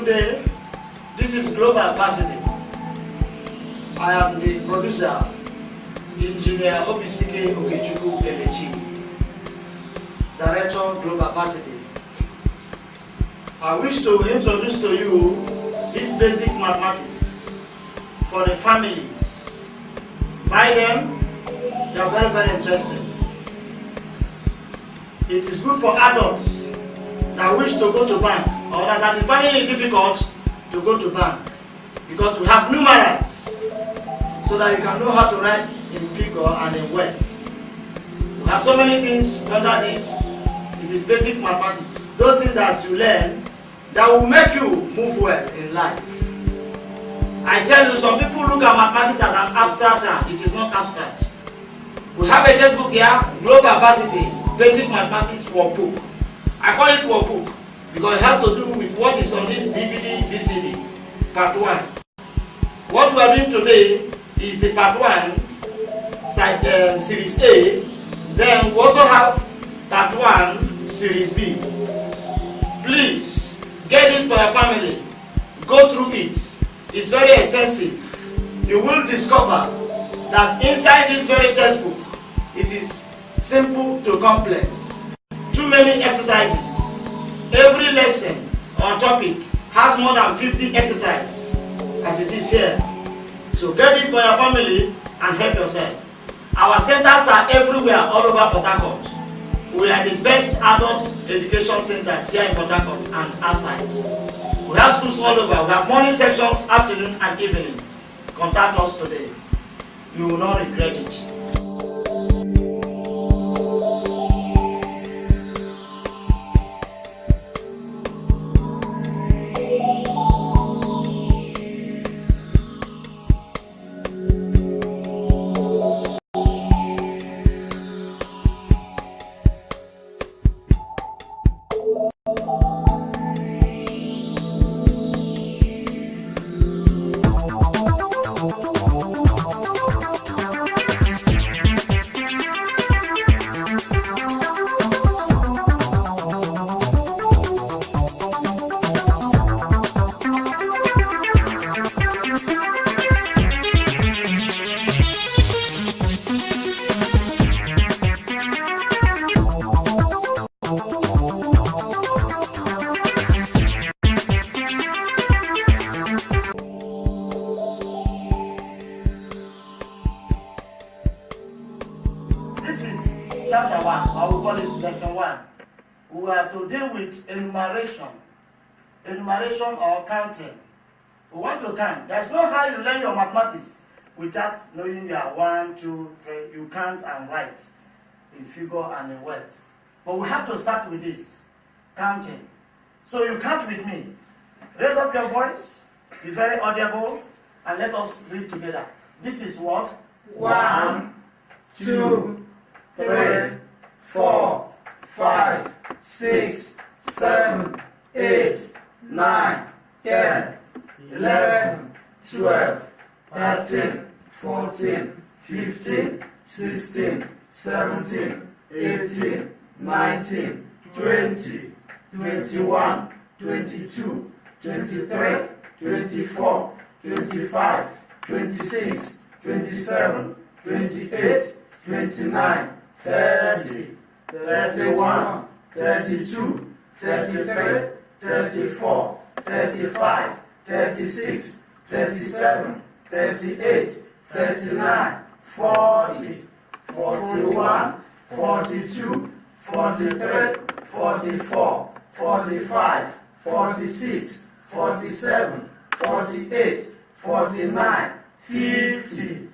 Good day. This is Globavasity. I am the producer, Engineer Obisike Okechukwu Elechi, Director Globavasity. I wish to introduce to you this basic mathematics for the families. Buy them, they are very, very interesting. It is good for adults that wish to go to bank or that are finding it difficult to go to bank, because we have numerals so that you can know how to write in figure and in words. We have so many things under this. It is basic mathematics. Those things that you learn that will make you move well in life. I tell you, some people look at mathematics as an abstract. It is not abstract. We have a textbook here, Globavasity, Basic Mathematics Workbook. I call it workbook because it has to do with what is on this DVD, VCD, part 1. What we are doing today is the part 1, series A. Then we also have part 1, series B. Please get this for your family. Go through it. It's very extensive. You will discover that inside this very textbook, it is simple to complex. Too many exercises. Every lesson or topic has more than 50 exercises, as it is here. So get it for your family and help yourself. Our centers are everywhere all over Port Harcourt. We are the best adult education centers here in Port Harcourt and outside. We have schools all over. We have morning sections, afternoon and evenings. Contact us today. You will not regret it. This is chapter 1, or we call it lesson 1. We are to deal with enumeration. Enumeration or counting. We want to count. There's no how you learn your mathematics without knowing your 1, 2, 3. You count and write in figure and in words. But we have to start with this, counting. So you count with me. Raise up your voice, be very audible, and let us read together. This is what? 1, 2, 3, 4, 5, 6, 7, 8, 9, 10, 11, 12, 13, 14, 15, 16, 17, 18, 19, 20, 21, 22, 23, 24, 25, 26, 27, 28, 29, 30, 31, 32, 33, 34, 35, 36, 37, 38, 39, 40, 41, 42, 43, 44, 45, 46, 47, 48, 49, 50,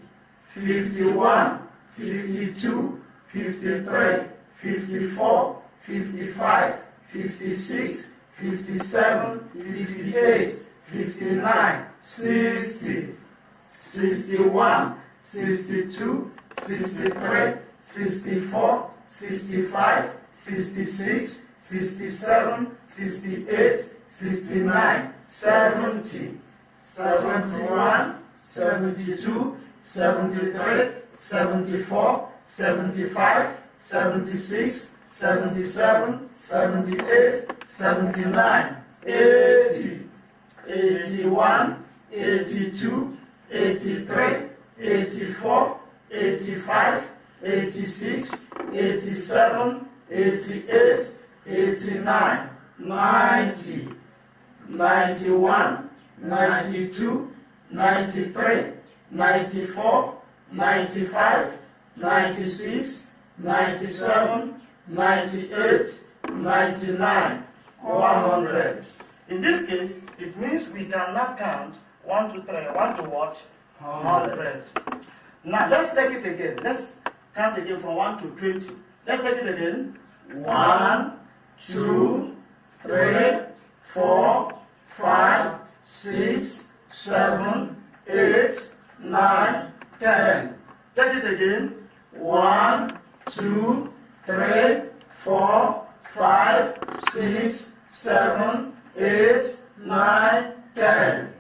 51, 52, 53, 54, 55, 56, 57, 58, 59, 60, 61, 62, 63, 64, 65, 66, 67, 68, 69, 70, 71, 72, 73, 74, 75, 76, 77, 78, 79, 80, 81, 82, 83, 84, 85, 86, 87, 88, 89, 90, 91, 92, 93, 94, 95, 96, 97, 98, 99, 100. In this case, it means we cannot count 1 to 3, 1 to what? 100. Now let's take it again. Let's count again from 1 to 20. Let's take it again. 1, 2, 3, 4, 5, 6, 7, 8, 9, 10. Take it again. 1, 2, 3, 4, 5, 6, 7, 8, 9, 10.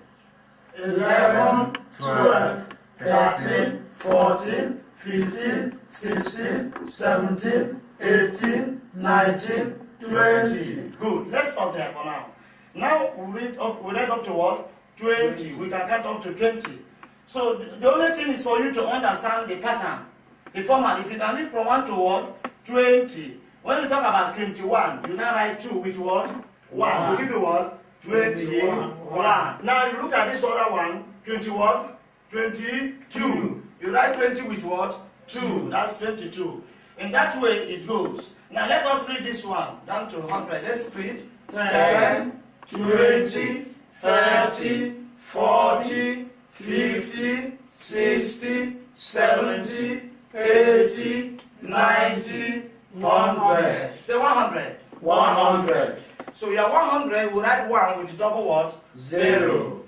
11, 12, 13, 14, 15, 16, 17, 18, 19, 20. Good. Let's stop there for now. Now we read up to what? 20. We can count up to 20. So the only thing is for you to understand the pattern, the format. If you can read from 1 to what? 20. When you talk about 21, you now write 2 with what? 1. To give you what? 21. Now you look at this other one. 20 what? 22. You write 20 with what? 2. That's 22. In that way it goes. Now let us read this one down to 100. Let's read 10, 20, 30, 40, 50, 60, 70, 80, 90, 100. Say 100. 100. So your 100, we write 1 with the double what? 0.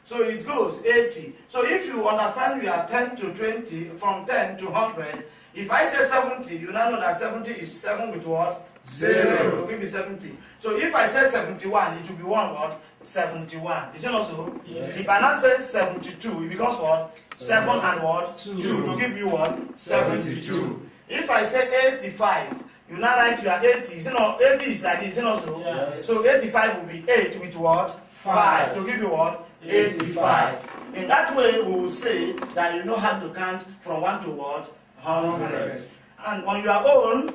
So it goes 80. So if you understand we are 10 to 20, from 10 to 100, if I say 70, you now know that 70 is 7 with what? 0. To give you 70. So if I say 71, it will be 1 what? 71. Is it not so? Yes. If I now say 72, it becomes what? 7 and what? 2. To give you what? 72. If I say 85, you now write your 80. Is it not? 80 is like this, is it not so? Yes. So 85 will be 8 with what? 5. To give you what? 85. In that way, we will say that you know how to count from 1 to what? 100. And on your own,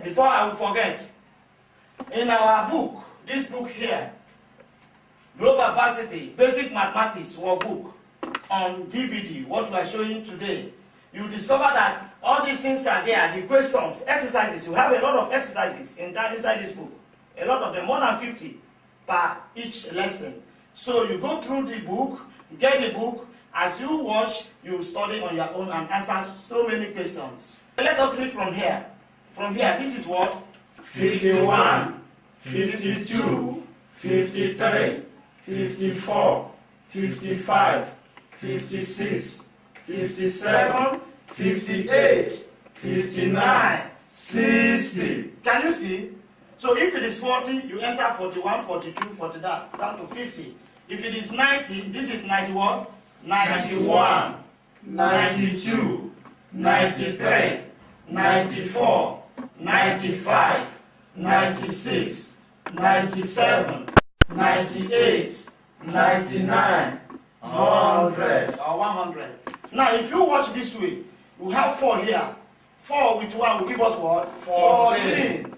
before I will forget, in our book, this book here, Globavasity, Basic Mathematics Workbook, on DVD, what we are showing today, you discover that all these things are there, the questions, exercises. You have a lot of exercises inside this book. A lot of them, more than 50 per each lesson. So you go through the book, get the book, as you watch, you study on your own and answer so many questions. Let us read from here. From here, this is what? 51, 52, 53, 54, 55, 56, 57, 58, 59, 60. Can you see? So if it is 40, you enter 41, 42, 40, down to 50. If it is 90, this is 91, 91, 92, 93, 94, 95, 96, 97, 98, 99, 100. Or 100. Now if you watch this way, we have 4 here. 4 with 1 will give us what? 14.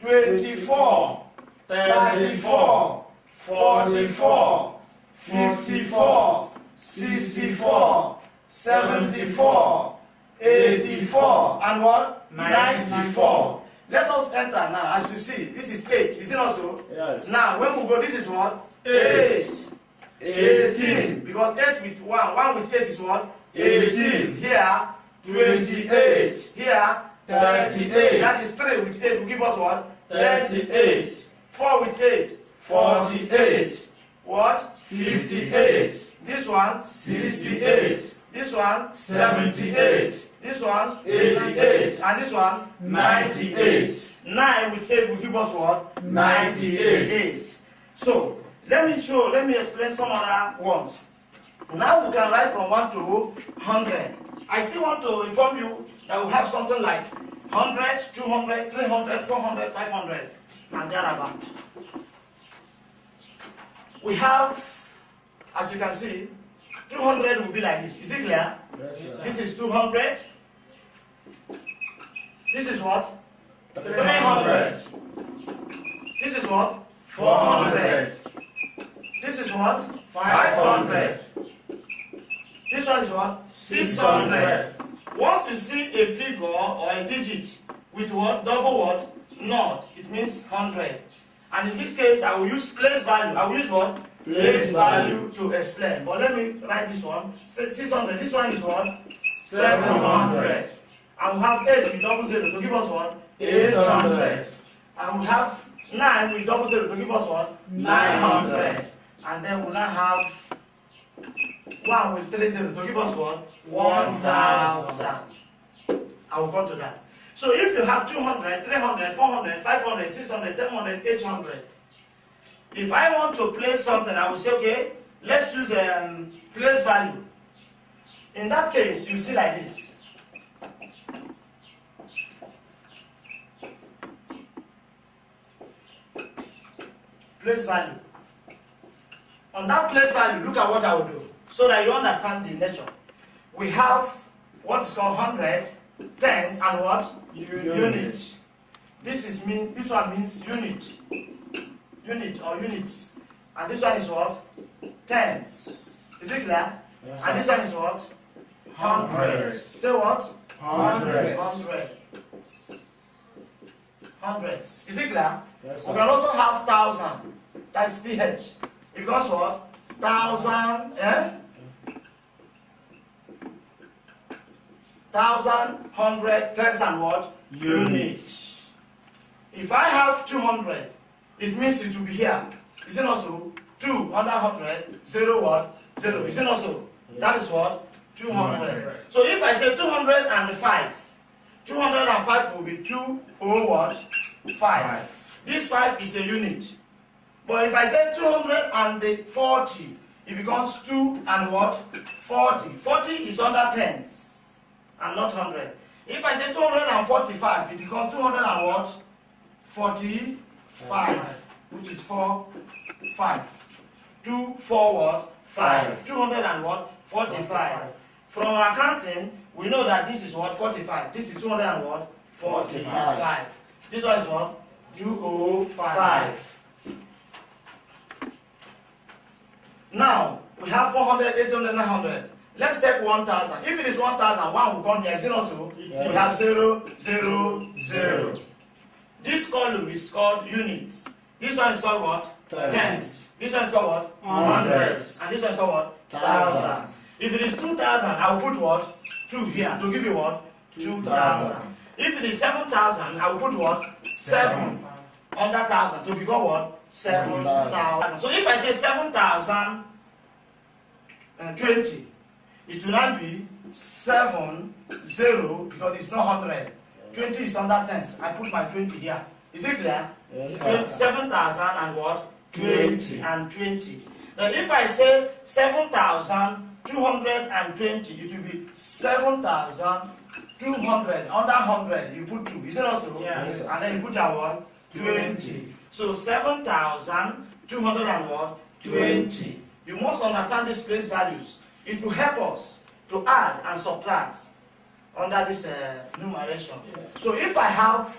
24, 34, 44, 54, 64, 74, 84, and what? 94. Let us enter now. As you see, this is 8. Is it not so? Yes. Now, when we go, this is what? 8. 18. Because 8 with 1. 1 with 8 is what? 18. Here, 28. Here, 38. That is 3 with 8 will give us what? 38. 4 with 8. 48. What? 58. This one? 68. This one? 78. This one? 88. And this one? 98. 9 with 8 will give us what? 98. So, let me explain some other ones. Now we can write from 1 to 100. I still want to inform you that we have something like 100, 200, 300, 400, 500, and thereabout. we have, as you can see, 200 will be like this. Is it clear? Yes, This is 200. This is what? 300. This is what? 400. This is what? 500. This one is what? 600. Once you see a figure or a digit with what? Double what? Naught. It means 100. And in this case, I will use place value. I will use what? Place value to explain. But let me write this one. 600. This one is what? 700. And we have 8 with double 0 to give us what? 800. And we have 9 with double 0 to give us what? 900. And then we now have 1 with 3 0 to give us what? 1000. I will come to that. So if you have 200, 300, 400, 500, 600, 700, 800, if I want to place something, I will say, okay, let's use place value. In that case, you see like this. Place value. On that place value, look at what I will do, so that you understand the nature. We have what is called 100, tens, and what? Units. This one means unit. Unit or units. And this one is what? Tens. Is it clear? Yes, and this one is what? Hundreds. Say what? Hundreds. Hundreds. Is it clear? Yes, we can also have 1,000. That's TH. It becomes what? 1,000, 1,000, 100, tens, and what? Units. If I have 200, it means it will be here. Is it not so? 2 under 100, 0 what? 0. Is it not so? Yeah. That is what? 200. So if I say 205, 205 will be 2 or what? 5. This 5 is a unit. But if I say 240, it becomes 2 and what? 40. 40 is under tens and not 100. If I say 245, it becomes 200 and what? 45, which is 4, 5. 2, 4 what? 5. 200 and what? 45. From our counting, we know that this is what? 45. This is 200 and what? 45. This one is what? 205. Now, we have 400, 800, 900. Let's take 1,000. If it is 1,000, 1 will come here. Is it also? Yes. We have 0, 0, 0. This column is called units. This one is called what? Tens. This one is called what? Hundreds. And this one is called what? Thousands. If it is 2,000, I will put what? 2 here to give you what? 2,000. If it is 7,000, I will put what? 7 under 1,000 to become what? 7,000. So if I say 7,020, it will not be 7, 0 because it's not 100. 20 is under tens. I put my 20 here. Is it clear? Yes, 7,000 and what? 20 and 20. Now if I say 7,220, it will be 7,200. Under 100, you put 2. Is it also? Yes. And then you put a what? 20. So 7,200 and what? 20. You must understand these place values. It will help us to add and subtract under this numeration. Yes. So if I have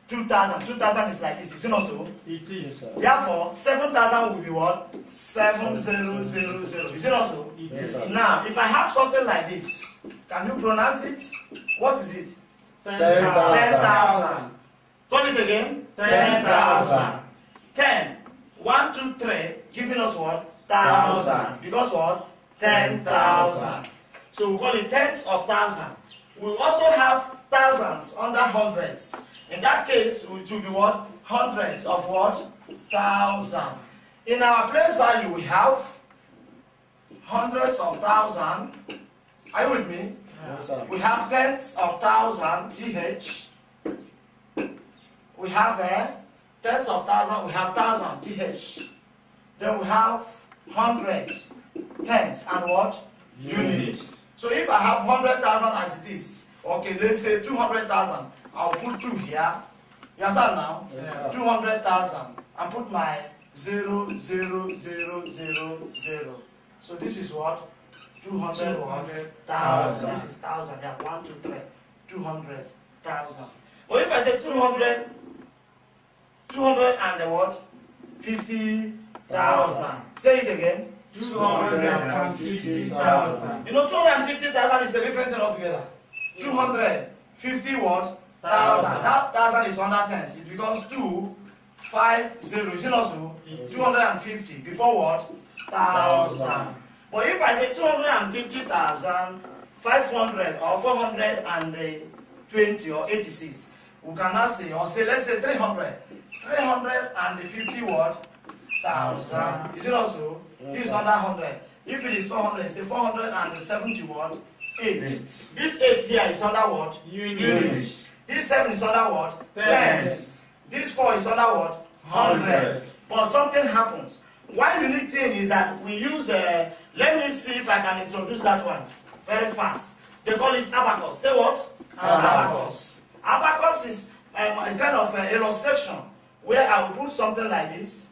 2,000, 2,000 is like this. Is it not so? It is. Therefore, 7,000 will be what? 7,000. Is it not so? Yes, Now, if I have something like this, can you pronounce it? What is it? 10,000. Call it again. 10,000. 10. 1, 2, 3, giving us what? 1,000. Because what? 10,000. So we call it tens of thousand. We also have thousands under hundreds. In that case, it will be what? Hundreds of what? Thousand. In our place value, we have hundreds of thousand. Are you with me? Yes, sir. We have tens of thousand, TH. We have tens of thousand, we have thousand, TH. Then we have hundred, tens, and what? Units. So if I have 100,000 as it is, okay, let's say 200,000, I'll put 2 here. You understand now? Yes, 200,000, and put my 0, 0, 0, 0, 0. So this is what? 200,000. This is 1,000. Yeah, 1, 2, 3. 200,000. Or if I say 200 and the what? 50,000. Say it again. 250,000. You know, 250,000 is a different thing altogether. 250 what? 1,000. That 1,000 is under tens. It becomes 250. Is it not so? 250 before what? 1,000. But if I say 250,500 or 420 or 86, we can now say, or say, let's say 300. 350 what? 1,000. Is it also? This is under 100. If it is 400, say 470 what? 8. This 8 here is under what? Units. This 7 is under what? Tens. This 4 is under what? 100. But something happens. One unique thing is that we use let me see if I can introduce that one very fast. They call it abacus. Say what? Abacus. Abacus is a kind of illustration where I will put something like this,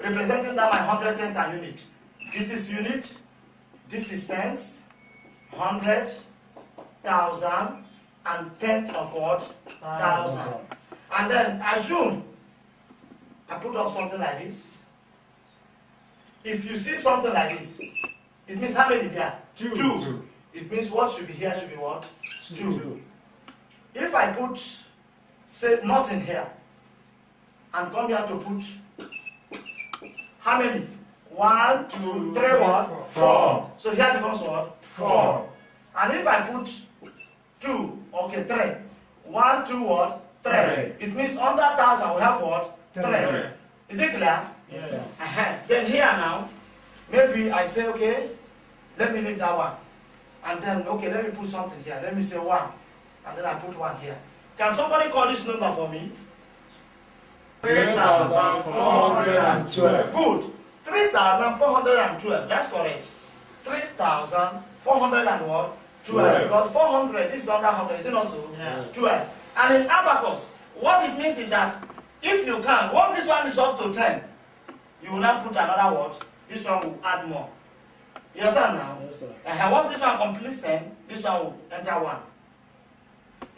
representing that my 100 tens are unit. This is unit, this is tens, 100, 1,000, and tenth of what? 1,000. And then assume I put up something like this. If you see something like this, it means how many there? 2. It means what should be here should be what? 2. If I put, say, nothing here, and come here to put, how many? 1, 2, 3, what? 4. So here becomes what? 4. And if I put 2, okay, 3. 1, 2, what? 3. It means under 1,000 we have what? 3. Is it clear? Yes. Then here now, maybe I say, okay, let me leave that one. And then, okay, let me put something here. Let me say 1. And then I put 1 here. Can somebody call this number for me? 3,412. Good. 3,412. That's correct. 3,412. Because 400, this is under 100. Is it not so? Yeah. 12. And in abacus, what it means is that if you can, once this one is up to 10, you will now put another word. This one will add more. You understand now? Yes, sir. Once this one completes 10, this one will enter 1.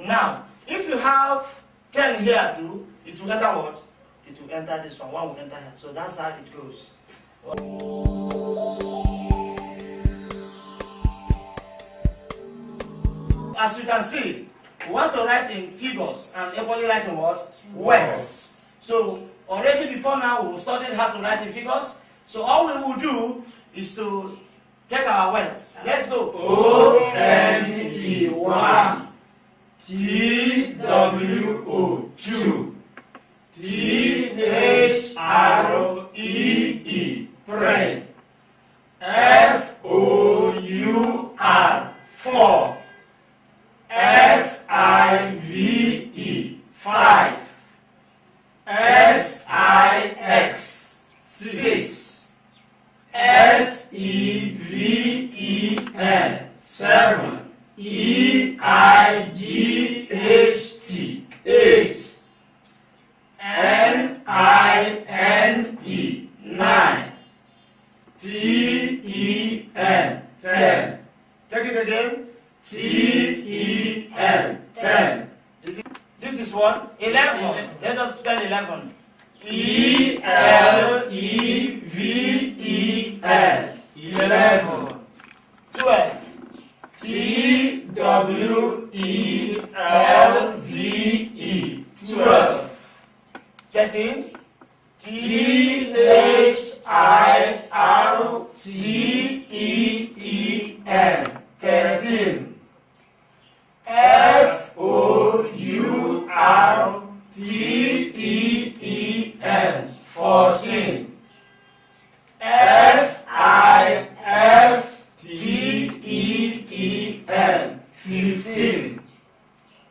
Now, if you have 10 here too, it will enter what? It will enter this one. 1 will enter here. So that's how it goes. As you can see, we want to write in figures and equally write in what? Words. So already before now we studied how to write in figures. So all we will do is to take our words. Let's go. O-N-E 1, T-W-O 2, T-H-R-E-E 3, F-O-U-R 4, F-I-V-E 5, S-I-X 6, S-E-V-E-N 7, E-I-G-H-T 8, N-I-N-E 9, T-E-N 10. Take it again. T-E-N 10. This is what? 11. Let us spell 11. E-L-E-V-E-N 11. 12. T-W-E-L-V-E 12. 13. T-H-I-R-T-E-E-N 13. F-O-U-R-T-E-E-N 14. F-I-F-T-E-E-N 15.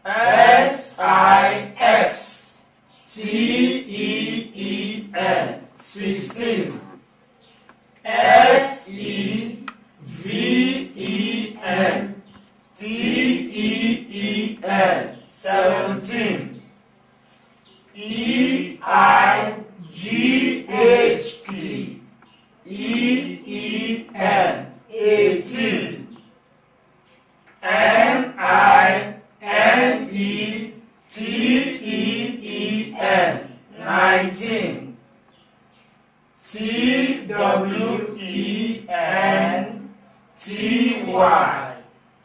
S-I-X-T-E-E-N 16. S-E-V-E-N T-E-E-N 17. E-I-G-H-T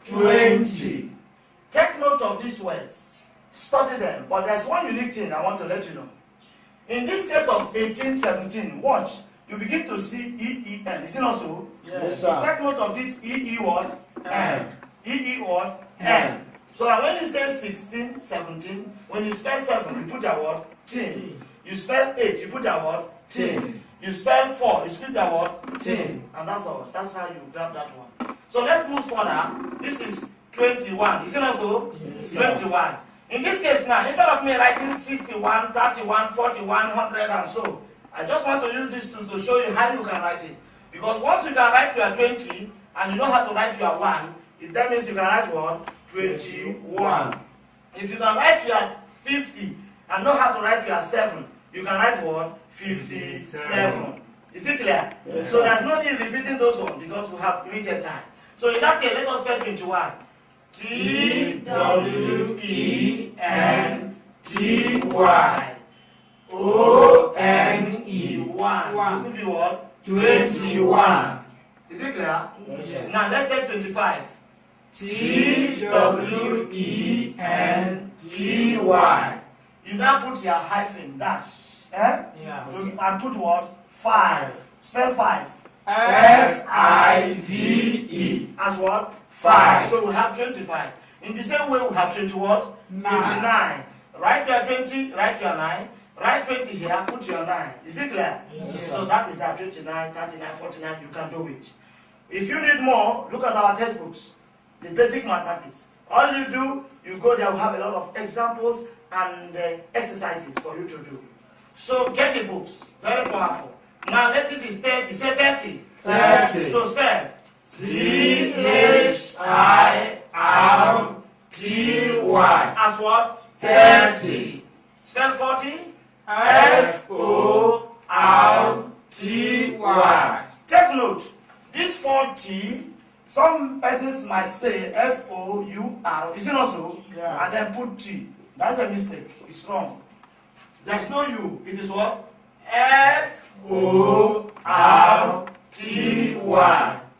20. Take note of these words. Study them. But there's one unique thing I want to let you know. In this case of 1817, watch. You begin to see E-E-N. Is it not so? Yes, sir. Take note of this E-E what? N. E-E what? N. So that when you say 16, 17, when you spell 7, you put your word? Tin. You spell 8, you put your word? Tin. You spell 4, you spell your word? Tin. And that's all. That's how you grab that one. So let's move further. This is 21. Is it not so? Yes, 21. In this case now, instead of me writing 61, 31, 41, 100 and so, I just want to use this to show you how you can write it. Because once you can write your 20 and you know how to write your 1, that means you can write what? 21. If you can write your 50 and know how to write your 7, you can write what? 57. Is it clear? Yes, so there's no need repeating those ones because we have limited time. So in that case, let us spell 21. T-W-E-N-T-Y O-N-E 1. Could be what? 21. Is it clear? Yes. Now let's take 25. T-W-E-N-T-Y. You now put your hyphen dash. Yes. And put what? 5. Spell 5. F-I-V-E. As what? 5. So we have 25. In the same way, we have 20 what? 29. Write your 20, write your 9. Write 20 here, put your 9. Is it clear? Yes. So that is that 29, 39, 49. You can do it. If you need more, look at our textbooks. The basic mathematics. All you do, you go there, we have a lot of examples and exercises for you to do. So get the books. Very powerful. Now let this is 30. Say 30. 30. So spell. T-H-I-R-T-Y. As what? 30. Spell 40. F-O-R-T-Y. Take note. This 40, some persons might say F-O-U-R. Is it not so? Yeah. And then put T. That's a mistake. It's wrong. There's no U. It is what? F-O-R-T-Y.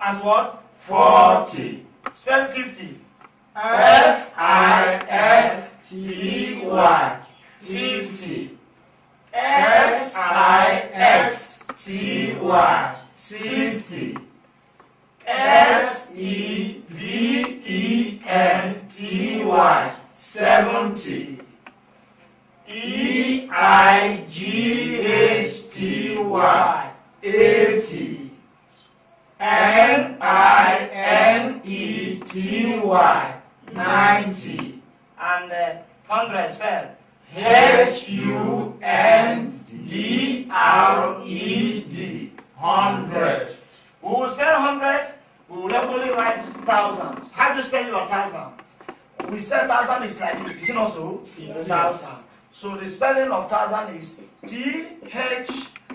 As what? 40. Spell 50. F-I-F-T-Y. 50. S-I-X-T-Y. 60. S-E-V-E-N-T-Y. 70. E-I-G-H-T-Y. 80. N-I-N-E-T-Y. 90. And 100. Spell. H-U-N-D-R-E-D. 100. We will spell 100. We will only write thousands. How do you spell your thousand? We said thousand is like this. Is it not so? Yes. Thousand. So the spelling of thousand is T-H-O-U-S-A-N-D.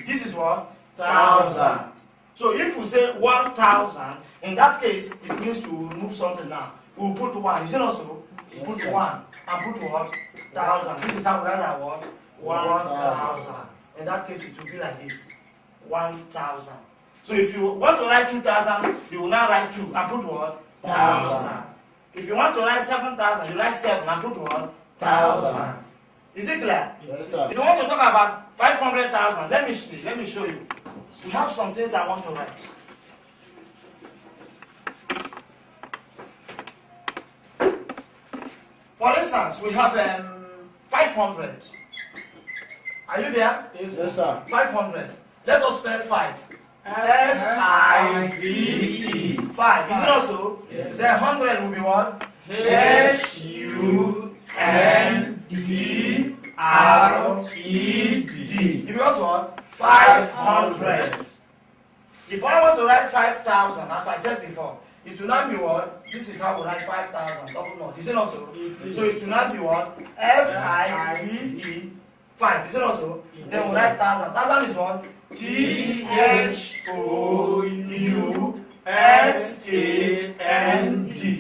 This is what? Thousand. So if we say 1,000, in that case, it means we will remove something now. We will put 1. Is it not so? Yes. Put 1 and put what? 1,000. This is how we write our word. 1,000. In that case, it will be like this. 1,000. So if you want to write 2,000, you will now write 2 and put what? 1,000. If you want to write 7,000, you write 7 and put what? 1,000. Is it clear? Yes, sir. If you want to talk about 500,000, let me show you. We have some things I want to write. For instance, we have 500. Are you there? Yes, sir. 500. Let us spell 5. F-I-V-E. 5. Is it also? Yes. Then 100 will be what? H-U-N-D-R-E-D. It was what? 500. If I want to write 5,000, as I said before, it will not be what? This is how we write 5,000. Double note. Is it also? So it will not be what? F-I-V-E. 5. Is it also? Then we write 1,000. 1,000 is what? T-H-O-U-S-A-N-D.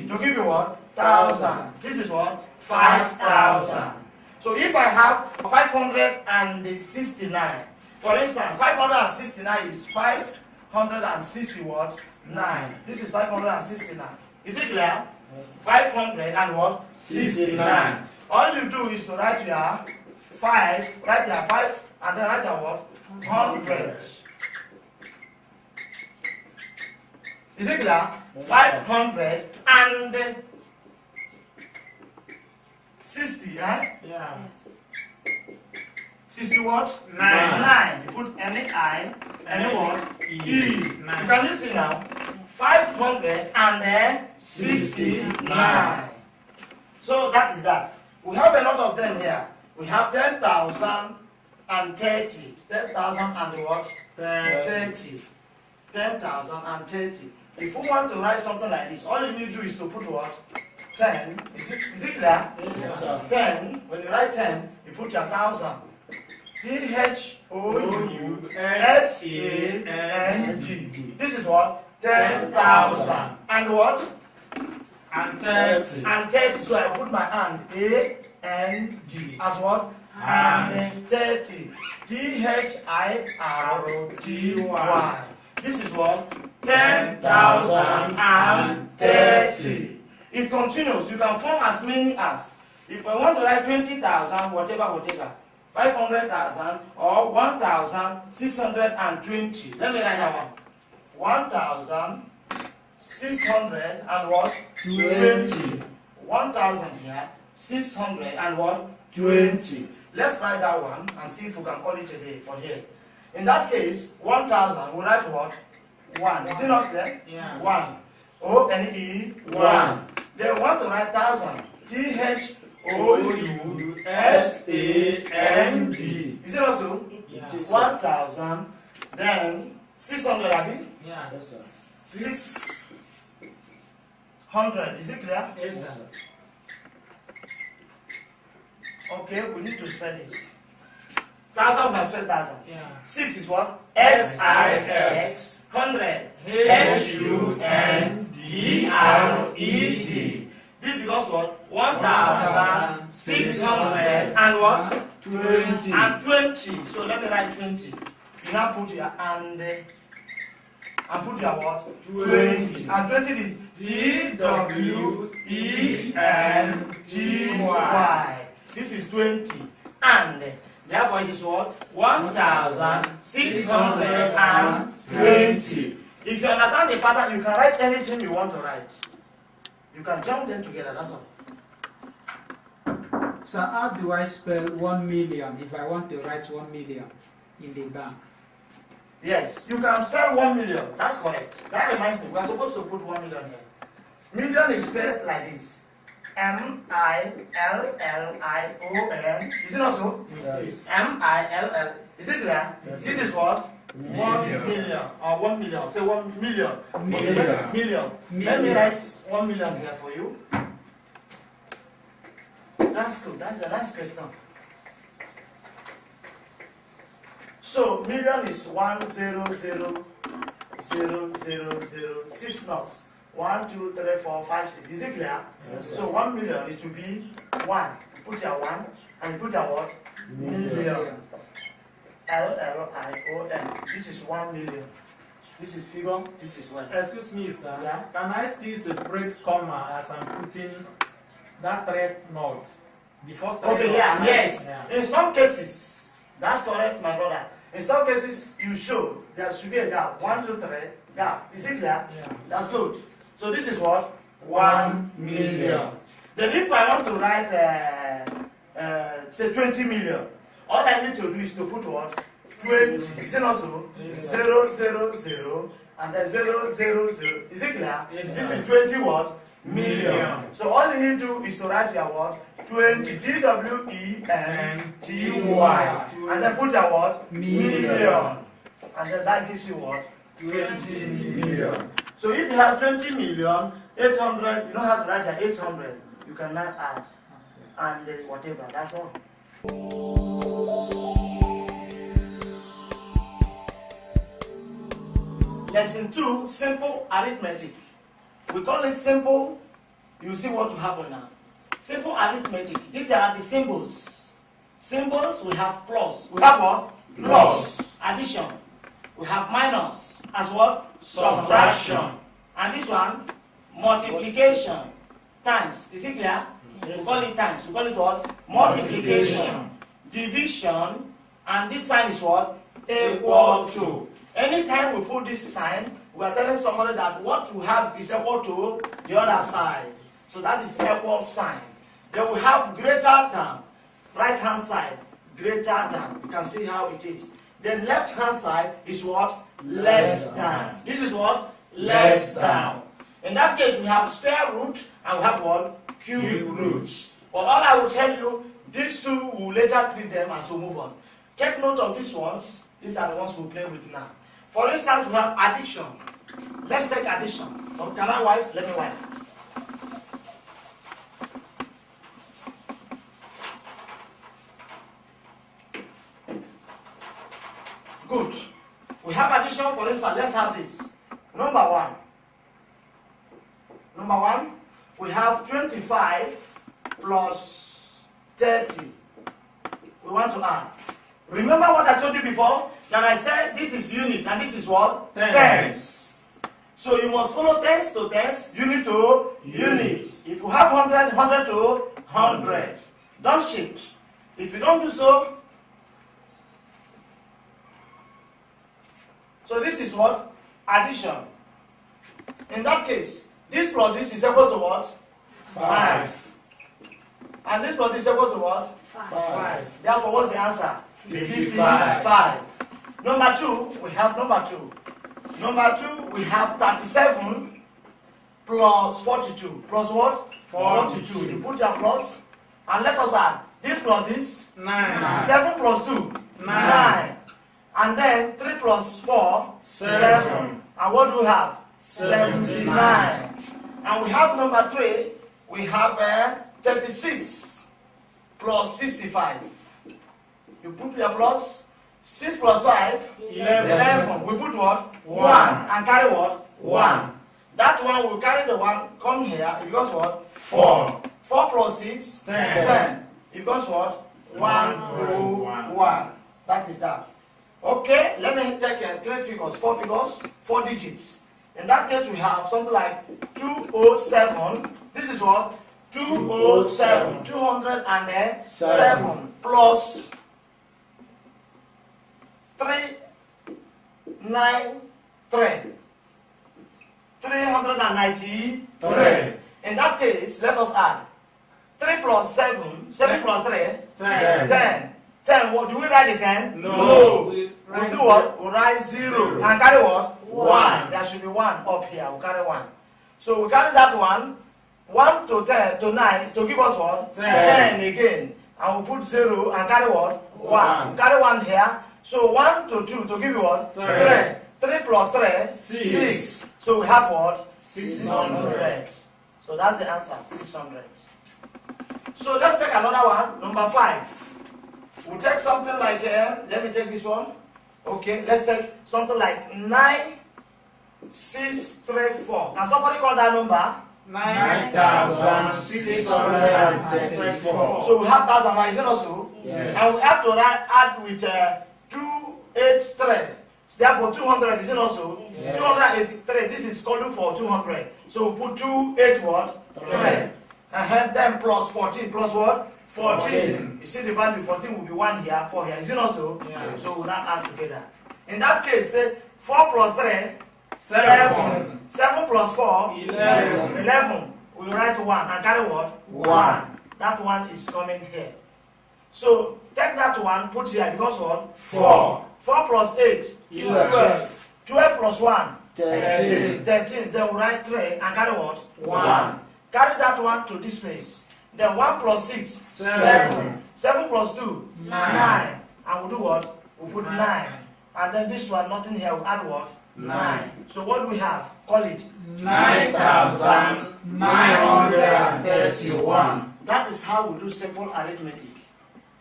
To give you what? 1,000. This is what? 5,000. So if I have 569, for instance, 569 is 5 560 what? 9. This is 569. Is it clear? 500 and what? 69. All you do is to write your 5, write your 5, and then write your what? 100. Is it clear? 500 and 60, eh? Yeah. 60 what? 9. Put any I, any what? E. You can you see now? 569. So that is that. We have a lot of them here. We have 10,000 and 30. 10,000 and what? 30. 10,000 and 30. If we want to write something like this, all you need to do is to put what? 10. Is it clear? Yes, sir. 10. When you write 10, you put your 1,000. THOUSANG. This is what? 10,000. And what? And 30. And 30. So I put my hand ANG as what? And 30. THIRTY. This is what? 10,030. It continues. You can form as many as. If I want to write 20,000, whatever. 500,000 or 1,620. Let me write that one. 1,600 and what? 20. 1,000 here. 600 and what? 20. Let's write that one and see if we can call it a day for here. In that case, 1,000, we write what? 1. Is it not clear? Yes. 1. O-N-E, 1. Then we want to write 1,000. THOUSANG. Is it also? Yes. 1,000. Then 600, Abi? Yeah. 600. Is it clear? Yes, sir. Okay, we need to spell this. 1,000 must spell 1,000. Yeah. 6 is what? S-I-S. 100. H-U-N-D-R-E-D. This becomes what? 1,600 and what? 20. And 20. So let me write 20. You now put your and put your what? 20. And 20 is TWENTY. This is 20. And therefore it is what? 1,620. If you understand the pattern, you can write anything you want to write. You can jump them together, that's all. So how do I spell 1 million if I want to write 1 million in the bank? Yes, you can spell 1 million. That's correct. That reminds me, we are supposed to put 1 million here. Million is spelled like this. M-I-L-L-I-O-N. Is it also? Yes. M-I-L-L. Is it clear? Yes. This is what? 1 million. Or 1 million. Say 1 million. Million. Let me write 1 million here for you. That's good. That's a nice question. So million is 1,0,0,0,0,6 knots. 1, 2, 3, 4, 5, 6. Is it clear? Yes, So 1 million, it will be 1. You put your 1 and you put your what? Million. L-L-I-O-N. This is 1 million. This is figure. This is 1. Excuse me, sir. Yeah? Can I still separate comma as I'm putting that thread note? The first thread Okay, note. yeah, yes. Yeah. In some cases, that's correct, my brother. In some cases, you show there should be a gap. 1, 2, 3, gap. Is it clear? Yeah. That's good. So this is what? 1 million. Then if I want to write, say 20 million, all I need to do is to put what? 20. Is it also? Yes. 0, 0, 0, and then 0, 0, 0. Is it clear? Yes, This sir. is 20 what? Million. Million. So all you need to do is to write your what? 20. T-W-E-N-T-Y. And then put your what? Million. And then that gives you what? 20 million. So if you have 20 million, 800, you don't have to write the 800. You can now add. And whatever, that's all. Lesson 2, simple arithmetic. We call it simple. You see what will happen now. Simple arithmetic. These are the symbols. Symbols, we have plus. We have what? Plus. Addition. We have minus. as what? Subtraction. And this one, multiplication. Times. Is it clear? Yes, We call it times. We call it what? Multiplication. Division. And this sign is what? Equal to. Anytime we put this sign, we are telling somebody that what we have is equal to the other side. So that is equal sign. Then we have greater than. Right hand side, greater than. You can see how it is. Then left hand side is what? Less than. This is what? Less than. In that case, we have square root and we have what? Cube root. But all I will tell you, these two will later treat them as we move on. Take note of these ones. These are the ones we'll play with now. For instance, we have addition. Let's take addition. Can I wipe? Let me wipe. Good. We have addition, for instance. Let's have this. Number one, we have 25 plus 30. We want to add. Remember what I told you before? That I said this is unit and this is what? Tens. So you must follow tens to tens, unit to unit. If you have 100, 100 to 100. Don't shift. If you don't do so, so this is what? Addition. In that case, this plus this is equal to what? 5. And this plus this is equal to what? 5. Therefore, what's the answer? 55. Number 2, we have number 2. Number 2, we have 37 plus 42. Plus what? 42. You put your plus, and let us add. This plus this? 9. 7 plus 2? 9. And then 3 plus 4? 7. And what do we have? 79. And we have number 3, we have 36 plus 65. You put your plus, 6 plus 5? 11. We put what? 1. And carry what? 1. That one will carry the 1, come here, it becomes what? 4. 4 plus 6? 10. It becomes what? 101. That is that. Okay, let me take 3 figures, 4 figures, 4 digits. In that case, we have something like 207. This is what? 207. 207 plus 393. 393. In that case, let us add 3 plus 7. 7 plus 3. 10. 10. What do we write the 10? No. We do what? We write 0 and carry what? 1. There should be 1 up here. We carry 1. So we carry that 1. 1 to 10 to 9 to give us what? 10 again. And we put 0 and carry what? 1. We carry 1 here. So 1 to 2 to give you what? 3. 3 plus 3? 6. So we have what? 600. So that's the answer. 600. So let's take another one. Number 5. We'll take something like, let me take this one. Okay, let's take something like 9634. Can somebody call that number? 9,634. So we have thousand, is it also? Yes. And we have to add with 283. So therefore 200, is it also? Yes. 283, this is calling for 200. So we put 28 what? 3. And then plus 14, plus what? 14. You see the value 14 will be 1 here, 4 here. Is it also? Yes. So we'll now add together. In that case, say 4 plus 3, 7. 7 plus 4, 11. We write 1 and carry what? 1. That one is coming here. So take that one, put here, because what? 4. 4 plus 8, 12. 12 plus 1, 13. Then we write 3 and carry what? 1. Carry that one to this place. Then 1 plus 6, 7. 7 plus 2, 9. And we do what? We put 9. And then this one, nothing here, we add what? 9. So what do we have? Call it 9,931. That is how we do simple arithmetic.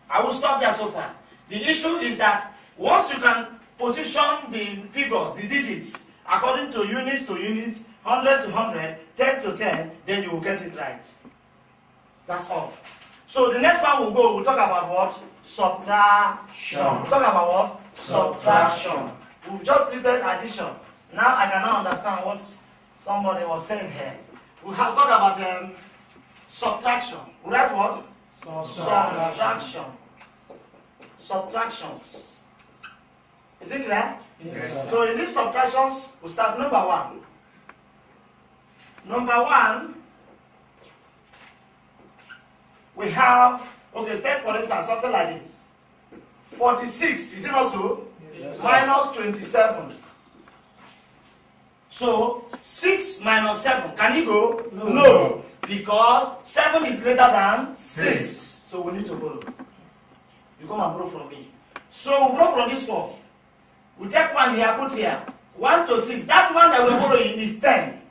I will stop there so far. The issue is that once you can position the figures, the digits, according to units, 100 to 100, 10 to 10, then you will get it right. That's all. So the next one we'll talk about what? Subtraction. We'll talk about what? Subtraction. We've just treated addition. Now I can now understand what somebody was saying here. We have talked about subtraction. We write what? Subtraction. Subtractions. Is it clear? Yes. So in these subtractions, we start number 1. Number 1, we have, okay, take for instance something like this. 46, is it not so? Yes. Minus 27. So 6 minus 7, can it go? No. Because 7 is greater than 6. So we need to borrow. You come and borrow from me. So we borrow from this form. We take 1 here, put here. 1 to 6. That one that we're borrowing is 10.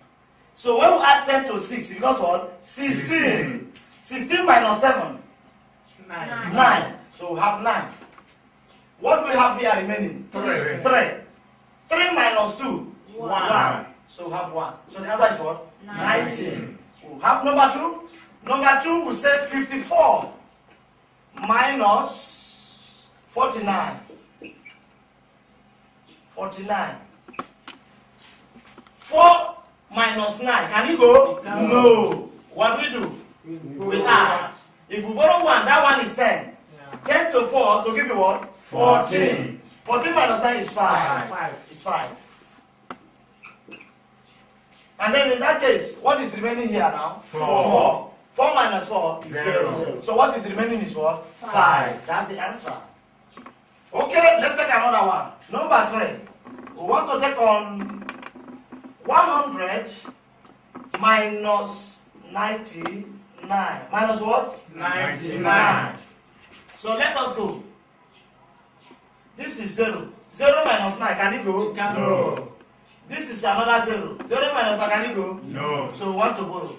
So when we add 10 to 6, it becomes what? 16. 16 minus 7. 9. So we have 9. What do we have here remaining? 3. 3 minus 2. 1. So we have 1. So the answer is what? 19. We have number 2. Number 2 we say 54 minus 49. 49. 4 minus 9. Can you go? No. What do we do? We add. If we borrow 1, that one is 10. 10 to 4 to give you what? 14. 14 minus 9 is 5. It's 5. And then in that case, what is remaining here now? 4. 4 minus 4 is 0. So what is remaining is what? 5. That's the answer. Okay, let's take another one. Number 3. We want to take on 100 minus 99. Minus what? 99. So let us go. This is 0. 0 minus 9, can it go? No. This is another 0. 0 minus 9, can it go? No. So we want to borrow.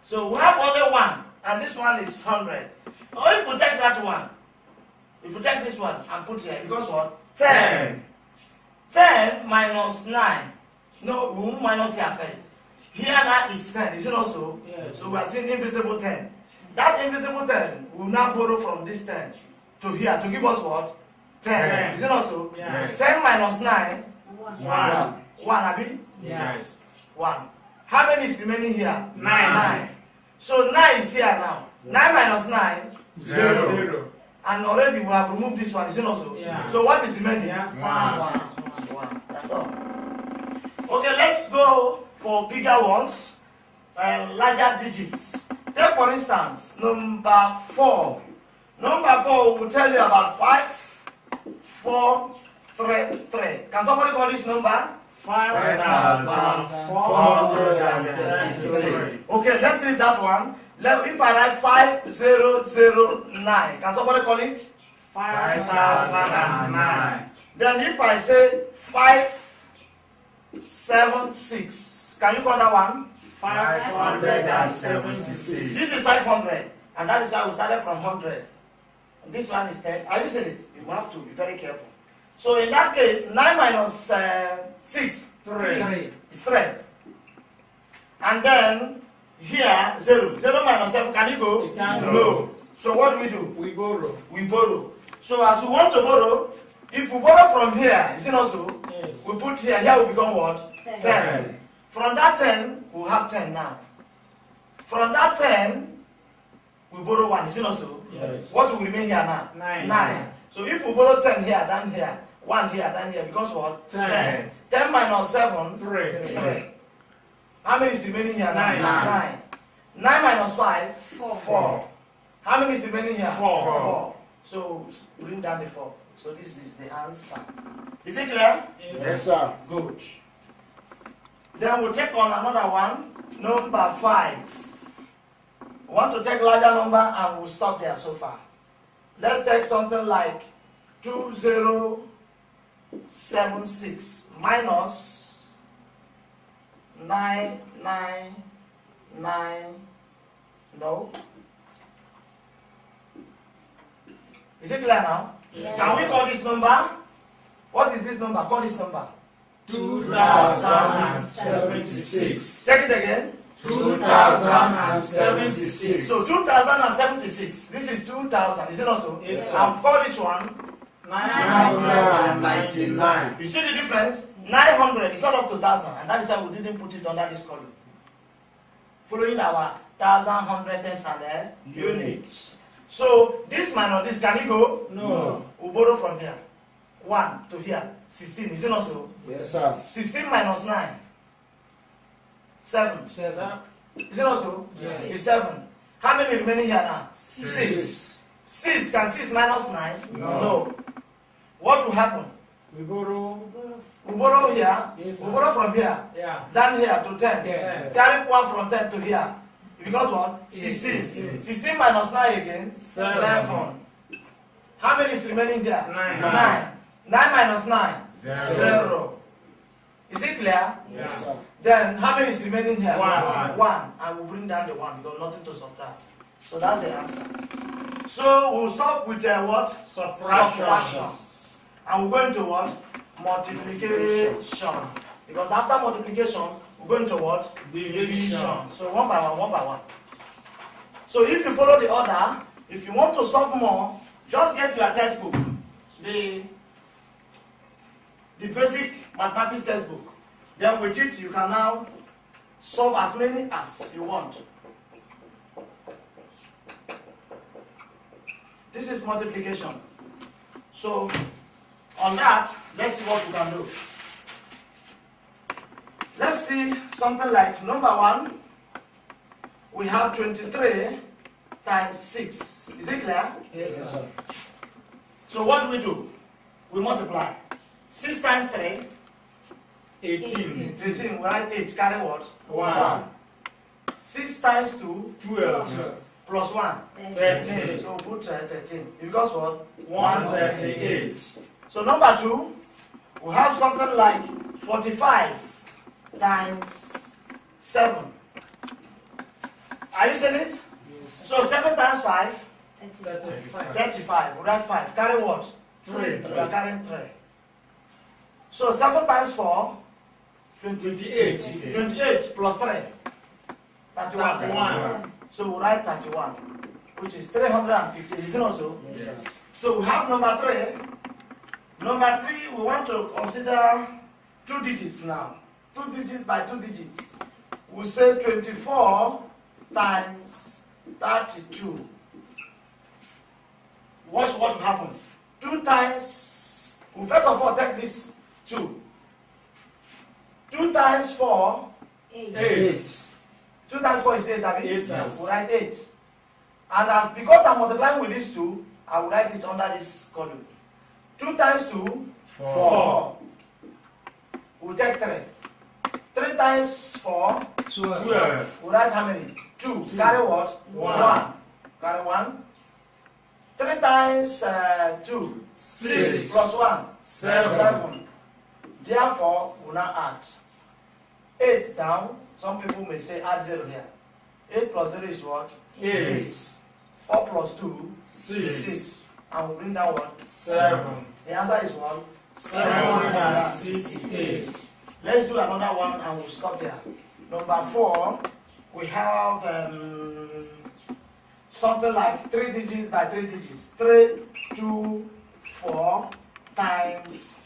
So we have only 1, and this one is 100. Or if we take that one, if we take this one and put here, because what? 10. 10 minus 9. No, we won't minus here first. Here now is 10, is it also? Yes. So we are seeing invisible 10. That invisible 10 will now borrow from this 10 to here to give us what? 10. Is it also? Yes. 10 minus 9? 1. 1, Abi? Yes. 1. How many is remaining here? 9. So 9 is here now. 9 minus 9? 0. And already we have removed this one, is it also? Yeah. So what is remaining? Yes. 1. That's all. Okay, let's go for bigger ones, larger digits. Take for instance, number 4. Number 4 will tell you about 5, 4, 3, 3. Can somebody call this number? 5,433. Okay, let's leave that one. If I write 5009, can somebody call it? 5,009. Then if I say 576, can you call that one? 576. This is 500, and that is why we started from 100. This one is 10. Are you saying it? You have to be very careful. So in that case, 9 minus 6 3. is 3. And then here, 0. 0 minus 7, can you go? It can't go. No. So what do we do? We borrow. We borrow. So as we want to borrow, if we borrow from here, is it also? Yes. We put here, here will become what? 10. From that 10, we'll have 10 now. From that 10, we borrow 1, is it also? Yes. What will remain here now? 9. So if we borrow 10 here, then here, 1 here, then here, becomes what? 10. 10 minus 7? 3. 3. How many is remaining here now? 9. 9 minus 5? 4. How many is remaining here? 4. So bring down the 4. So this is the answer. Is it clear? Yes. sir. Good. Then we'll take on another one, number 5. We want to take larger number and we'll stop there so far. Let's take something like 2076 minus 999. No. Is it clear now? Yes. Can we call this number? What is this number? Call this number. 2076. Take it again. 2076. So 2076. This is 2000. Is it also? Yes, sir. I'll call this one. 999. You see the difference? 900 is not up to 1,000, and that is why we didn't put it under this column. Following our 1,000, 100, tens, and units. So this minus this, can it go? No. We'll borrow from here. 1 to here. 16, is it not so? Yes, sir. 16 minus 9. 7. 7. Is it not so? Yes. It's 7. How many remaining here now? 6. 6. Can 6 minus 9? No. What will happen? We borrow. We borrow here. Yes, We borrow from here. Yeah. Down here to 10. 10. Carry 1 from 10 to here. Because what? 16. 16. 16 minus 9 again? 7. How many is remaining here? 9. 9. 9 minus 9? 0. 0. Is it clear? Yes, sir. Then how many is remaining here? 1. 1. And we'll bring down the 1 because nothing to subtract. So that's the answer. So we'll stop with what? Subtraction. And we're going to what? Multiplication. Because after multiplication, we're going to what? Division. So one by one, one by one. So if you follow the order, if you want to solve more, just get your textbook. The basic mathematics textbook. Then with it, you can now solve as many as you want. This is multiplication. So on that, let's see what we can do. Let's see something like number 1. We have 23 times 6. Is it clear? Yes, sir. So what do? We multiply. 6 times 3, 18. 18. We write 8. Carry what? 1. 6 times 2, 12. plus 1. 13. So put 13. Because what? 138. So number 2, we have something like 45 times 7. Are you seeing it? Yes. So 7 times 5, 35. 35. We write 5. Carry what? 3. We are carrying 3. So 7 times 4, 28. 28 plus 3, 31. 31. So we write 31, which is 350. Is it also? Yes. So we have number 3. Number 3, we want to consider 2 digits now. 2 digits by 2 digits. We say 24 times 32. Watch what will happen. 2 times, we first of all take this 2. 2 times 4, 8. 2 times 4 is 8, Abi? Yes. We write 8. And because I'm multiplying with these 2, I will write it under this column. 2 times 2, 4. We take 3. 3 times 4, 12. we write how many? 2. Carry what? 1. Carry 1. 3 times 2, 6. plus 1, 7. Therefore, we now add 8 down. Some people may say add 0 here. 8 plus 0 is what? 8. 4 plus 2, 6. And we bring down what? 7. The answer is what? 768. Let's do another one and we'll stop there. Number 4, we have something like 3 digits by 3 digits. 3, 2, 4 times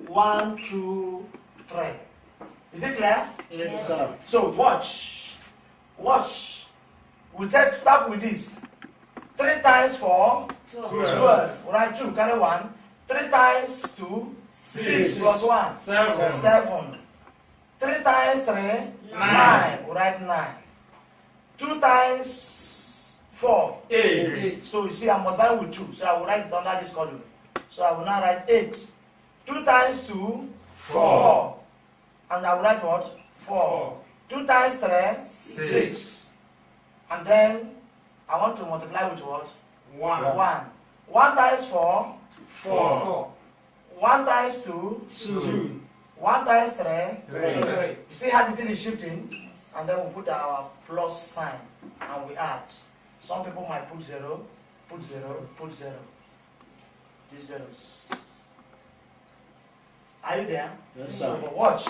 1, 2, 3. Is it clear? Yes, sir. So watch. Watch. We start with this. 3 times 4, 12. Write 2, carry 1. 3 times 2, 6 plus 1, 7. 3 times 3, 9. Write 9. 2 times 4, 8. So you see I'm multiplying with 2. So I will write it under this column. So I will now write 8. 2 times 2, 4. And I will write what? 4. 2 times 3, 6. And then I want to multiply with what? 1. 1. 1 times 4, 4. 1 times 2, 2. 1 times 3. 3. You see how the thing is shifting? And then we put our plus sign and we add. Some people might put 0, put 0, put 0. These zeros. Are you there? Yes, So, sir. but watch.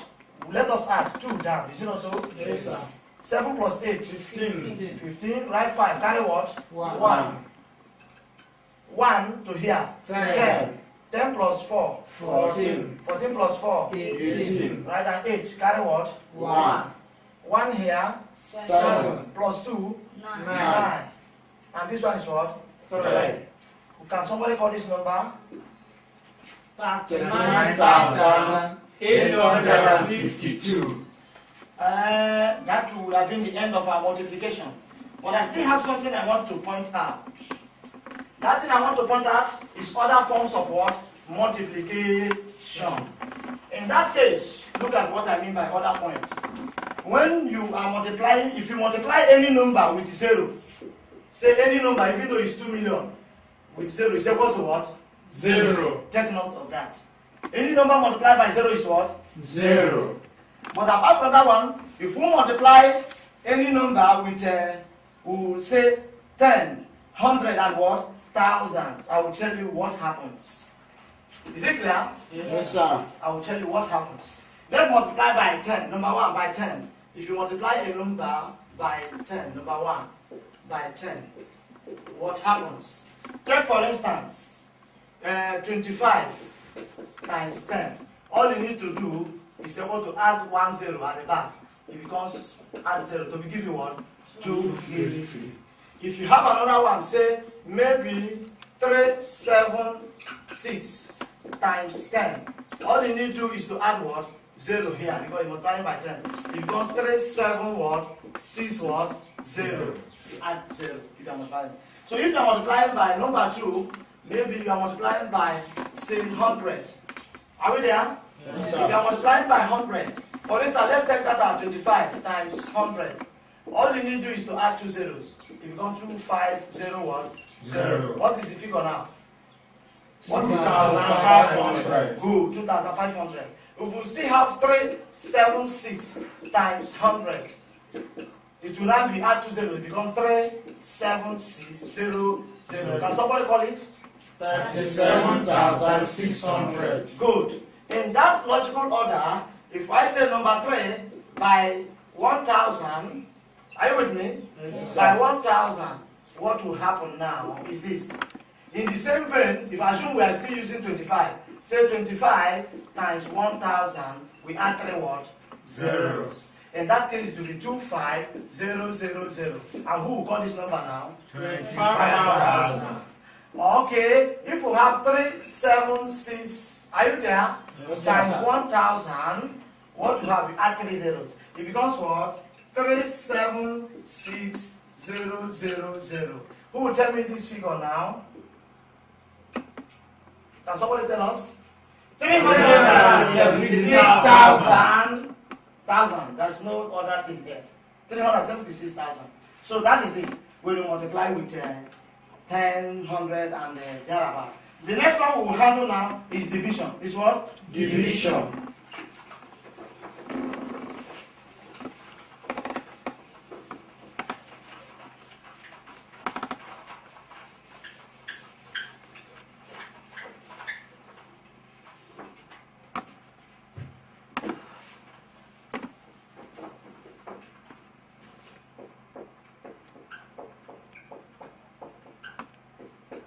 Let us add 2 down. Is it not so? Yes, sir. 7 plus 8. 15. 15. Write 5. Carry what? 1. 1. 1 to here. 10. 10. 10 plus 4. 14. 14 plus 4. 18. Right, and 8. Carry what? 1. 1 here. 7. Plus 2. 9. 9. And this one is what? 3. Can somebody call this number? 39,852. That would have been the end of our multiplication. But I still have something I want to point out. That thing I want to point out is other forms of what? Multiplication. In that case, look at what I mean by other point. When you are multiplying, if you multiply any number with 0, say any number, even though it's 2 million, with 0 is equal to what? 0. Take note of that. Any number multiplied by 0 is what? 0. But apart from that one, if we multiply any number with, we'll say 10, 100 and what? Thousands. I will tell you what happens. Is it clear? Yes, sir. I will tell you what happens. Let's multiply by 10. Number 1 by 10. If you multiply a number by 10, number 1 by 10, what happens? Take for instance, 25 times 10. All you need to do is able to add 1 0 at the back. It becomes add 0 to give you what? 250. If you have another one, say maybe 376 times 10. All you need to do is to add what? 0 here, because it multiplying by 10. It becomes 37 what? 6 what? 0. Add 0 if you are multiplying. So if you are multiplying by number 2, maybe you are multiplying by say 100. Are we there? Yes, If you are multiplying by 100, for instance, let's take that at 25 times 100. All you need to do is to add 2 zeros. It becomes 2501. 0. What is the figure now? What is 2,500. Good, 2,500. If we still have 376 times 100, it will now be add 2 zeros. It becomes 37600. Can somebody call it? 37,600. Good. In that logical order, if I say number 3 by 1,000, are you with me? Yes, By 1,000, what will happen now is this. In the same vein, if I assume we are still using 25, say 25 times 1,000, we add 3 what? Zeros. In that case, it will be 25000. And who will call this number now? 25,000. Okay, if we have 376, are you there? Yes, Times sir. 1,000, what will have? We add 3 zeros. It becomes what? 376,000. Who will tell me this figure now? Can somebody tell us? 376,000. There's no other thing here. 376,000. So that is it. When you multiply with 10, 100, and thereabout. The next one we will handle now is division. Is what? Division.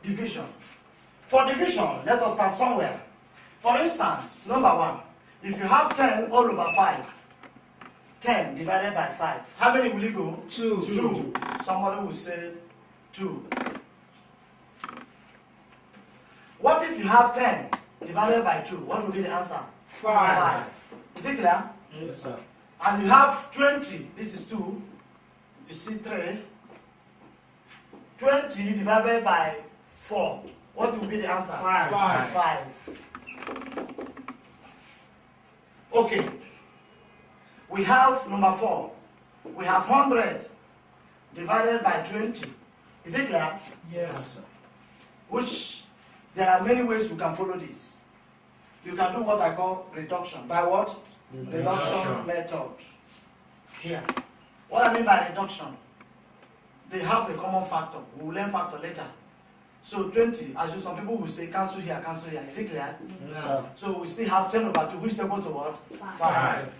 Division. For division, let us start somewhere. For instance, number 1, if you have 10 all over 5, 10 divided by 5, how many will it go? 2. 2. Somebody will say 2. What if you have 10 divided by 2? What will be the answer? 5. Is it clear? Yes, sir. And you have 20. This is 2. You see 3. 20 divided by 4. What will be the answer? 5. Okay. We have number 4. We have 100 divided by 20. Is it clear? Yes, sir. Which there are many ways you can follow this. You can do what I call reduction. By what? Reduction method. Here. What I mean by reduction, they have a common factor. We will learn factor later. So 20, as you, some people will say cancel here, cancel here. Is it clear? Yes, sir. So we still have 10 over 2, which is equal to what? 5.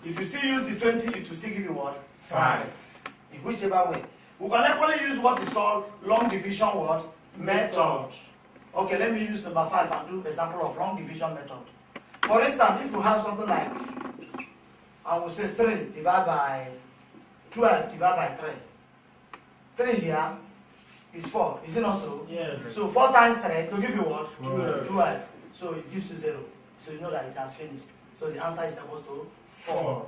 If you still use the 20, it will still give you what? 5. In whichever way. We can equally use what is called long division what? Method. Okay, let me use number 5 and do example of long division method. For instance, if you have something like, I will say 3 divided by 12 divided by 3. 3 here is 4, is it not so? Yes. So 4 times 3 to give you what? 12. 12. So it gives you 0. So you know that it has finished. So the answer is supposed to 4.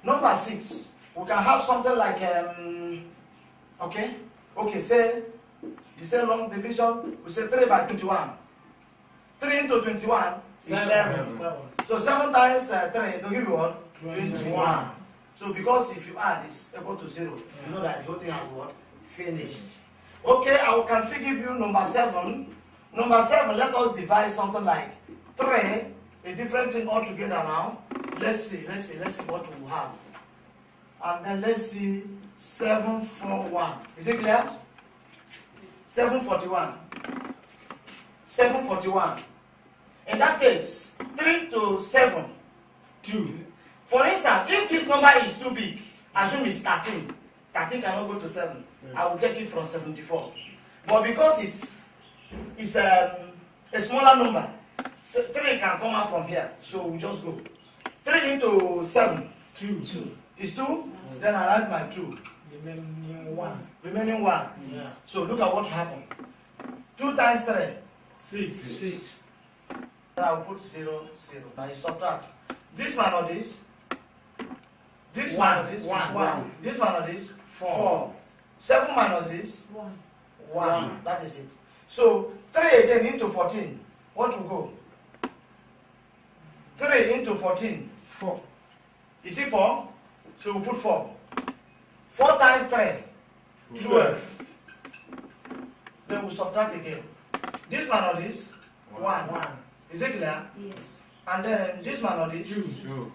Number 6, we can have something like, say the same long division, we say 3 by 21. 3 into 21 is 7. So 7 times 3 to give you what? 21. So because if you add, it's equal to 0. You know that the whole thing has what? Finished. Okay, I can still give you number 7. Number 7, let us divide something like 3, a different thing altogether now. Let's see what we have. And then let's see 741. Is it clear? 741. 741. In that case, 3 to 7, 2. For instance, if this number is too big, assume it's 13. 13 cannot go to 7. I will take it from 74. But because it's a smaller number, 3 can come out from here. So we just go. 3 into 7, 2. Is 2? Yes. Then I write my 2. Remaining 1. Yes. So look at what happened. 2 times 3. 6. Then I will put 0, 0. Now you subtract. This one or this? This one or this is 1. This one or this? 4. 7 minus this? 1. That is it. So 3 again into 14. What will go? 3 into 14. 4. Is it 4? So we put 4. 4 times 3. 12. Then we subtract again. This one or this? 1. Is it clear? Yes. And then this one or this? 2.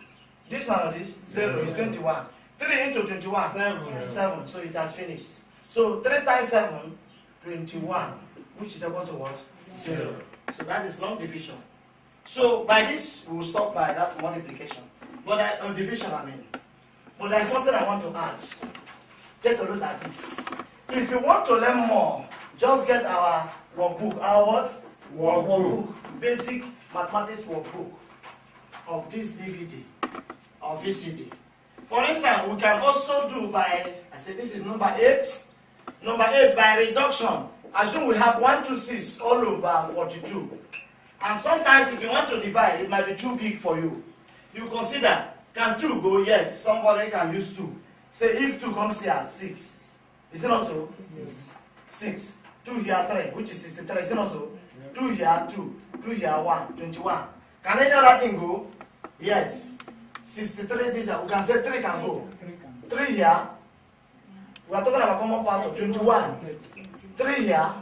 This one or this? 0 is 21. 3 into 21? 7. So it has finished. So 3 times 7, 21. Which is equal to what? 0. So that is long division. So by this, we will stop by that multiplication. But division, I mean. But there's something I want to add. Take a look at this. If you want to learn more, just get our workbook. Our what? Workbook. Basic mathematics workbook of this DVD or VCD. For instance, we can also do by, I say this is number 8. Number 8 by reduction. Assume we have 126 all over 42. And sometimes if you want to divide, it might be too big for you. You consider, can 2 go? Yes, somebody can use 2. Say if 2 comes here, 6. Is it not so? Yes. 6. 2 here, 3, which is 63. Is it not so? 2 here, 2. 2 here, 1. 21. Can any other thing go? Yes. 63, this here. We can say 3 can go. 3 here. We are talking about common factor. 21. 3 here.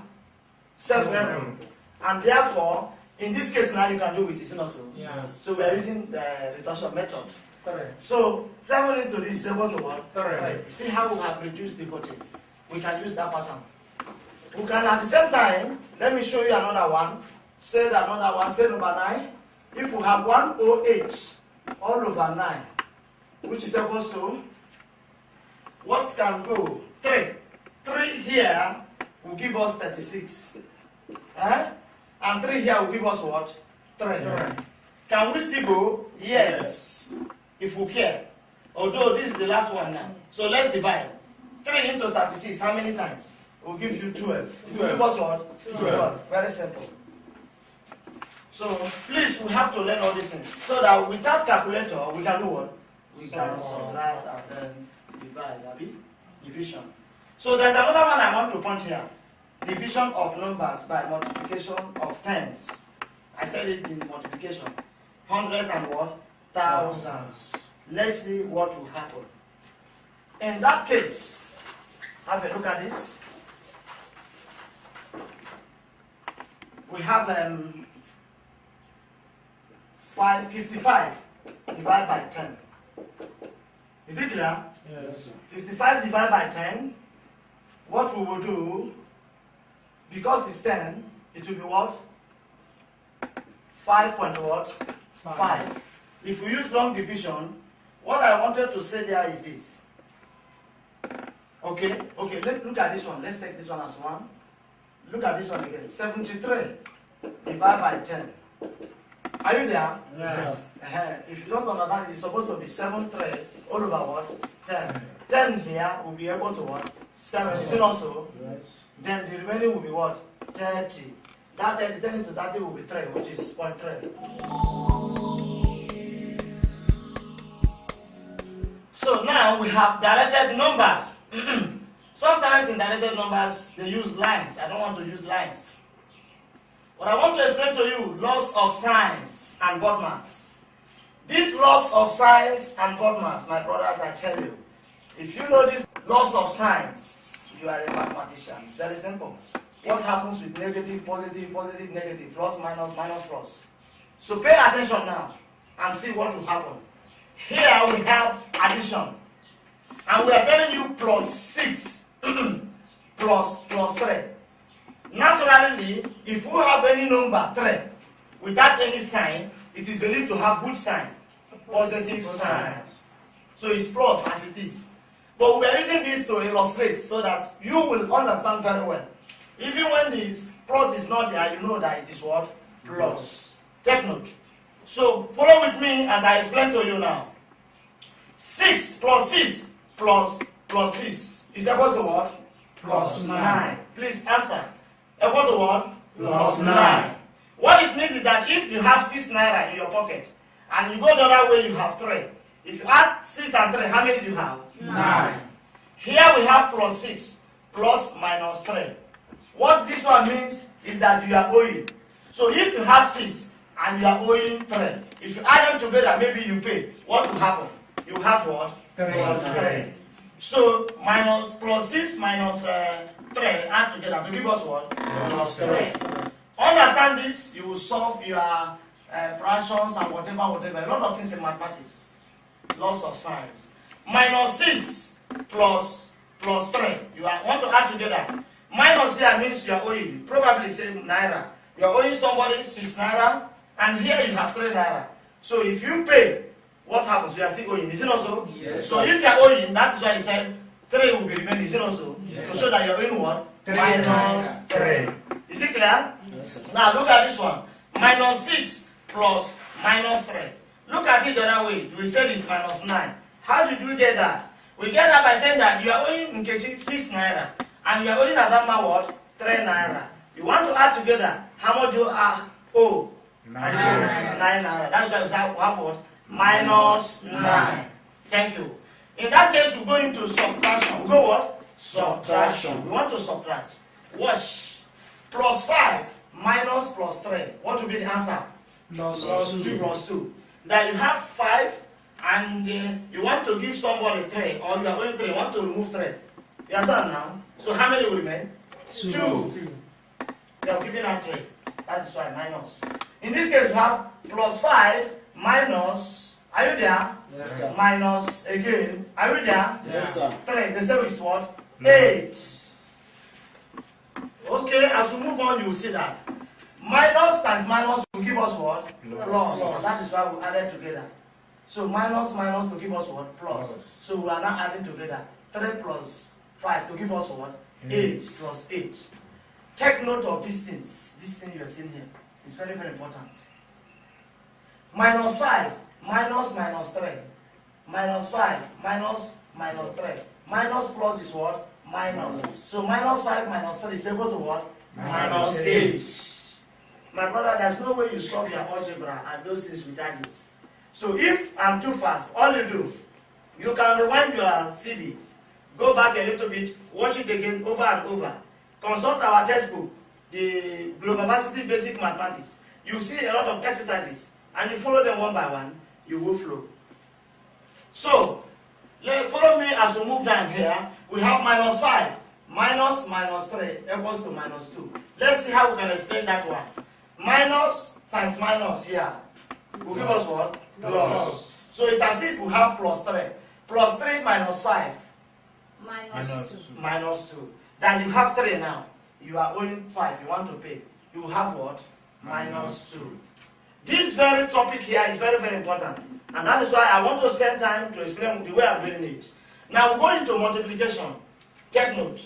7. And therefore, in this case now you can do it, is it not so? Yes. So we are using the reduction method. Correct. So 7 into this is equal to what? Correct. See how we have reduced the body. We can use that pattern. We can at the same time, let me show you another one. Say another one, say number 9. If we have 108 all over 9, which is equals to, what can go? 3. 3 here will give us 36. And 3 here will give us what? 3. Can we still go? Yes. If we care. Although this is the last one now. So let's divide. 3 into 36, how many times? We'll give you 12. It will give us what? 12. Very simple. So please, we have to learn all these things. So that without calculator, we can do what? We can subtract and then divide. Division. So there's another one I want to point here. Division of numbers by multiplication of tens. I said it in multiplication. Hundreds and what? Thousands. Let's see what will happen. In that case, have a look at this. We have 55 divided by 10. Is it clear? Yes. 55 divided by 10. What we will do, because it's 10, it will be what? 5 point what? 5. If we use long division, what I wanted to say there is this. Okay, let's look at this one. Let's take this one as 1. Look at this one again. 73 divided by 10. Are you there? Yes. If you don't understand, it's supposed to be 7 3 all over what? 10. 10 here will be equal to what? 7. Is it not so? Yes. Then the remaining will be what? 30. That 30, 10 into 30 will be 3, which is 0.3. So now we have directed numbers. Sometimes in directed numbers, they use lines. I don't want to use lines. But I want to explain to you laws of signs and word maths. These laws of signs and word maths, my brothers, I tell you, if you know these laws of signs, you are a mathematician. Very simple. What happens with negative, positive, positive, negative, plus, minus, minus, plus. So pay attention now and see what will happen. Here we have addition. And we are telling you plus 6 plus 3. Naturally, if you have any number 3 without any sign, it is believed to have which sign? Positive sign. So it's plus as it is. But we are using this to illustrate so that you will understand very well. Even when this plus is not there, you know that it is what? Plus. Take note. So follow with me as I explain to you now. 6 plus 6 plus 6 is equal to what? Plus 9. Please answer. Equal to what? Plus 9. What it means is that if you have 6 naira in your pocket and you go the other way, you have 3. If you add 6 and 3, how many do you have? 9. Here we have plus 6 plus minus 3. What this one means is that you are owing. So if you have 6 and you are owing 3, if you add them together, maybe you pay. What will happen? You have what? 3. Plus 3. So minus plus 6 minus 3 add together to give us what? Plus 3. Understand this, you will solve your fractions and whatever. A lot of things in mathematics. Lots of signs. Minus 6 plus 3. You want to add together. Minus here means you are owing. Probably say naira. You are owing somebody 6 naira, and here you have 3 naira. So if you pay, what happens? You are still owing. Is it also? Yes. So if you are owing, that is why he said 3 will be remaining. Is it also? Yes. To show that you are owing what? 3 minus 3. Is it clear? Yes. Now look at this one. Minus 6 plus minus 3. Look at it the other way. We said it's minus 9. How did we get that? We get that by saying that you are owing Nkechi 6 naira and you are owing Adama what? 3 naira. You want to add together, how much you owe? 9 naira. That's why we have what? Minus 9. Thank you. In that case, we go into subtraction. We go what? Subtraction. We want to subtract. Watch. Plus 5 minus plus 3. What will be the answer? Plus 2 plus 2. Then you have 5 and you want to give somebody 3, or you are going 3, you want to remove 3. You understand now? So how many will remain? 2. You have given out 3. That is why minus. In this case, we have plus 5 minus, are you there? Yes, sir. Minus again, are you there? Yes, sir. 3. The same is what? 8. Okay, as we move on, you will see that. Minus times minus will give us what? Plus. That is why we added together. So minus to give us what? Plus. So we are now adding together. 3 plus 5 to give us what? 8 plus 8. Take note of these things. This thing you are seeing here is very, very important. Minus 5 minus 3. Minus 5 minus 3. Minus plus is what? Minus. So minus 5 minus 3 is equal to what? Minus 8. My brother, there's no way you solve your algebra and those things without this. So if I'm too fast, all you do, you can rewind your CDs, go back a little bit, watch it again over and over. Consult our textbook, the Globavasity Basic Mathematics. You see a lot of exercises, and you follow them one by one, you will flow. So, follow me as we move down here. We have minus 5 minus 3 equals to minus 2. Let's see how we can explain that one. Minus times minus here will give us what? Plus. So it's as if we have plus 3. Plus 3 minus 5. Minus 2. Then you have 3 now. You are owing 5. You want to pay. You have what? Minus 2. This very topic here is very, very important. And that is why I want to spend time to explain the way I'm doing it. Now we go into multiplication. Take note.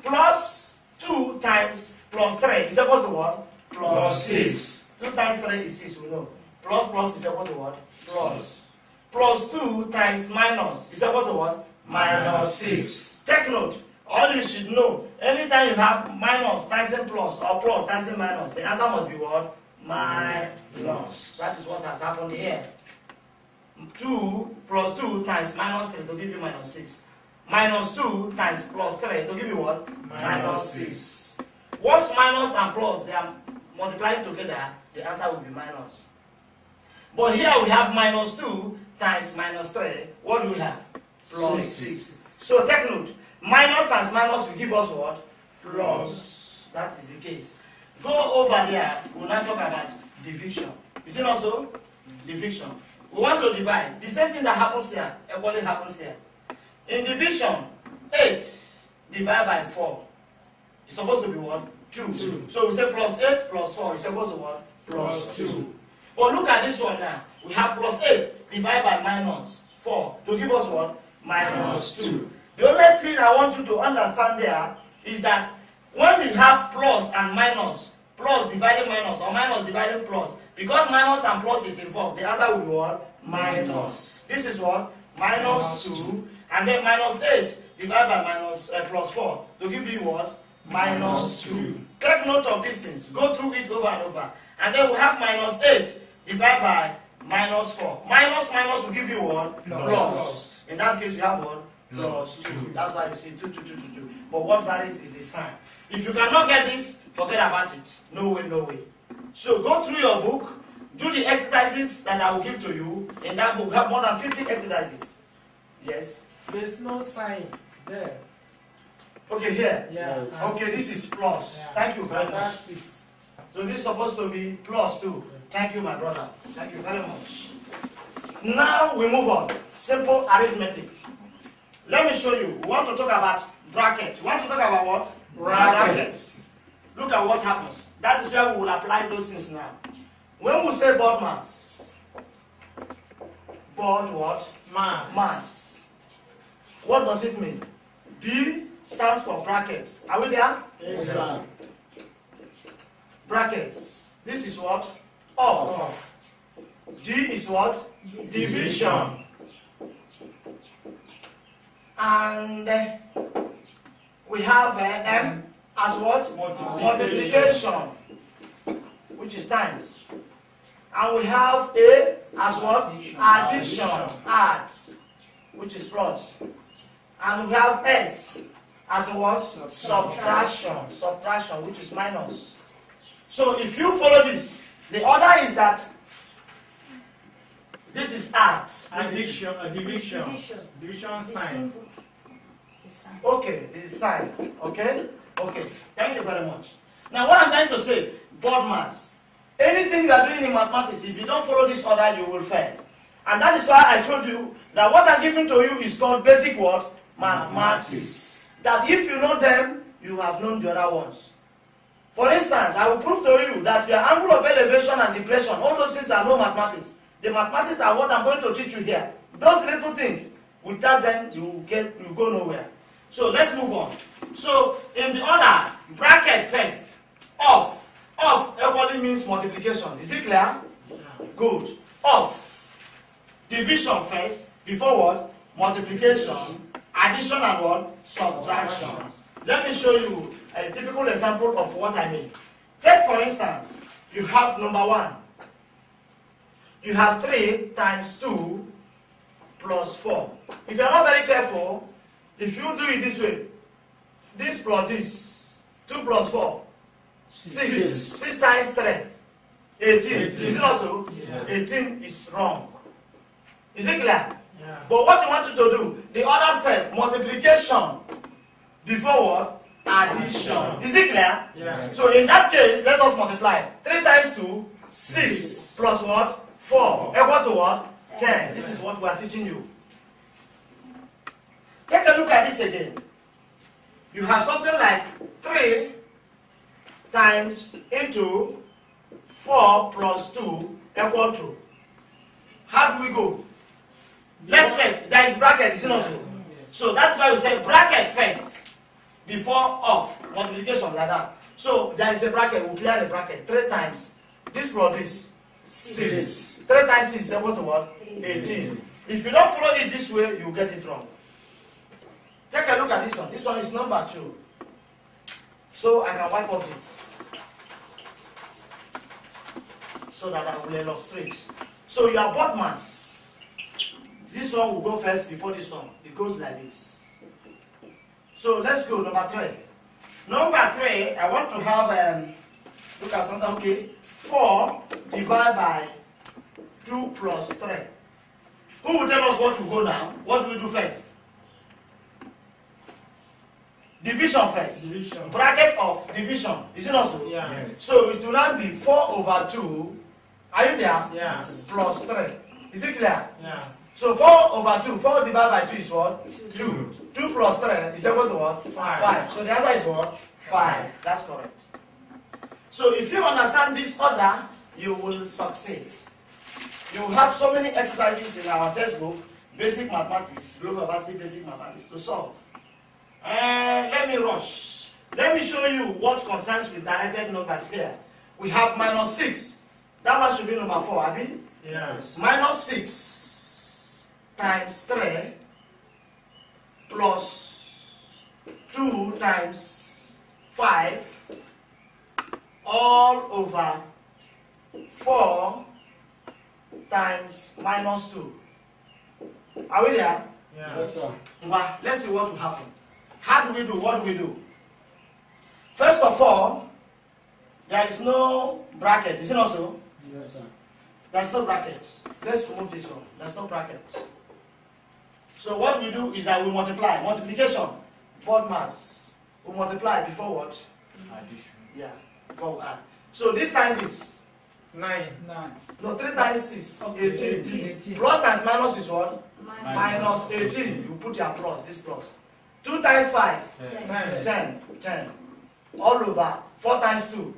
Plus 2 times plus 3 is equal to what? Plus 6. 2 times 3 is 6, we know. Plus plus is equal to what? Plus. Plus 2 times minus is equal to what? Minus 6. Take note. All you should know, anytime you have minus times plus or plus times minus, the answer must be what? Minus. That is what has happened here. 2 plus 2 times minus 3 to give you minus 6. Minus 2 times plus 3 to give you what? Minus 6. Once minus and plus, they are multiplying together, the answer will be minus. But here we have minus 2 times minus 3. What do we have? Plus 6. So take note. Minus times minus will give us what? Plus. That is the case. Go over there. We'll now talk about division. Is it also? Division. We want to divide. The same thing that happens here, equally happens here. In division, 8 divided by 4 is supposed to be what? 2. So we say plus 8 plus 4 is supposed to what? Plus 2. But look at this one now. We have plus 8 divided by minus 4 to give us what? Minus 2. The only thing I want you to understand there is that when we have plus and minus, plus dividing minus or minus dividing plus, because minus and plus is involved, the answer will be what? Minus. This is what? Minus 2. And then minus 8 divided by minus plus 4 to give you what? Minus 2. Take note of these things. Go through it over and over. And then we have minus 8 divided by minus 4. Minus minus will give you what? Plus. In that case, you have what? Plus 2. That's why you see 2, 2, 2, 2, 2. But what varies is the sign. If you cannot get this, forget about it. No way, no way. So go through your book, do the exercises that I will give to you. In that book, we have more than 50 exercises. Yes? There's no sign there. Okay, here. Yeah. Okay, this is plus. Yeah. Thank you very much. That's 6. So this is supposed to be plus 2. Thank you, my brother. Thank you very much. Now we move on. Simple arithmetic. Let me show you. We want to talk about brackets. We want to talk about what? Brackets. Look at what happens. That is where we will apply those things now. When we say board mass, board what? Mass. Mass. What does it mean? B stands for brackets. Are we there? Yes, sir. Brackets. This is what? Off. D is what? Division. And we have M as what? Multiplication, which is times. And we have A as what? Addition, add, which is plus. And we have S as what? Subtraction, subtraction, which is minus. So if you follow this, the order is that this is add. Addition, division. Division sign. Okay, this is sign. Okay? Okay. Thank you very much. Now what I'm trying to say, board mass. Anything you are doing in mathematics, if you don't follow this order, you will fail. And that is why I told you that what I'm giving to you is called basic what? Mathematics. That if you know them, you have known the other ones. For instance, I will prove to you that your angle of elevation and depression, all those things are no mathematics. The mathematics are what I'm going to teach you here. Those little things, without them, you go nowhere. So let's move on. So in the order, bracket first, off. Off equally means multiplication. Is it clear? Yeah. Good. Off. Division first, before what? Multiplication, addition and what? Subtraction. Let me show you a typical example of what I mean. Take for instance, you have number 1. You have 3 times 2 plus 4. If you're not very careful, if you do it this way, this plus this, 2 plus 4, 6. 6 times 3, 18. Is it also? Yeah. 18 is wrong. Is it clear? Yeah. But what you want you to do, the other side, multiplication before what? Addition. Is it clear? Yeah. So in that case, let us multiply. 3 times 2, 6 plus what? 4. Equal to what? 10. This is what we are teaching you. Take a look at this again. You have something like 3 times into 4 plus 2 equal to. How do we go? Let's say there is bracket, is it not so? So that's why we say bracket first before off. Multiplication like that. So there is a bracket, we'll clear the bracket. 3 times this plus this, 6. 3 times 6 is equal to what? 18. If you don't follow it this way, you get it wrong. Take a look at this one. This one is number 2. So I can wipe off this, so that I will illustrate. So your board mass, this one will go first before this one. It goes like this. So let's go number 3. Number 3, I want to have look at something. Okay, 4 divided by 2 plus 3. Who will tell us what to go now? What do we do first? Division first. Division. Bracket of division. Is it also? Yeah. Yes. So it will now be 4 over 2. Are you there? Yeah. Plus 3. Is it clear? Yeah. So 4 over 2. 4 divided by 2 is what? 2. 2 plus 3 is equal to what? 5. So the answer is what? 5. That's correct. So if you understand this order, you will succeed. You have so many exercises in our textbook, basic mathematics, Globavasity basic mathematics to solve. Let me rush. Let me show you what concerns with directed numbers here. We have minus 6. That one should be number 4, Abi? Yes. Minus 6 times 3 plus 2 times 5 all over 4 times minus 2. Are we there? Yes, sir. Well, let's see what will happen. How do we do? What do we do? First of all, there is no bracket. Is it not so? Yes, sir. There's no bracket. Let's remove this one. There's no bracket. So what we do is that we multiply. Multiplication. Board mass. We multiply before what? Addition. Yeah. Before we add. So this time is 9. 9. no 3 times 6. Okay, 18. 18. Plus times minus is what? Minus. Minus 18. You put your plus. This plus. 2 times 5. 10. 10. 10. All over. 4 times 2.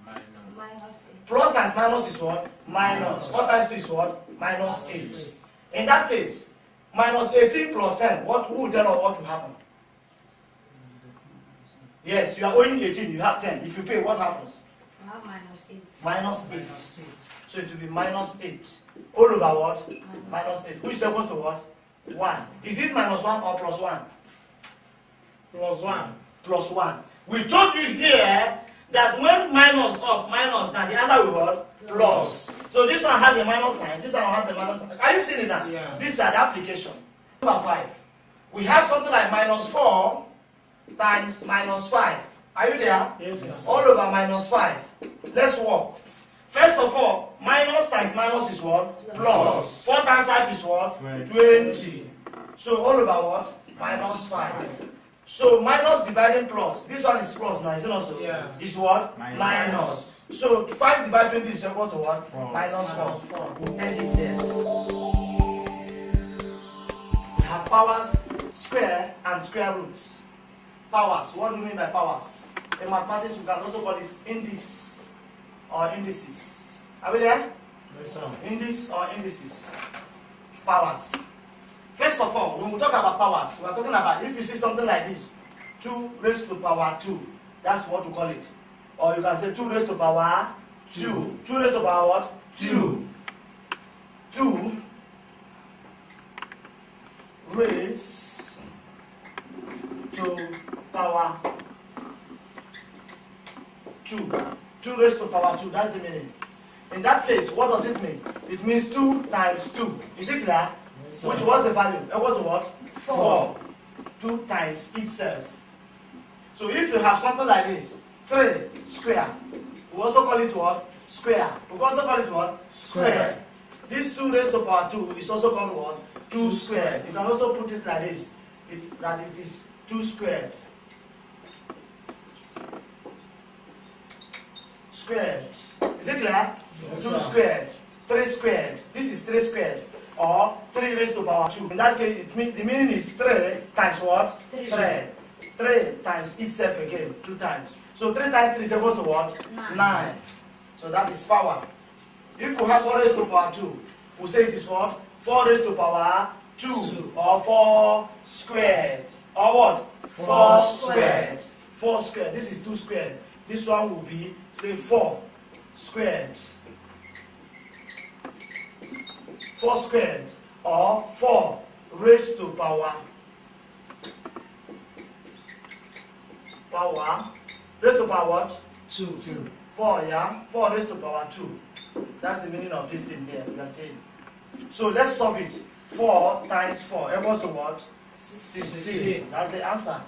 Minus Plus times minus is what? Minus. 4 times 2 is what? Minus 8. In that case, minus 18 plus 10, who will tell us what will happen? Yes, you are owing 18, you have 10. If you pay, what happens? minus 8. Minus 8. So it will be minus 8. All over what? Minus 8. Which is equal to what? 1. Is it minus 1 or plus 1? Plus 1. Plus 1. We told you here that when minus up, minus, now the answer will be what? Plus. So this one has a minus sign, this one has a minus sign. Are you seeing it now? Yeah. These are the application. Number 5. We have something like minus 4 times minus 5. Are you there? Yes, sir. All over minus 5. Let's work. First of all, minus times minus is what? Plus. 4 times 5 is what? 20. So all over what? Minus 5. So minus dividing plus. This one is plus now, is it also? Yeah. Is what? Minus. So 5 divided 20 is equal to what? 4. Minus 4. We'll end it there. We have powers, square, and square roots. Powers. What do you mean by powers? In mathematics, we can also call this indices or indices. Are we there? Yes, sir. Indices or indices. Powers. First of all, when we talk about powers, we are talking about if you see something like this, 2 raised to power 2. That's what we call it. Or you can say 2 raised to power 2. 2 raised to power what? 2. 2 raised to power 2. 2 raised to power 2. That's the meaning. In that case, what does it mean? It means 2 times 2. Is it clear? Which was the value? Equal to what? 4. 2 times itself. So if you have something like this, 3 square, we also call it what? Square. We also call it what? Square. This 2 raised to power 2 is also called what? 2 squared. You can also put it like this. That it is 2 squared. Squared. Is it clear? Yes, 2 sir. squared. 3 squared. This is 3 squared. Or 3 raised to power 2. In that case, it means the meaning is 3 times what? 3. 3 times itself again, 2 times. So 3 times 3 is equal to what? 9. So that is power. If we have 4 raised to power 2, we say it is what? 4 raised to power 2. Or 4 squared. Or what? 4 squared. 4 squared. This is 2 squared. This one will be, say, 4 squared. 4 squared, or 4 raised to power raised to power what? 2. 4, yeah? 4 raised to power 2. That's the meaning of this thing here, you are saying. So let's solve it. 4 times 4 equals to what? 16. That's the answer.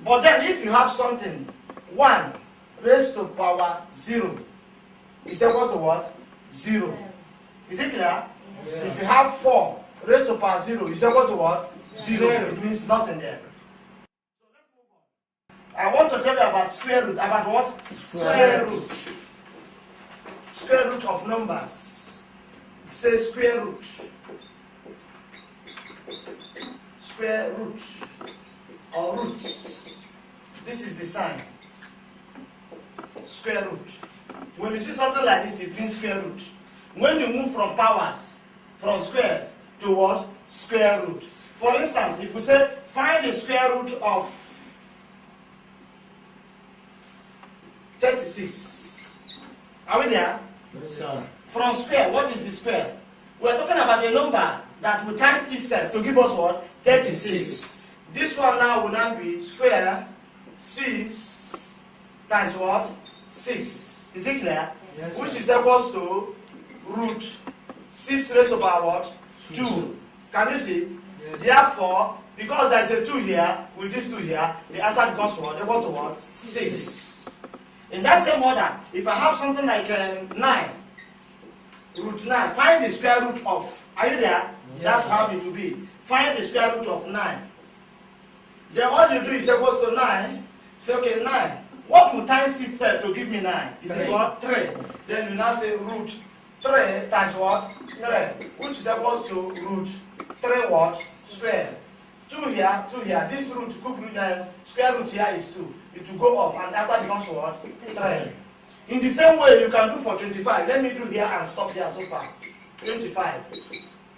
But then if you have something, 1 raised to power 0 is equal to what? 0. Is it clear? Yes. If you have 4 raised to power 0 is equal to what? 0. It means nothing there. So let's move on. I want to tell you about square root. About what? Square root. Square root of numbers. It says square root. Square root or roots. This is the sign. Square root. When you see something like this, it means square root. When you move from powers, from square to what? Square root. For instance, if we say find the square root of 36. Are we there? Yes, From square, what is the square? We are talking about a number that will times itself to give us what? 36. This one now will now be square 6 times what? 6. Is it clear? Yes, Which sir. is equals to root 6 raised to power what? 2. Can you see? Yes. Therefore, because there is a 2 here, with this 2 here, the answer becomes what? Equal to what? 6. In that same order, if I have something like 9, root 9, find the square root of, are you there? Yes. That's how it will be. Find the square root of 9. Then what you do is equals to 9. Say, okay, 9. What will times itself to give me 9? It is 3. what? 3. Then you now say root 3 times what? 3. Which is equals to root 3 what? Square. 2 here, 2 here. This root, square root here is 2. It will go off and answer becomes what? 3. In the same way you can do for 25. Let me do here and stop here so far. 25.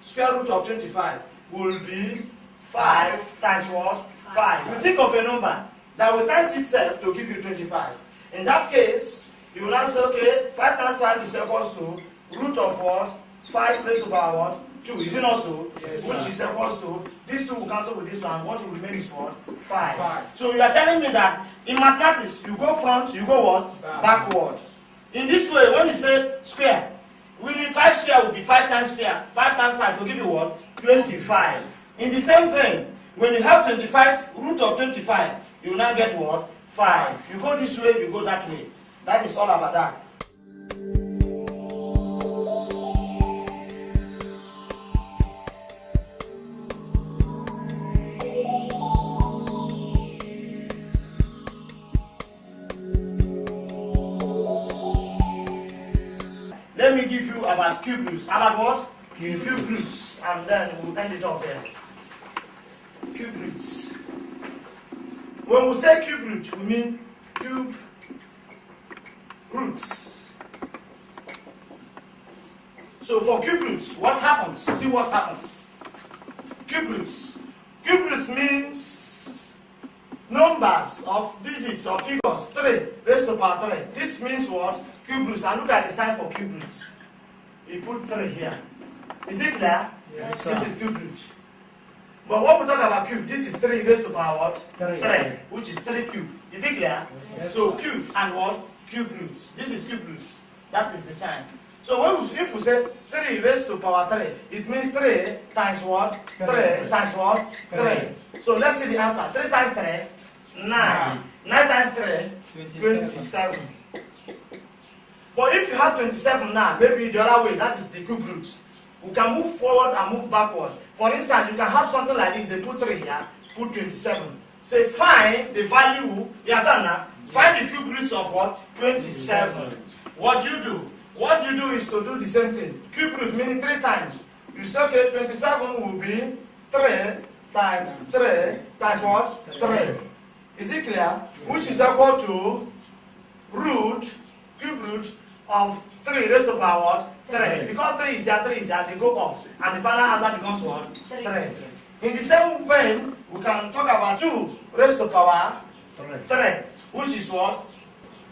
Square root of 25 will be 5 times what? 5. You think of a number that will times itself to give you 25. In that case, you will answer, okay, 5 times 5 is equals to root of what? 5 raised to power what? 2. Is it not so? Yes, Which sir. is equals to, these 2 will cancel with this one. What will remain is what? 5. 5. So you are telling me that in mathematics, you go front, you go what? Backward. In this way, when you say square, we need 5 square will be 5 times square. 5 times 5 to give you what? 25. In the same vein, when you have 25, root of 25, you will now get what? 5. You go this way, you go that way. That is all about that. Let me give you about cube roots. About what? Cube roots. And then we'll end it up there. Cube roots. When we say cube root, we mean cube roots. So for cube roots, what happens? See what happens. Cube roots. Cube roots means numbers of digits or figures 3 raised to power 3. This means what? Cube roots. And look at the sign for cube roots. You put 3 here. Is it clear? Yes, This sir. is cube root. But when we talk about cube, this is 3 raised to power what? 3. 3, which is 3 cube. Is it clear? Yes, So cube and what? Cube roots. This is cube roots. That is the sign. So when if we say 3 raised to power 3, it means 3 times what? 3 times what? 3. So let's see the answer. 3 times 3, 9. 9 times 3, 27. But if you have 27 now, maybe the other way, that is the cube root. We can move forward and move backward. For instance, you can have something like this. They put 3 here, put 27. Say find the value, you understand now? Find the cube roots of what? 27. What do you do? What you do is to do the same thing. Cube root meaning 3 times. You say, okay, 27 will be 3 times 3 times what? 3. Is it clear? Which is equal to root, cube root of 3 raised to power what? 3. Because 3 is here, they go off. And the final answer becomes what? 3. In the same vein, we can talk about 2 raised to power 3. Which is what?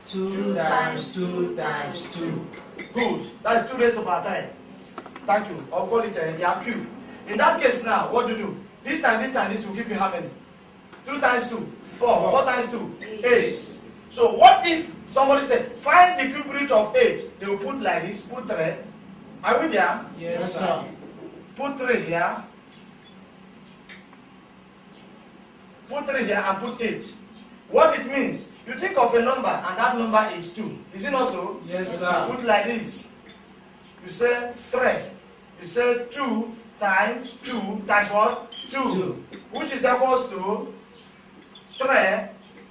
2 times 2 times 2. Good. That's 2 raised to power 3. Thank you. I'll call it the cube. In that case now, what do you do? This time, this will give you how many? 2 times 2, 4. 4 times 2, 8. So what if somebody said, find the cube root of 8? They will put like this, put 3. Are we there? Yes, sir. Put 3 here. Put 3 here and put 8. What it means, you think of a number and that number is 2. Is it not so? Yes, sir. Put like this. You say 3. You say 2 times 2 times what? 2. Which is equals to 3.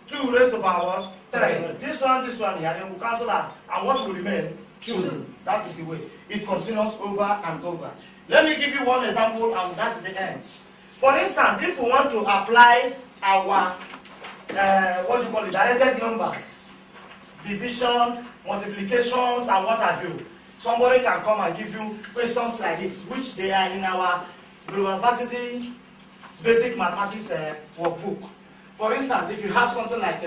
2 raised to power 3. This one here, then we'll cancel that. And what will remain? 2. That is the way. It continues over and over. Let me give you one example and that's the end. For instance, if we want to apply our directed numbers, division, multiplications, and what have you, somebody can come and give you questions like this, which they are in our Globavasity basic mathematics workbook. For instance, if you have something like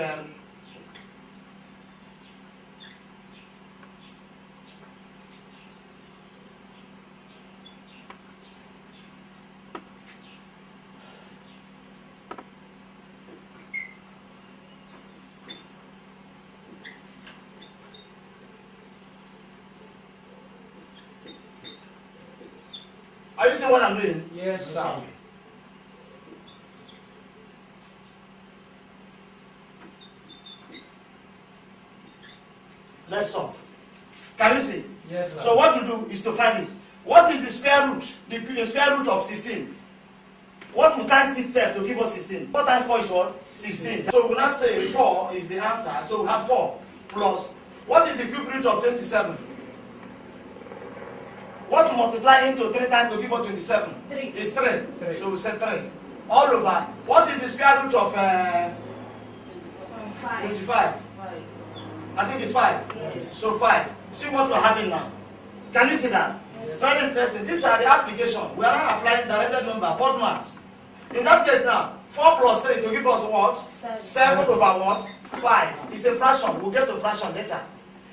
are you seeing what I'm doing? Yes, sir. Let's solve. Can you see? Yes, sir. So what to do is to find this. What is the square root? The square root of 16. What will times itself to give us 16? 4 times 4 is what? 16. So we will not say 4 is the answer. So we have 4 plus. What is the cube root of 27? What to multiply into 3 times to give us 27? 3. Is 3. So we say 3. All over. What is the square root of 5. 25? I think it's 5. Yes. So 5. See what we're having now. Can you see that? Yes. Very interesting. These are the application. We are not applying directed number, but mass. In that case now, 4 plus 3 to give us what? 7 over what? 5. It's a fraction. We'll get to fraction later.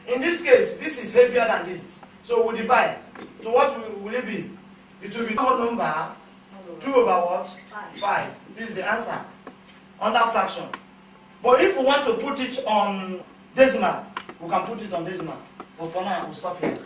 In this case, this is heavier than this. So we divide. So what will it be? It will be whole number 2 over what? 5. This is the answer. Under fraction. But if we want to put it on decimal, we can put it on decimal. But for now, we'll stop here.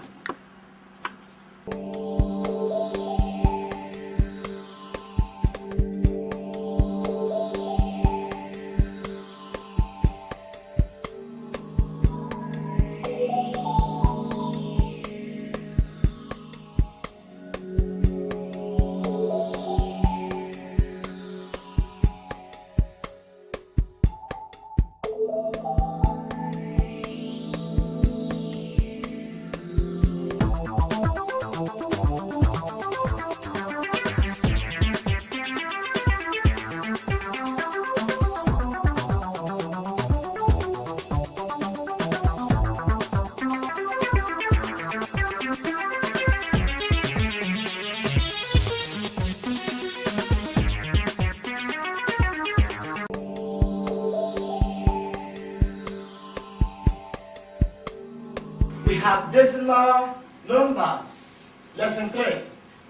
We have decimal numbers. Lesson 3,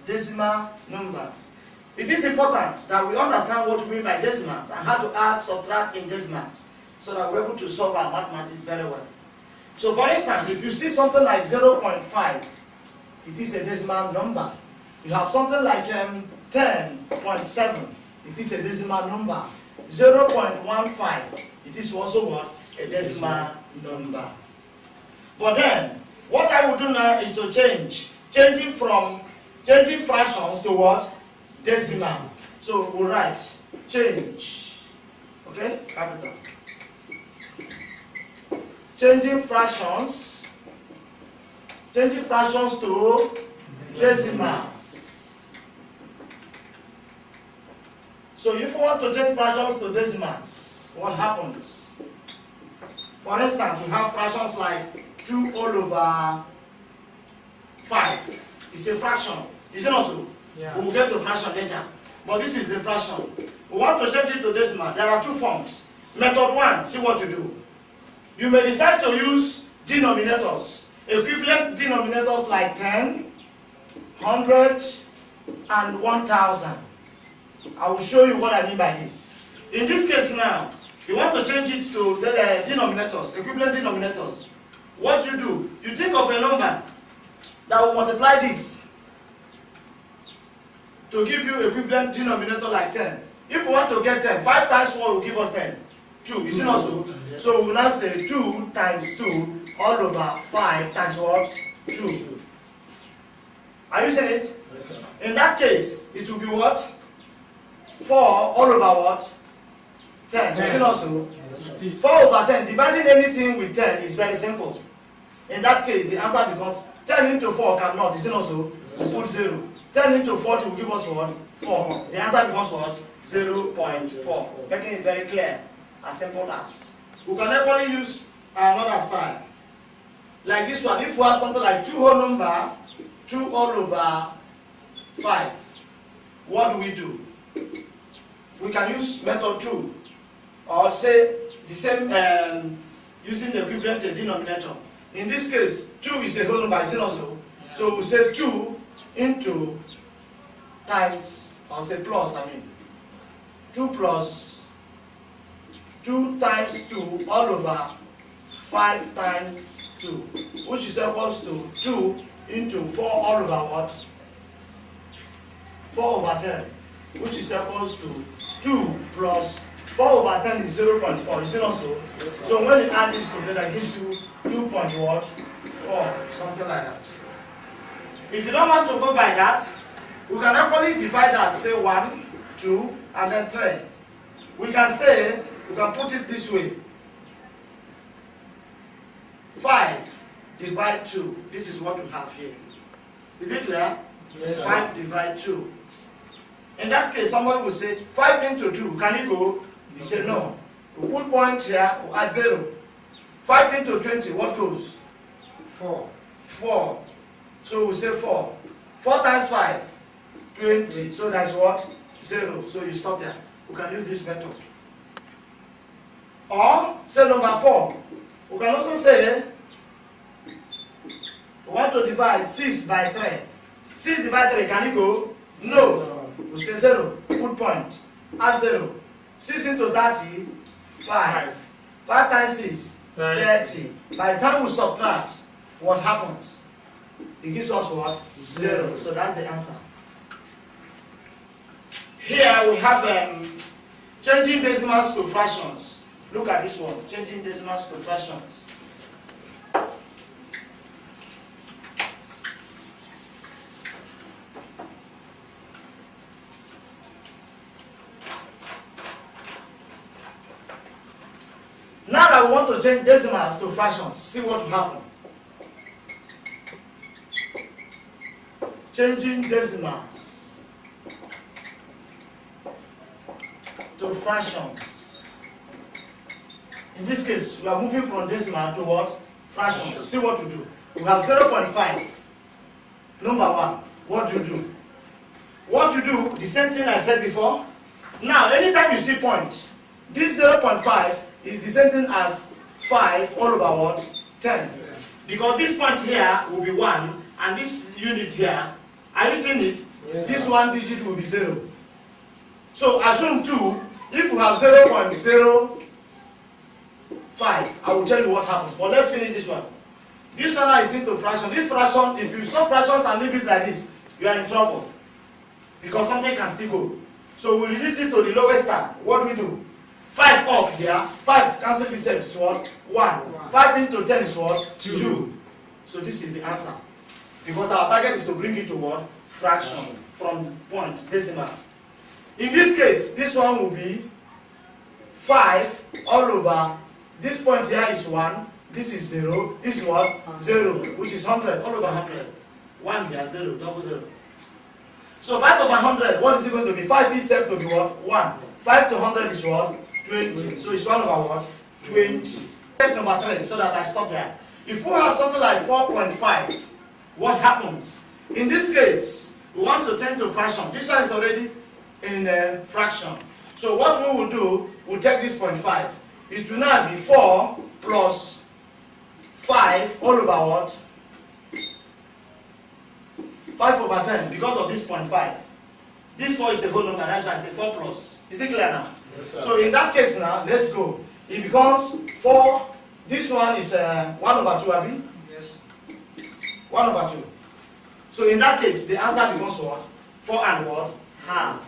decimal numbers. It is important that we understand what we mean by decimals and how to add, subtract in decimals so that we're able to solve our mathematics very well. So for instance, if you see something like 0.5, it is a decimal number. You have something like 10.7, it is a decimal number. 0.15, it is also what? A decimal number. But then, what I will do now is to changing fractions to what? Decimal. So we'll write change. Okay? Capital. Changing fractions to decimals. So if you want to change fractions to decimals, what happens? For instance, we have fractions like 2 all over 5. It's a fraction. Is it not so? Yeah. We'll get to fraction later. But this is the fraction. We want to change it to decimal. There are 2 forms. Method 1, see what you do. You may decide to use denominators, equivalent denominators like 10, 100, and 1000. I will show you what I mean by this. In this case now, you want to change it to the denominators, equivalent denominators. What do? You think of a number that will multiply this to give you equivalent denominator like 10. If we want to get 10, 5 times 4 will give us 10. 2, is it not so? So we will now say 2 times 2 all over 5 times what? 2. Are you saying it? Yes, sir. In that case, it will be what? 4 all over what? 10. Is it not so? It is. 4 over 10. Dividing anything with 10 is very simple. In that case, the answer becomes 10 into 4 cannot. Is it not so? Yes, Put 0. 10 into 40 will give us what? 4. The answer becomes what? 0.4. Making it very clear. As simple as. We can equally use another style. Like this one. If we have something like 2 whole number, 2 all over 5. What do? We can use method 2. Or say the same using the equivalent denominator. In this case, 2 is a whole number, is it also? Yeah. So we say 2 into times, or say plus, 2 plus 2 times 2 all over 5 times 2, which is equals to 2 into 4 all over what? 4 over 10, which is equals to 2 plus 4 over 10 is 0.4, is it not so? Yes, sir. So when you add this together, it gives you 2.4, something like that. If you don't want to go by that, we can actually divide that, say 1, 2, and then 3. We can put it this way. 5 divide 2. This is what we have here. Is it clear? Yes, sir. 5 divide 2. In that case, somebody will say 5 into 2. Can it go? You say no. We put point here, we add 0. 5 into 20, what goes? 4. 4. So we say 4. 4 times 5, 20. So that's what? 0. So you stop there. We can use this method. Or, say number 4. We can also say, we want to divide 6 by 3. 6 divided 3, can it go? No. We say 0. Put point. Add 0. 6 into 30, 5. 5 times 6, 30. By the time we subtract, what happens? It gives us what? 0. So that's the answer. Here we have changing decimals to fractions. Look at this one. Changing decimals to fractions. Now that we want to change decimals to fractions, see what will happen. Changing decimals to fractions. In this case, we are moving from decimal to what? Fractions. See what we do. We have 0.5. Number 1. What do? What you do, the same thing I said before. Now, anytime you see point, this 0.5 is the same thing as 5 all over what? 10. Because this point here will be 1, and this unit here, are you seeing it? Yes, this one digit will be 0. So assume 2, if we have 0.05, I will tell you what happens. But let's finish this one. This one is into fraction. This fraction, if you solve fractions and leave it like this, you are in trouble. Because something can still go. So we reduce it to the lowest term. What do we do? 5 up here. 5 cancel itself is what? 1. 5 into 10 is what? 2. So this is the answer. Because our target is to bring it to what? Fraction. From point, decimal. In this case, this one will be 5 all over. This point here is 1. This is 0. This is what? 0. Which is 100. All over 100. 1 here, 0. Double 0. So 5 over 100, what is it going to be? 5 itself to be what? 1. 5 to 100 is what? 20. So it's 1 over what? 20. Take number 3 so that I stop there. If we have something like 4.5, what happens? In this case, we want to turn to fraction. This one is already in fraction. So what we will do, we'll take this 0.5. It will now be 4 plus 5 all over what? 5 over 10 because of this 0.5. This 4 is a whole number, that's why I say 4 plus. Is it clear now? Yes, sir. So in that case now, let's go. It becomes 4. This one is 1 over 2, Abi? Yes. 1 over 2. So in that case, the answer becomes what? 4 and what? Half.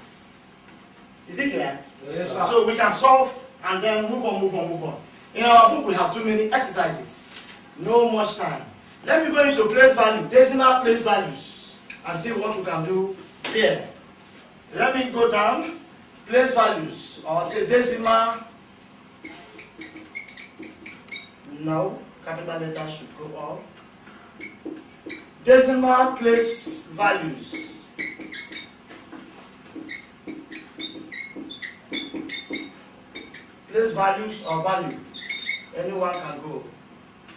Is it clear? Yes, sir. So we can solve and then move on. In our book, we have too many exercises. No much time. Let me go into place value, decimal place values, and see what we can do there. Let me go down, place values, or say decimal. No, capital letter should go up. Decimal place values. Place values or value. Anyone can go.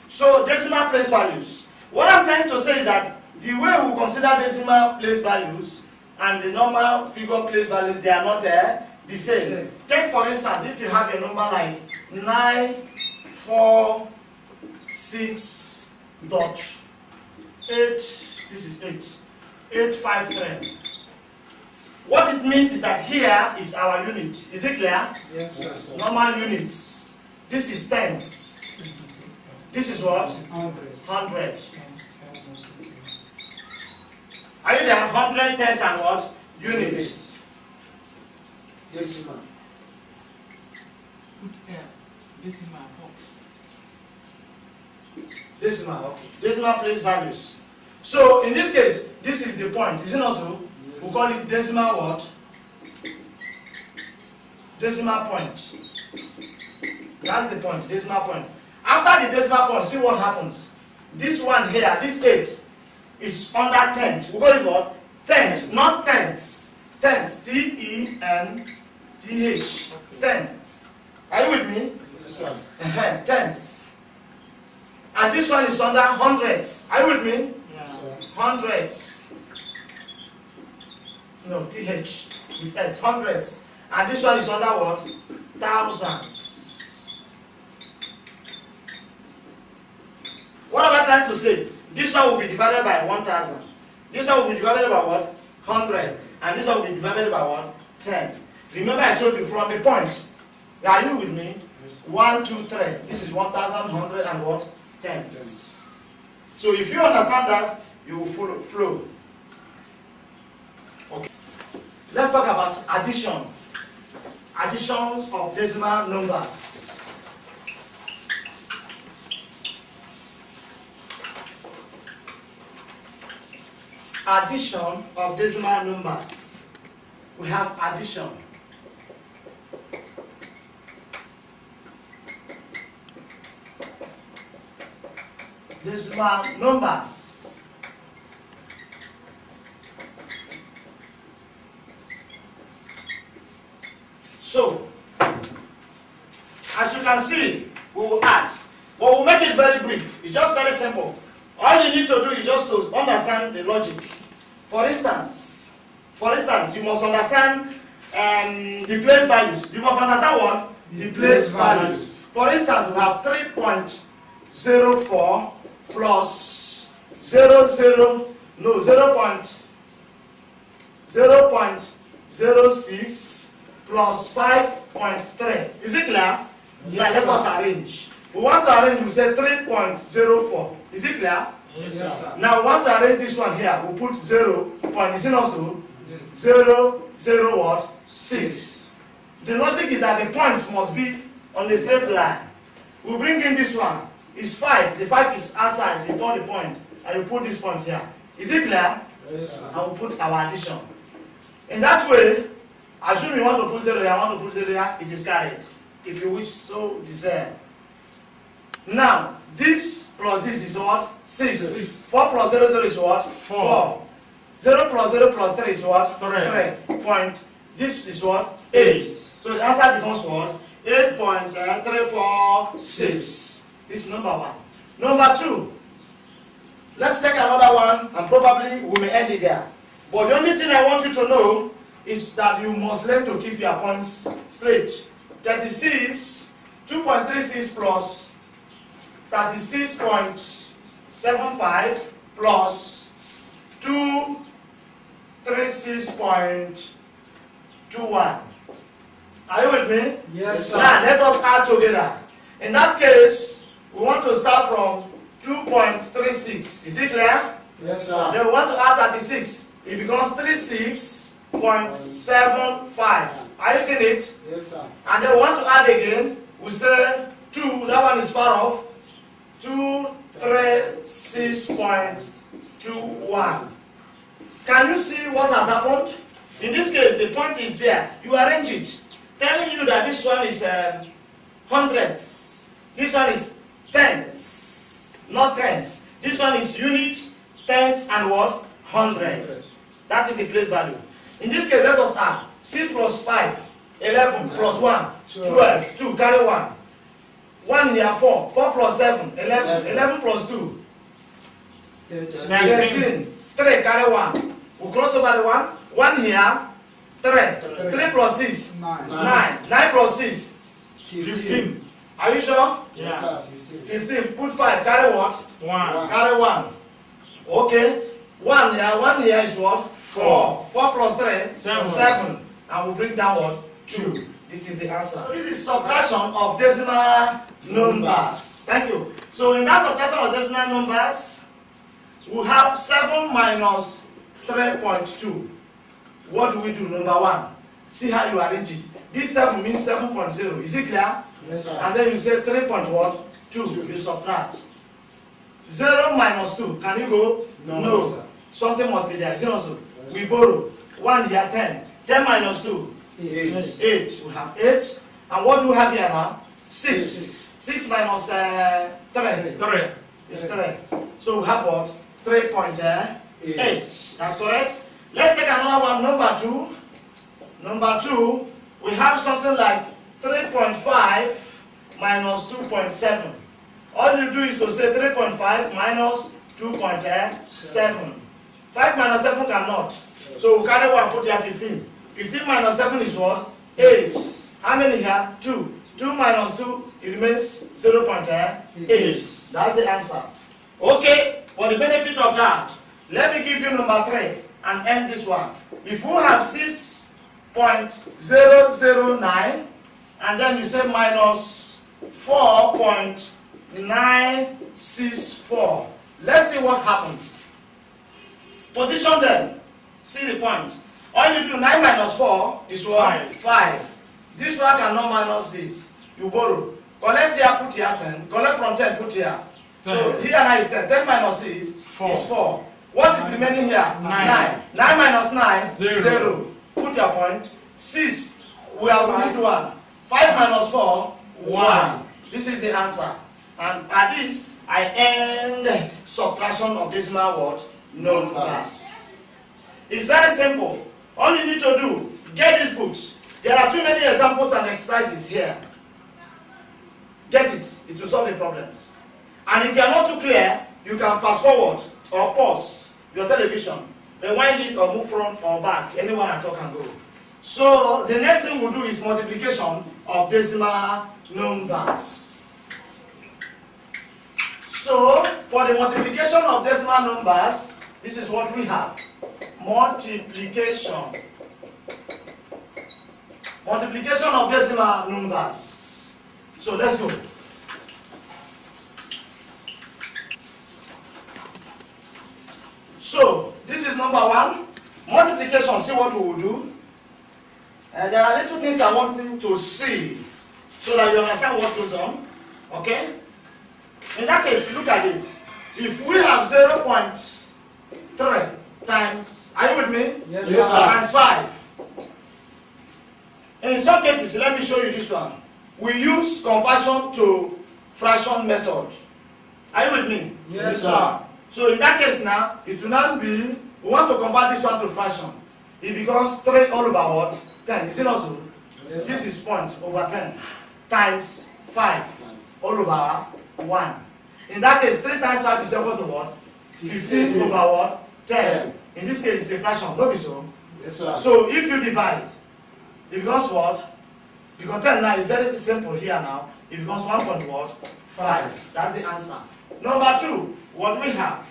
So decimal place values. What I'm trying to say is that the way we consider decimal place values and the normal figure place values, they are not the same. Take for instance, if you have a number like 946.8, this is 853. What it means is that here is our unit. Is it clear? Yes, sir. Normal units. This is tenths. This is what? 100. Are you there? 100 tenths and what? Units. Decimal. Put decimal up. Decimal, okay. Decimal place values. So in this case, this is the point. Is it not so? Yes. We call it decimal what? Decimal point. That's the point, decimal point. After the decimal point, see what happens. This one here, this 8, is under tenth. We call it what? Tenth, not tenths. Tenth, T-E-N-T-H. Tenth. Are you with me? Yes, sir. Tenths. And this one is under hundreds. Are you with me? Yeah. Hundreds. No, TH. With S. Hundreds. And this one is under what? Thousands. What am I trying to say? This one will be divided by 1,000. This one will be divided by what? 100. And this one will be divided by what? 10. Remember I told you from the point. Are you with me? 1, 2, 3. This is 1,100 and what? 10. So if you understand that, you will flow. Okay. Let's talk about addition. Additions of decimal numbers. Addition of decimal numbers. We have addition. Decimal numbers. So, as you can see, we will add. But we'll make it very brief. It's just very simple. All you need to do is just to understand the logic. For instance, you must understand the place values. You must understand what? The place values. For instance, we have 3.04 plus 0.06 plus 5.3. Is it clear? Yes, Let us arrange. We want to arrange, we say 3.04. Is it clear? Yes, Yes, sir. sir. Now we want to arrange this one here. We put 0 point. Is it also? Yes. 0, what? 6. The logic is that the points must be on the straight line. We bring in this one. It's 5. The 5 is outside before the point. And you put this point here. Is it clear? Yes, sir. And we put our addition. In that way, assume you want to put 0 here, I want to put 0 here, it is carried. If you wish so desire. Now, this plus this is what? 6. 4 plus 0, 0 is what? 4. 0 plus 0 plus 3 is what? 3. Point. This is what? 8. So the answer becomes what? 8.346. This is number 1. Number 2. Let's take another one and probably we may end it there. But the only thing I want you to know is that you must learn to keep your points straight. 36, 2.36 plus 36.75 plus 236.21. Are you with me? Yes, sir. Now let us add together. In that case, we want to start from 2.36. Is it clear? Yes, sir. Then we want to add 36. It becomes 36.75. Are you seeing it? Yes, sir. And then we want to add again. We say 2, that one is far off. 236.21. Can you see what has happened? In this case, the point is there. You arrange it, telling you that this one is hundredths. This one is tenths, not tenths. This one is unit, tenths, and what? Hundred. That is the place value. In this case, let us add 6 plus 5, 11 plus 1, 12, 2, carry 1. 1 here, 4, 4 plus 7, 11, 11 plus 2, 13, 3, carry 1. We'll cross over the 1, 1 here, 3, 3 plus 6, 9, 9 plus 6, 15. Are you sure? Yeah. 15, put 5, carry what? 1. Carry 1. Okay. 1 here is what? 4. 4 plus 3, 7. And we'll bring down what? 2. This is the answer. So this is subtraction of decimal numbers. Thank you. So in that subtraction of decimal numbers, we have 7 minus 3.2. What do we do? Number 1. See how you arrange it. This 7 means 7.0. Is it clear? Yes, sir. And then you say 3.2. You subtract. 0 minus 2. Can you go? No. Sir. Something must be there. Is it also? Yes, we borrow. 1 here, 10. 10 minus 2. 8. 8. We have 8. And what do we have here now? 6. 6 minus 3. 3. It's 3. So we have what? 3.8. That's correct. Let's take another one. Number 2. Number 2, we have something like 3.5 minus 2.7. All you do is to say 3.5 minus 2.7. 5 minus 7 cannot. So we carry 1, put here 15. 15 minus 7 is what? 8. How many here? 2. 2 minus 2, it remains 0.8. That's the answer. Okay, for the benefit of that, let me give you number 3 and end this one. If we have 6.009 and then you say minus 4.964. Let's see what happens. Position them. See the point. All you do, 9 minus 4 is what? 5. This one cannot minus this. You borrow. Collect here, put here 10. Collect from 10, put here. 10. So here now is 10. 10 minus 6 is 4. What is remaining here? 9. 9 minus 9, 0. Put your point. 6. We have removed 1. 5 minus 4, 1. This is the answer. And at this, I end subtraction of decimal word numbers. It's very simple. All you need to do, get these books. There are too many examples and exercises here. Get it. It will solve the problems. And if you are not too clear, you can fast forward or pause your television, rewind it or move front or back. Anyone at all can go. So the next thing we'll do is multiplication of decimal numbers. So for the multiplication of decimal numbers, this is what we have. Multiplication. Multiplication of decimal numbers. So let's go. So this is number 1. Multiplication. See what we will do. There are little things I want you to see so that you understand what goes on. Okay? In that case, look at this. If we have 0.3 times, are you with me? Yes, sir. sir. Times 5. In some cases, let me show you this one. We use conversion to fraction method. Are you with me? Yes, sir. So in that case now, it will not be, we want to convert this one to fraction. It becomes 3 all over what? 10. Is it also? Yes, this is point over 10 times 5 all over 1. In that case, 3 times 5 is equal to what? 15 over what? 10. In this case, it's a fraction. No be so? Yes, sir. So if you divide, it becomes what? Because 10 now is very simple here now. it becomes 1.5. That's the answer. Number 2, what we have?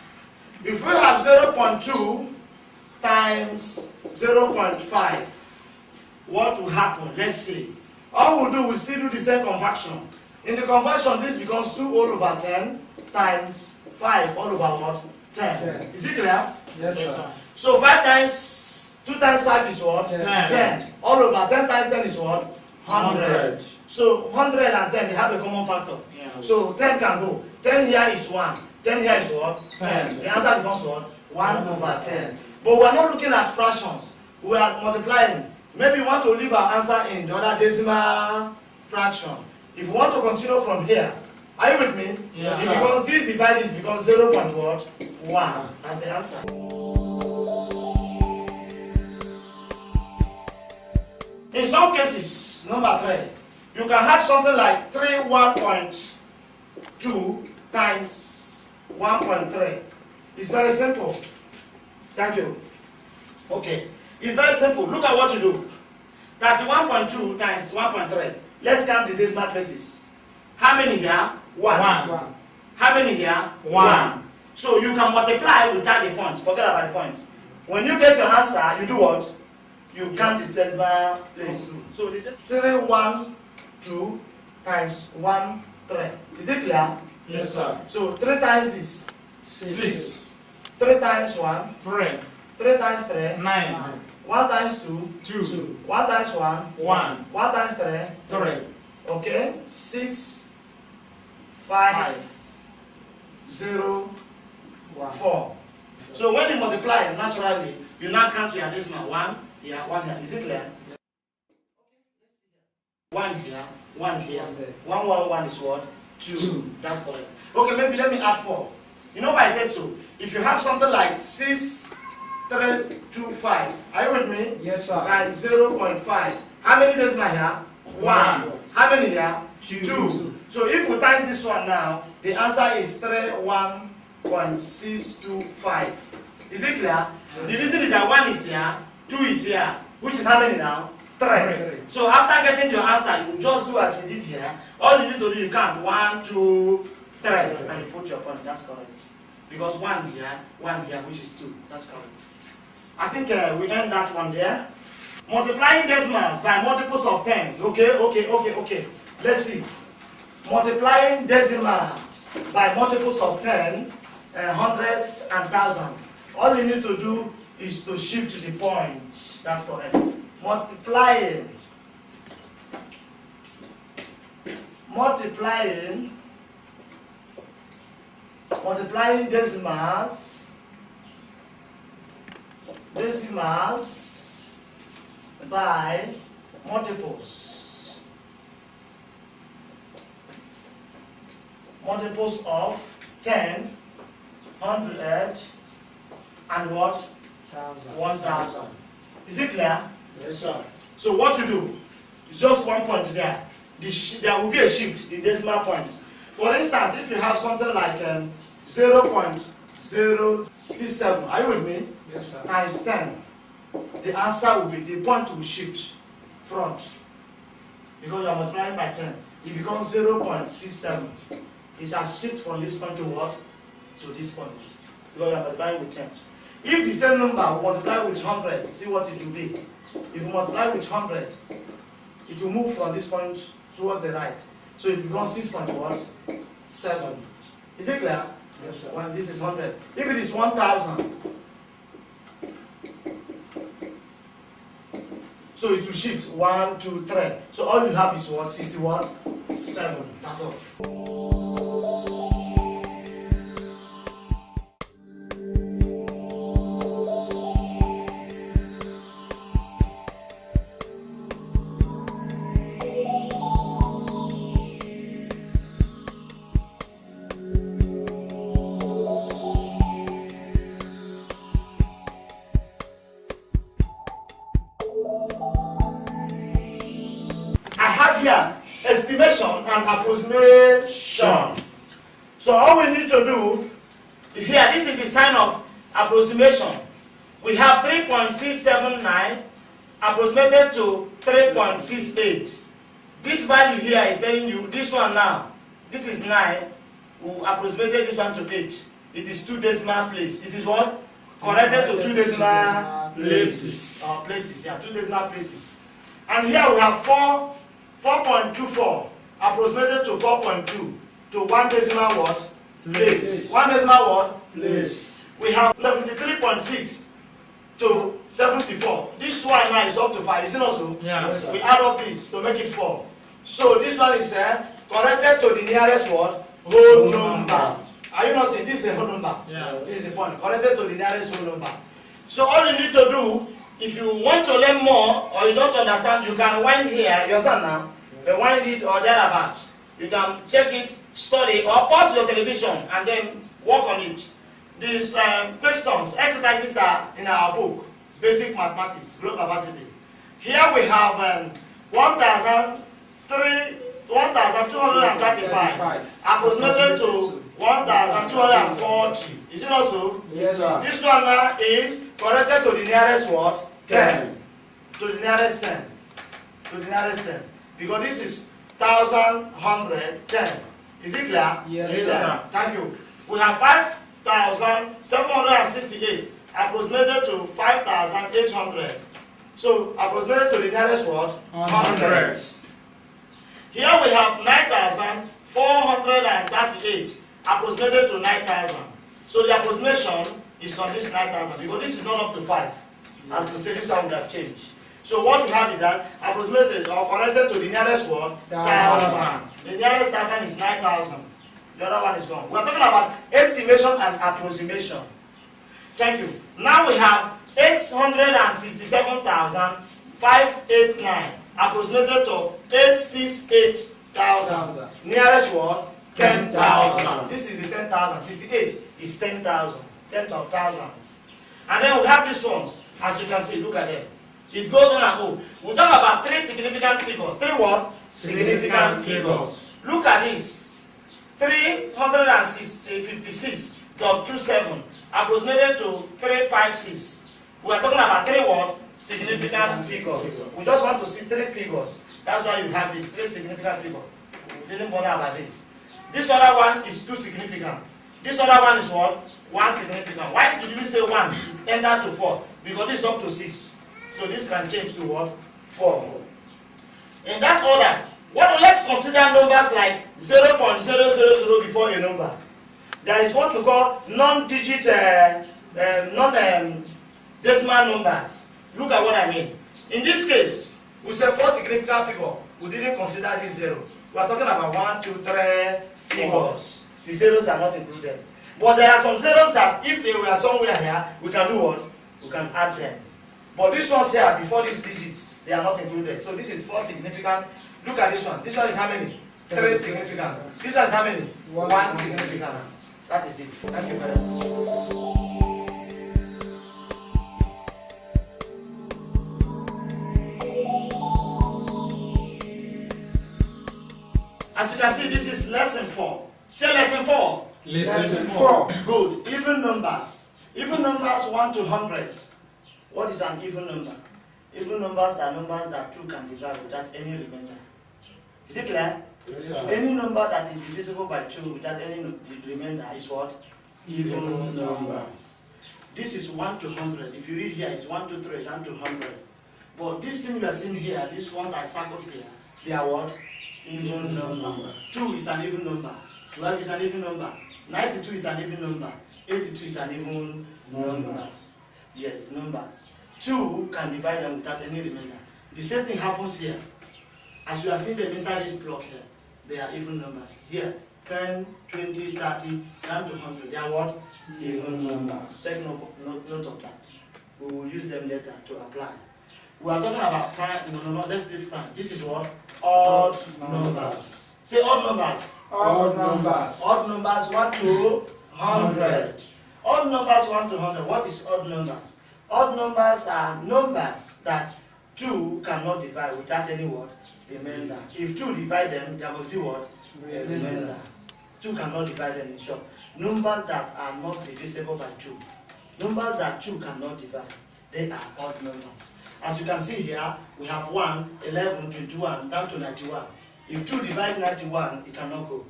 If we have 0.2 times 0.5, what will happen? Let's see. All we'll do, we still do the same conversion. In the conversion, this becomes 2 all over 10 times 5 all over what? 10. Is it clear? Yes, sir. So 5 times 2 times 5 is what? 10. 10. All over 10 times 10 is what? 100. So 100 and 10, they have a common factor. Yeah. So 10 can go. 10 here is 1. 10 here is what? 10. The answer becomes what? 1 over 10. But we are not looking at fractions. We are multiplying. Maybe we want to leave our answer in the other decimal fraction. If we want to continue from here, are you with me? Yes, it sir. becomes this divided becomes 0.1. That's the answer. In some cases, number 3, you can have something like 1.2 times 1.3. It's very simple. Thank you. Okay. It's very simple. Look at what you do. 31.2 times 1.3. Let's count the decimal places. How many here? 1. 1. How many here? 1. So you can multiply without the points. Forget about the points. When you get your answer, you do what? You count the decimal place. So the 3, 1, 2 times 1, 3. Is it clear? Yes, sir. So 3 times this. 6. 3 times 1. 3. 3 times 3. 9. 1 times 2. 2. 1 times 1. 1. 1 times 3. 3. Okay. 6, 5, 0, 4. So when you multiply, naturally, you now count your decimal. 1 here, 1 here. Is it clear? 1 here, 1 here. 1, 1, 1 is what? 2. That's correct. Okay, maybe let me add 4. You know why I said so? If you have something like 6, 3, 2, 5. Are you with me? Yes, sir. Times 0.5. How many decimal here? 1. How many here? 2. So if we times this one now, the answer is 31.625. Is it clear? The reason is that 1 is here, 2 is here, which is how many now? 3. So after getting your answer, you just do as we did here. All you need to do, you count 1, 2, 3, and you put your point. That's correct. Because 1 here, which is 2. That's correct. I think we end that one there. Multiplying decimals by multiples of 10s. Okay. Let's see. Multiplying decimals by multiples of 10, hundreds and thousands. All you need to do is to shift the point. That's correct. Multiplying decimals by multiples of 10, 100, and what? 1,000. Is it clear? Yes, sir. So what to do? It's just one point there. There will be a shift in decimal point. For instance, if you have something like 0.067, are you with me? Yes, sir. Times 10, the answer will be, the point will shift front. Because you are multiplying by 10. It becomes 0.67. It has shifted from this point to what? To this point. Because you are multiplying with 10. If the same number will multiply with 100, see what it will be. If you multiply with 100, it will move from this point towards the right. So it becomes 6.7. Is it clear? Yes, sir. When this is 100. If it is 1,000, so it will shift 1, 2, 3. So all you have is what? 61, 7. That's all. Here, estimation and approximation. So all we need to do here, this is the sign of approximation. We have 3.679 approximated to 3.68. This value here is telling you, this one now, this is 9, we approximated this one to 8. It is 2 decimal places. It is what? Connected to 2 decimal places. Places, yeah, 2 decimal places. And here we have 4.24, approximated to 4.2, to 1 decimal what? Place. 1 decimal what? Place. We have 73.6 to 74. This one now is up to 5. Is it also? Yeah. Yes, sir. We add up this to make it 4. So this one is connected to the nearest what? Whole number. Are you not seeing? This is the whole number. Yeah. This is the point. Connected to the nearest whole number. So all you need to do, if you want to learn more or you don't understand, you can wind here. You understand now? You wind it or thereabout. You can check it, study, or pause your television and then work on it. These questions, exercises are in our book, Basic Mathematics, Globavasity. Here we have 1,235, approximated to 1,240. Is it also? Yes, sir. This one now is connected to the nearest what? 10. To the nearest 10. To the nearest 10. Because this is 1,110. Is it clear? Yes, sir. Thank you. We have 5,768 approximated to 5,800. So approximated to the nearest what? 100. Here we have 9,438 approximated to 9,000. So the approximation is on this 9,000 because this is not up to 5. As to say, this one would have changed. So what we have is that approximated or connected to the nearest what? 1,000. The nearest 1,000 is 9,000. The other one is gone. We are talking about estimation and approximation. Thank you. Now we have 867,589 approximated to 868,000. Nearest what? 10,000. This is the 10,000. 68 is 10,000. Tenth of thousands. And then we have these ones. As you can see, look at them. It goes on and on. We talk about 3 significant figures. 3 what? Significant figures. Look at this. 356.27 approximated to 356. We are talking about 3 what? Significant figures. We just want to see 3 figures. That's why you have these 3 significant figures. We didn't bother about this. This other one is 2 significant. This other one is what? 1 significant. Why did we say 1? It ended to 4. Because this is up to 6. So this can change to what? 4. In that order, let's consider numbers like 0.000 before a number. There is what we call non-digit, non-decimal numbers. Look at what I mean. In this case, we say 4 significant figures. We didn't consider this 0. We are talking about 1, 2, 3 figures. The zeros are not included. But there are some zeros that if they were somewhere here, we can do what? We can add them. But these ones here, before these digits, they are not included. So this is 4 significant. Look at this one. This one is how many? 3 significant. This one is how many? 1 significant. That is it. Thank you very much. As you can see, this is lesson 4. Say lesson 4. Lesson 4. Good. Even numbers. Even numbers 1 to 100. What is an even number? Even numbers are numbers that 2 can divide without any remainder. Is it clear? Yes, sir. Any number that is divisible by 2 without any remainder is what? Even numbers. This is 1 to 100. If you read here, it's 1 to 3, down to 100. But this thing we are seeing here, these ones I circled here, they are what? Even numbers. 2 is an even number. 12 is an even number. 92 is an even number. 82 is an even number. Yes, numbers. 2 can divide them without any remainder. The same thing happens here. As you are seeing them inside this block here, they are even numbers. Here, 10, 20, 30, down to 100. They are what? Even numbers. Take note of that. We will use them later to apply. We are talking about prime. No, let's leave prime. This is what? Odd numbers. Say odd numbers. Odd numbers. Odd numbers 1 to 100. Odd numbers 1 to 100. What is odd numbers? Odd numbers are numbers that 2 cannot divide without any what? Remainder. If 2 divide them, there must be what? A remainder. 2 cannot divide them in short. Numbers that are not divisible by 2. Numbers that 2 cannot divide. they are odd numbers. As you can see here, we have 1, 11, 21, down to 91. If 2 divide 91, it cannot go.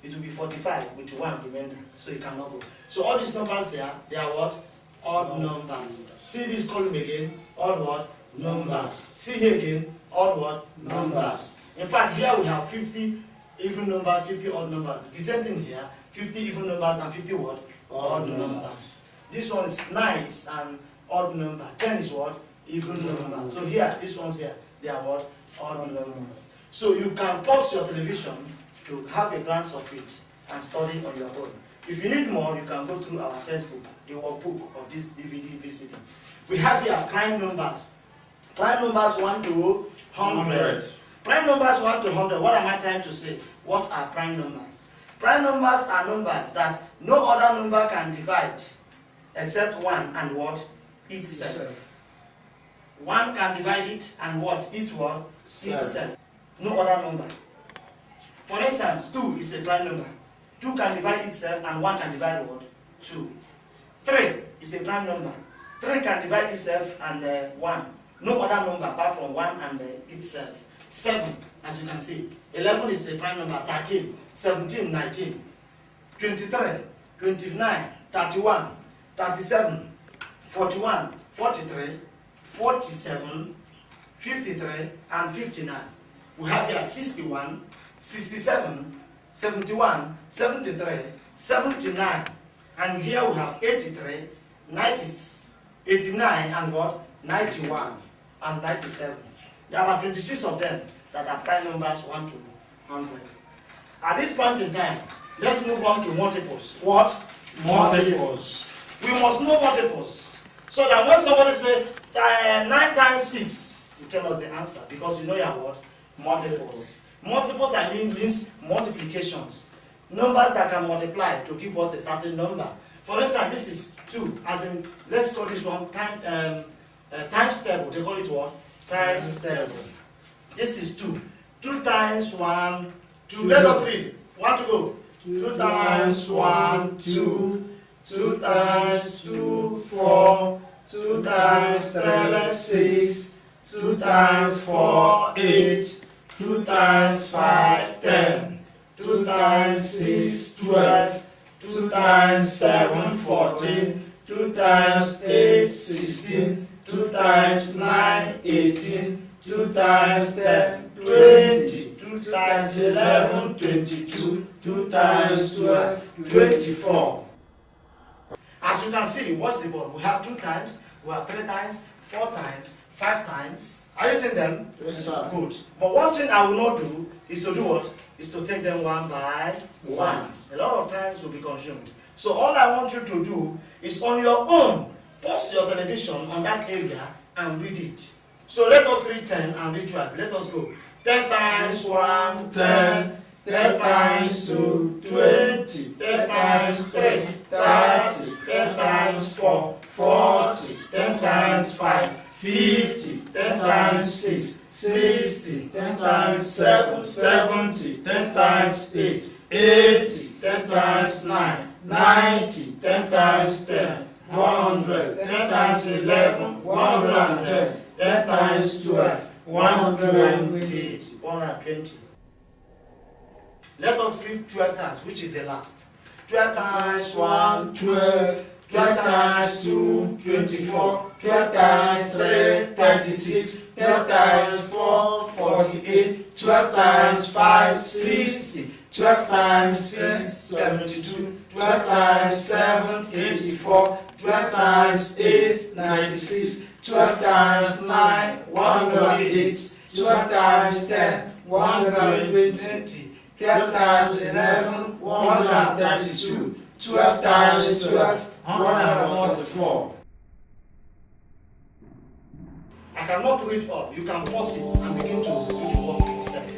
It will be 45 with 1 remaining, so it cannot go. So all these numbers here, they are what? Odd numbers. See this column again, odd what? Numbers. See here again, odd what? Numbers. In fact, here we have 50 even numbers, 50 odd numbers. The same thing here, 50 even numbers and 50 what? Odd numbers. This one is nice and odd number. 10 is what? Even number. So here, these ones here, they are what? Odd numbers. So you can pause your television to have a glance of it and study on your own. If you need more, you can go through our textbook, the workbook of this DVD VCD. We have here prime numbers. Prime numbers 1 to 100. Prime numbers 1 to 100. What am I trying to say? What are prime numbers? Prime numbers are numbers that no other number can divide except 1 and what? Itself. 1 can divide it and what? It what? Itself. No other number. For instance, 2 is a prime number. 2 can divide itself and 1 can divide what? 2. 3 is a prime number. 3 can divide itself and 1. No other number apart from 1 and itself. 7, as you can see. 11 is a prime number. 13, 17, 19. 23, 29, 31, 37, 41, 43, 47, 53, and 59. We have here 61, 67, 71, 73, 79, and here we have 83, 90, 89, and what? 91, and 97. There are 26 of them that are prime numbers 1 to 100. At this point in time, let's move on to multiples. What? Multiples. We must know multiples. So that when somebody says 9 times 6, you tell us the answer because you know your what? Multiples. Multiples I mean means multiplications. Numbers that can multiply to give us a certain number. For instance, this is 2. As in, let's call this one times table. They call it what? Times table. This is 2. 2 times 1, 2. Let us read. 1 to go. 2 times 1, 2. 2 times 2, 4. 2 times 3, 6. 2 times 4, 8. 2 times 5, 10. 2 times 6, 12. 2 times 7, 14. 2 times 8, 16. 2 times 9, 18. 2 times 10, 20. 2 times 11, 22. 2 times 12, 24. As you can see, watch the board. We have 2 times, we have 3 times, 4 times, 5 times. Are you seeing them? Yes, sir. Good. But one thing I will not do is to do what? Is to take them one by one. A lot of times will be consumed. So all I want you to do is on your own, pause your television on that area and read it. So let us read 10 and read 12. Let us go. 10 times 1, 10. 10 times 2, 20. 10 times 3, 30. 10 times 4, 40. 10 times 5, 50. 10 times 6, 60. 10 times 7, 70. 10 times 8, 80. 10 times 9, 90. 10 times 10, 100. 10 times 11, 110. 10 times 12, 120. 120. Let us read 12 times, which is the last. 12 times 1, 12. 12 times 2, 24. 12 times 3, 36. 12 times 4, 48. 12 times 5, 60. 12 times 6, 72. 12 times 7, 84. 12 times 8, 96. 12 times 9, 108. 12 times 10, 120. 12 times 11, 132. 12 times 12, 144. I cannot read all. You can pause it and begin to do the work yourself.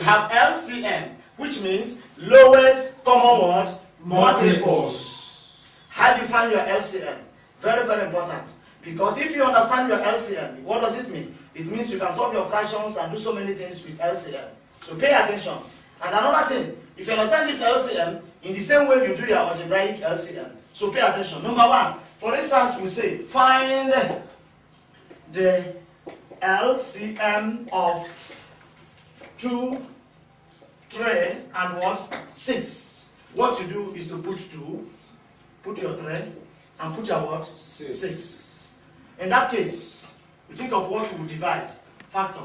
have LCM, which means lowest common what? Multiples. How do you find your LCM? Very, very important. Because if you understand your LCM, what does it mean? It means you can solve your fractions and do so many things with LCM. So pay attention. And another thing, if you understand this LCM, in the same way you do your algebraic LCM. So pay attention. Number one, for instance, we say find the LCM of 2, 3, and what? 6. What you do is to put 2, put your 3, and put your what? 6. In that case, we think of what we will divide. Factor.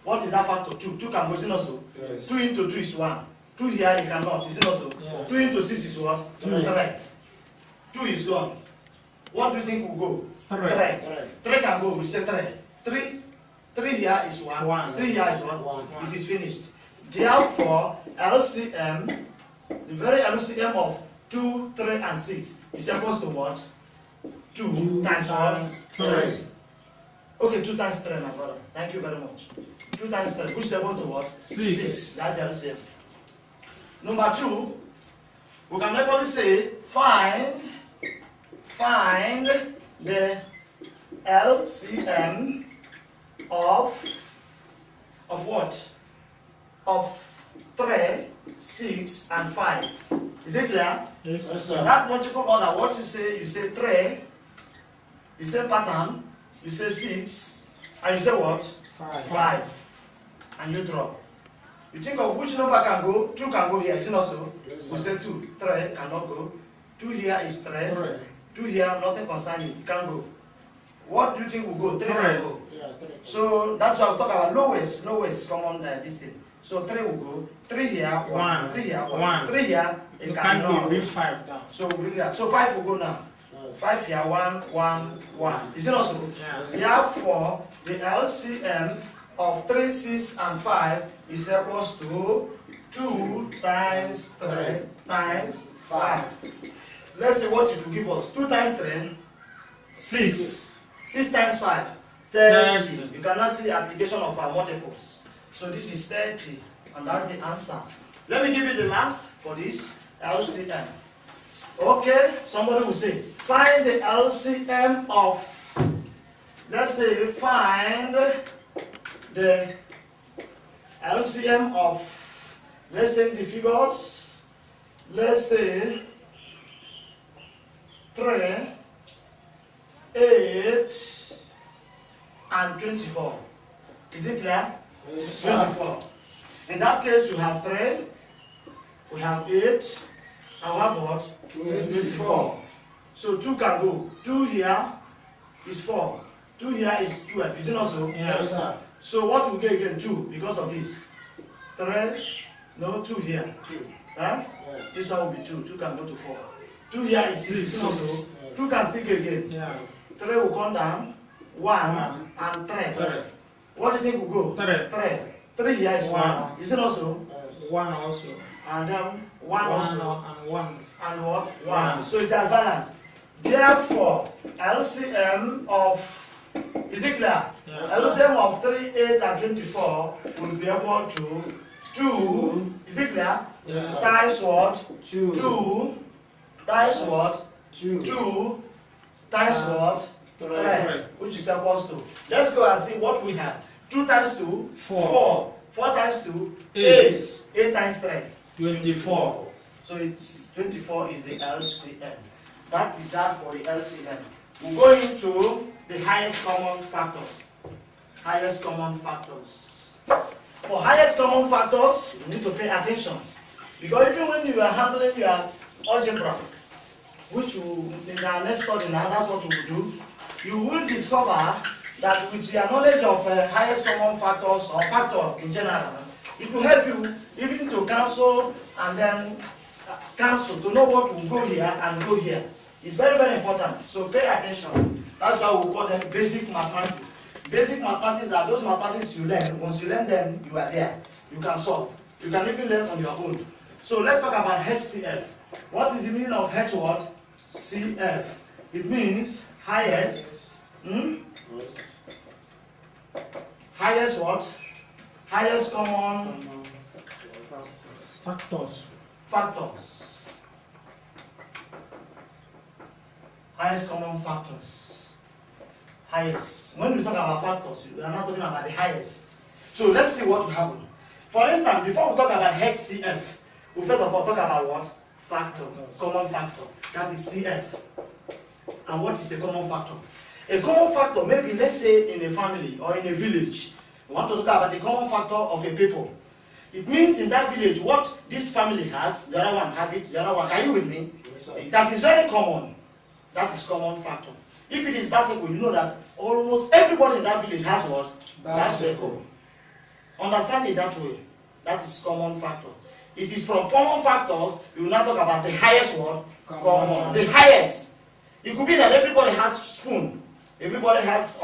What is that factor? 2. 2 can go, is it not so? Yes. 2 into 2 is 1. 2 here you cannot, is it not so? Yes. 2 into 6 is what? 3. 2 is gone. What do you think will go? 3. 3 can go, we say 3. 3 here is 1. 3 here is 1. It is finished. Therefore, LCM, the very LCM of 2, 3, and 6 is equals to what? 2 times what? 3. Okay, 2 times 3, my brother. Thank you very much. 2 times 3, which is equal to what? 6. That's the LCM. Number 2, we can actually say find the LCM of what? Of 3, 6, and 5. Is it clear? Yes, So that logical order, what you say 3, you say pattern, you say 6, and you say what? 5. And you draw. You think of which number can go? 2 can go here, is it not so? Yes, We say 2. 3 cannot go. 2 here is 3. 2 here, nothing concerning it. It can go. What do you think will go? 3 can go. Yeah, 3. So that's why we talk about lowest common this thing. So 3 will go. 3 here, 1. 3 here, 1. 3 here, it You cannot. can't bring 5 down. So we bring that. So 5 will go now. 5 here, 1, 1, 1. Is it not so? Yeah. Therefore, the LCM of 3, 6, and 5 is equals to 2 times 3 times 5. Let's see what it will give us. 2 times 3, 6. 6 times 5, 30. You cannot see the application of our multiples. So this is 30, and that's the answer. Let me give you the last for this LCM. Okay, somebody will say, find the LCM of, let's say, find the LCM of, let's change the figures, let's say, 3, 8, and 24. Is it clear? Yes, 24. In that case, we have 3, we have 8, and we have what? 24. So 2 can go. 2 here is 4. 2 here is 12. Is it not so? Yes, sir. So what will get again? 2 because of this. 3, no, 2 here. 2. Huh? Yes. This one will be 2. 2 can go to 4. 2 here is 6. Is it not so? Yes. 2 can still go again. Yeah. 3 will come down. 1 and 3. 3. What do you think will go? 3. 3 here is 1. One. Is it not so? Yes. 1 also. And then 1 also. And 1. And what? 1. One. So it has balance. Therefore, LCM of, is it clear? Yes. LCM of 3, 8, and 24 will be equal to 2. Is it clear? Yes, sir. Times what? 2. 2 times what? 2. 2 times what? 3. Three. Which is equals to. Let's go and see what we have. 2 times 2, 4. 4 times 2, 8. Eight. 8 times 3. 24. So it's 24 is the LCM. That is that for the LCM. We'll go into the highest common factors. Highest common factors. For highest common factors, you need to pay attention. Because even when you are handling your algebra, which will, in our next study now, that's what we will do, you will discover that with your knowledge of highest common factors or factor in general, it will help you even to cancel and then cancel, to know what will go here and go here. It's very, very important. So pay attention. That's why we call them basic mathematics. Basic mathematics are those mathematics you learn. Once you learn them, you are there. You can solve. You can even learn on your own. So let's talk about HCF. What is the meaning of H what? CF. It means highest. Highest what? Highest common Factors. Factors. Highest common factors. Highest. When we talk about factors, we are not talking about the highest. So let's see what will happen. For instance, before we talk about HCF, we first of all talk about what? Factor. Common factor. That is CF. And what is a common factor? A common factor, maybe let's say in a family or in a village, we want to talk about the common factor of a people. It means in that village, what this family has, the other one have it, the other one, are you with me? Yes, sir. That is very common. That is common factor. If it is bicycle, you know that almost everybody in that village has what? Bicycle. Understand it that way. That is common factor. It is from common factors, we will now talk about the highest one. Common. The highest. It could be that everybody has spoon. Everybody has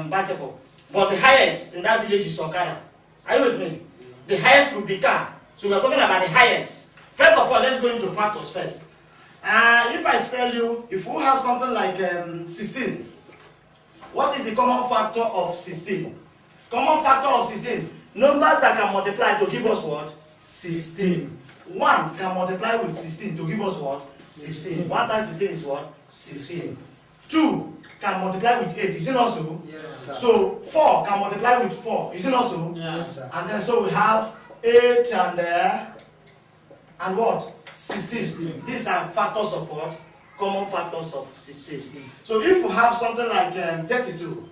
bicycle. But the highest in that village is Okada. Are you with me? The highest could be car. So we are talking about the highest. First of all, let's go into factors first. If I tell you, if we have something like 16, what is the common factor of 16? Common factor of 16. Numbers that can multiply to give us what? 16. 1 can multiply with 16 to give us what? 16. 1 times 16 is what? 16. 2 can multiply with 8. Is it not so? Yes, sir. So 4 can multiply with 4. Is it not so? Yes, sir. And then so we have 8 and what? 16. These are factors of what? Common factors of 16. So if we have something like 32,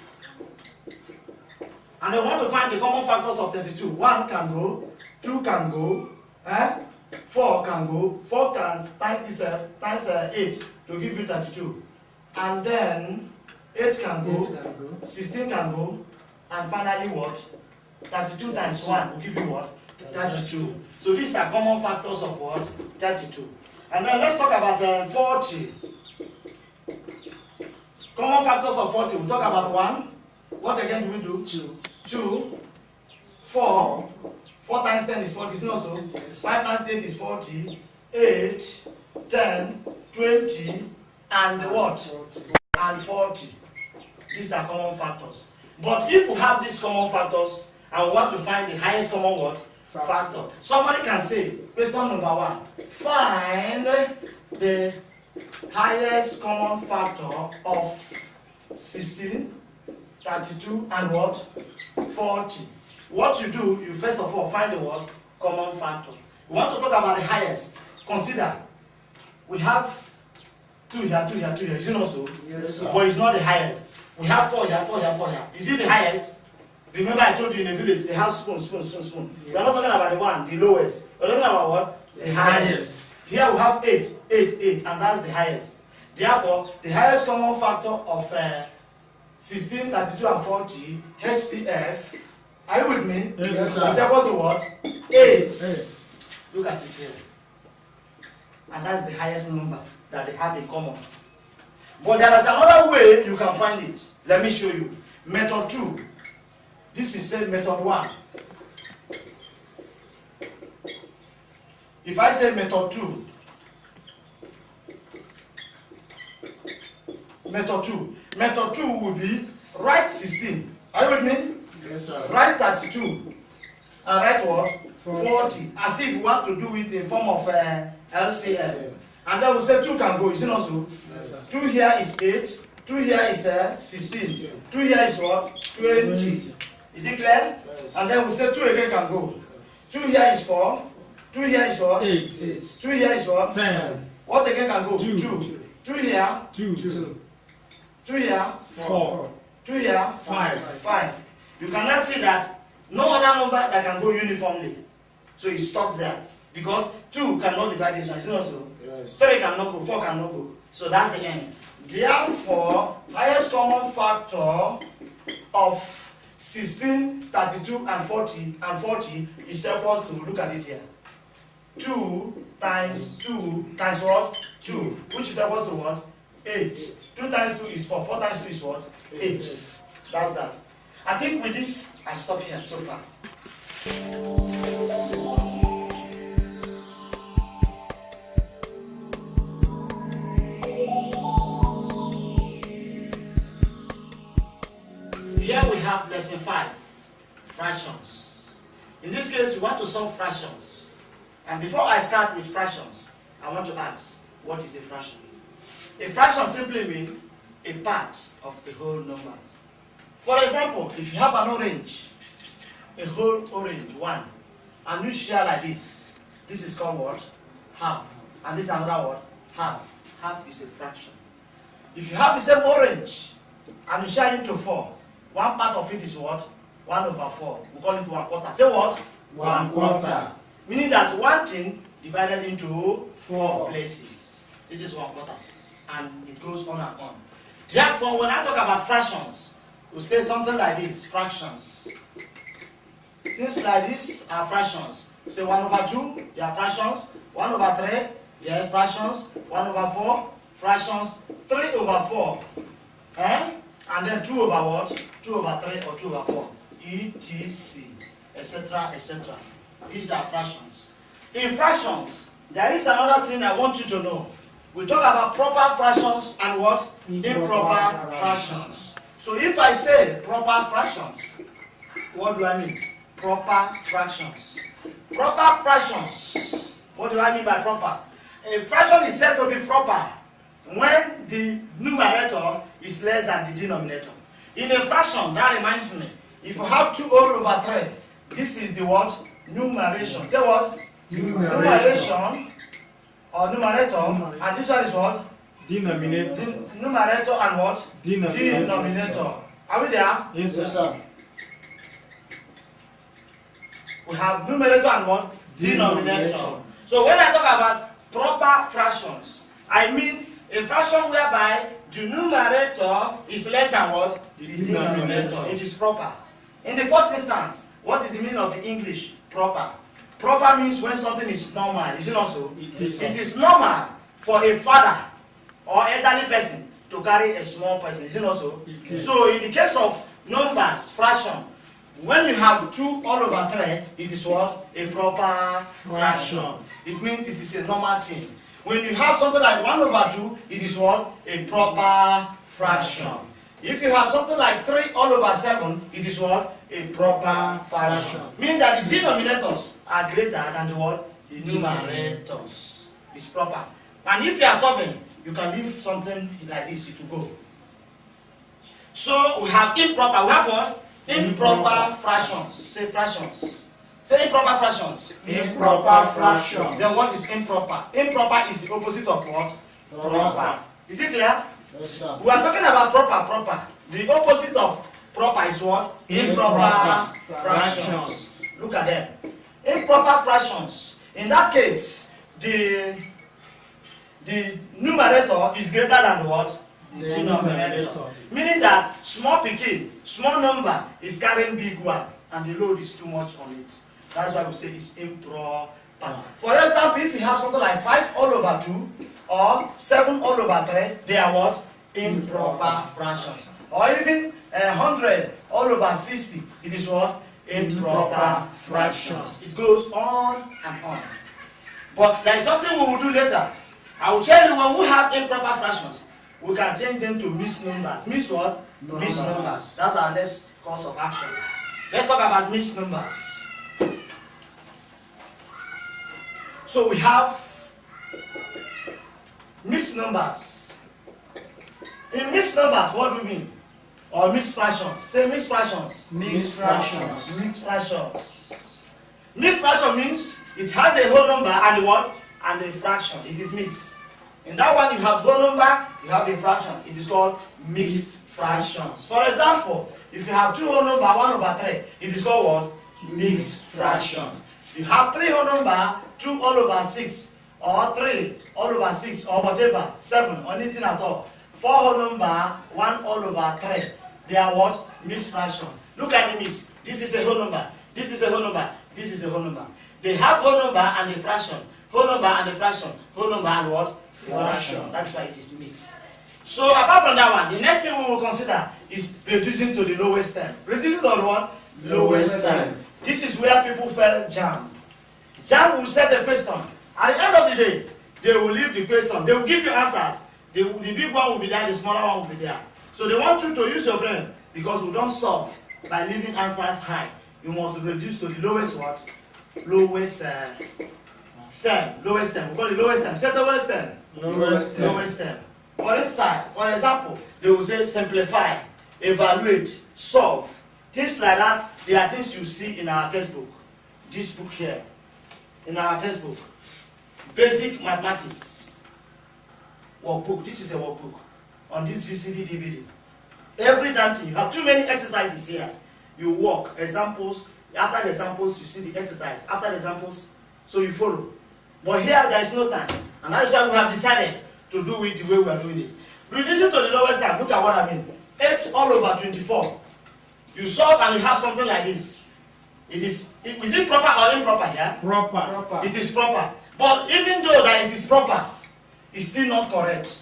and they want to find the common factors of 32, 1 can go, 2 can go, 4 can go, 4 times itself times 8 to give you 32. And then 8 can go, 16 can go, and finally what? 32 times 1 will give you what? 32. So these are common factors of what? 32. And then let's talk about 40. Common factors of 40. We'll talk about 1. What again do we do? 2. 4. 4 times 10 is 40, isn't it so? 5 times 8 is 40. 8, 10, 20, and what? And 40. These are common factors. But if we have these common factors and we want to find the highest common what? Factor. Somebody can say, question number 1, find the highest common factor of 16, 32, and what? 40. What you do, you first of all find the what? Common factor. We want to talk about the highest. Consider, we have 2 here, 2 here, 2 here. Is it not so? Yes, sir. But it's not the highest. We have 4 here, 4 here, 4 here. Is it the highest? Remember I told you in the village, they have spoon. We are not talking about the one, the lowest. We are talking about what? The highest. Here we have 8, and that's the highest. Therefore, the highest common factor of 16, 32, and 40, HCF, are you with me? Yes, sir. Is equal to what? 8. Look at it here. And that's the highest number that they have in common. But there is another way you can find it. Let me show you. Method 2. This is said method 1. If I say method 2, method 2 will be write 16. Are you with me? Yes, sir. Write 32 and write what? 40. As if you want to do it in form of LCM. And then we say 2 can go. Is it not so? Yes, sir. 2 here is 8. 2 here is 16. 2 here is what? 20. Is it clear? Yes. And then we say 2 again can go. 2 here is 4. 2 here is what? 8. 2 here is what? 10. What again can go? 2. 2 here. 2. 2 here. 4. 2 here. 5. 5. You cannot see that no other number that can go uniformly. So it stops there. Because 2 cannot divide this one. Is it not so? Yes. 3 cannot go. 4 cannot go. So that's the end. Therefore, highest common factor of 16, 32, and 40 is equal to, look at it here, 2 times 2 times what? 2, which is equal to what? 8. 2 times 2 is 4. 4 times 2 is what? 8. That's that. I think with this, I stop here so far. Here we have lesson 5, fractions. In this case, we want to solve fractions. And before I start with fractions, I want to ask, what is a fraction? A fraction simply means a part of a whole number. For example, if you have an orange, a whole orange, 1, and you share like this is called what? Half. And this is another word, half. Half is a fraction. If you have the same orange, and you share it into 4, one part of it is what? 1/4. We call it 1/4. Say what? 1/4. Meaning that one thing divided into 4 places. This is 1/4. And it goes on and on. Therefore, when I talk about fractions, we say something like this, fractions. Things like this are fractions. Say 1/2, they are fractions. 1/3, they are fractions. 1/4, fractions. 3/4. And then 2/what? 2/3 or 2/4. etc. etc. etc. These are fractions. In fractions, there is another thing I want you to know. We talk about proper fractions and what? Improper fractions. So if I say proper fractions, what do I mean? Proper fractions. Proper fractions. What do I mean by proper? A fraction is said to be proper when the numerator is less than the denominator. In a fraction, that reminds me, if you have 2/3, this is the what? Numeration. Say what? Numeration or numerator. And this one is what? Denominator. Numerator and what? Denominator. Are we there? Yes, sir. We have numerator and what? Denominator. So when I talk about proper fractions, I mean a fraction whereby the numerator is less than what? The denominator. It is proper. In the first instance, what is the meaning of the English proper? Proper means when something is normal. Is it not so? It is normal for a father or elderly person to carry a small person. Is it not so? So in the case of numbers, fraction, when you have 2/3, it is what? A proper fraction. It means it is a normal thing. When you have something like 1/2, it is what? A proper fraction. If you have something like 3/7, it is what? A proper fraction. Meaning that the denominators are greater than the what? The numerators. It's proper. And if you are solving, you can leave something like this to go. So we have improper. We have what? Improper fractions. Say fractions. Say improper fractions. Improper fractions. Then what is improper? Improper is the opposite of what? Proper. Is it clear? Yes, sir. We are talking about proper. The opposite of proper is what? Improper fractions. Look at them. Improper fractions. In that case, the numerator is greater than what? The denominator. Meaning that small number is carrying big one, and the load is too much on it. That's why we say it's improper. For example, if you have something like 5/2 or 7/3, they are what? Improper fractions. Or even 100/60, it is what? Improper fractions. It goes on and on. But there is something we will do later. I will tell you when we have improper fractions, we can change them to mixed numbers. Mixed what? Mixed numbers. That's our next course of action. Let's talk about mixed numbers. So we have mixed numbers. In mixed numbers, what do we mean? Or mixed fractions. Say mixed fractions. Mixed fractions. Mixed fractions. Mixed fraction means it has a whole number and what? And a fraction. It is mixed. In that one, you have whole number, you have a fraction. It is called mixed fractions. For example, if you have 2 whole number, 1/3, it is called what? Mixed fractions. If you have 3 whole number, 2/6, or 3/6, or whatever, 7, or anything at all. 4 whole number, 1/3. They are what? Mixed fraction. Look at the mix. This is a whole number. This is a whole number. This is a whole number. They have whole number and a fraction. Whole number and a fraction. Whole number and what? Fraction. That's why it is mixed. So apart from that one, the next thing we will consider is reducing to the lowest term. Reducing to the what? Lowest term. This is where people fell jam. Jam will set a question. At the end of the day, they will leave the question. They will give you answers. The big one will be there, the smaller one will be there. So they want you to use your brain because we don't solve by leaving answers high. You must reduce to the lowest what? Lowest term, lowest term. We call it lowest term. Say the lowest term. Lowest term. Lowest term. For instance, for example, they will say simplify, evaluate, solve. Things like that, they are things you see in our textbook. This book here. In our textbook. Basic mathematics. Workbook. This is a workbook. On this VCD DVD. Every damn thing. You have too many exercises here. You work. Examples. After the examples, you see the exercise. After the examples, so you follow. But here, there is no time. And that is why we have decided to do it the way we are doing it. Reducing to the lowest time, look at what I mean. 8 all over 24. You solve and you have something like this. Is it proper or improper here? Proper. It is proper. But even though that it is proper, it's still not correct.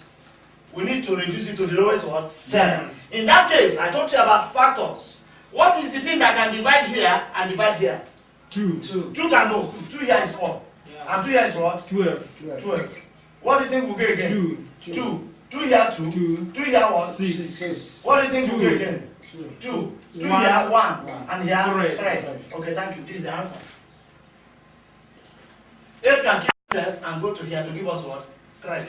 We need to reduce it to the lowest one, 10. In that case, I talked to you about factors. What is the thing that can divide here and divide here? 2. 2 can go. 2 here is 4. Yeah. And 2 here is what? 12. 12. What do you think will go again? 2. 2. 2 here 2. 2. 2 here what? 6. What do you think will go 2. again? 2. 2 One. here 1. And here 3. 3. Okay, thank you. This is the answer. 8 can keep itself and go to here to give us what? 3.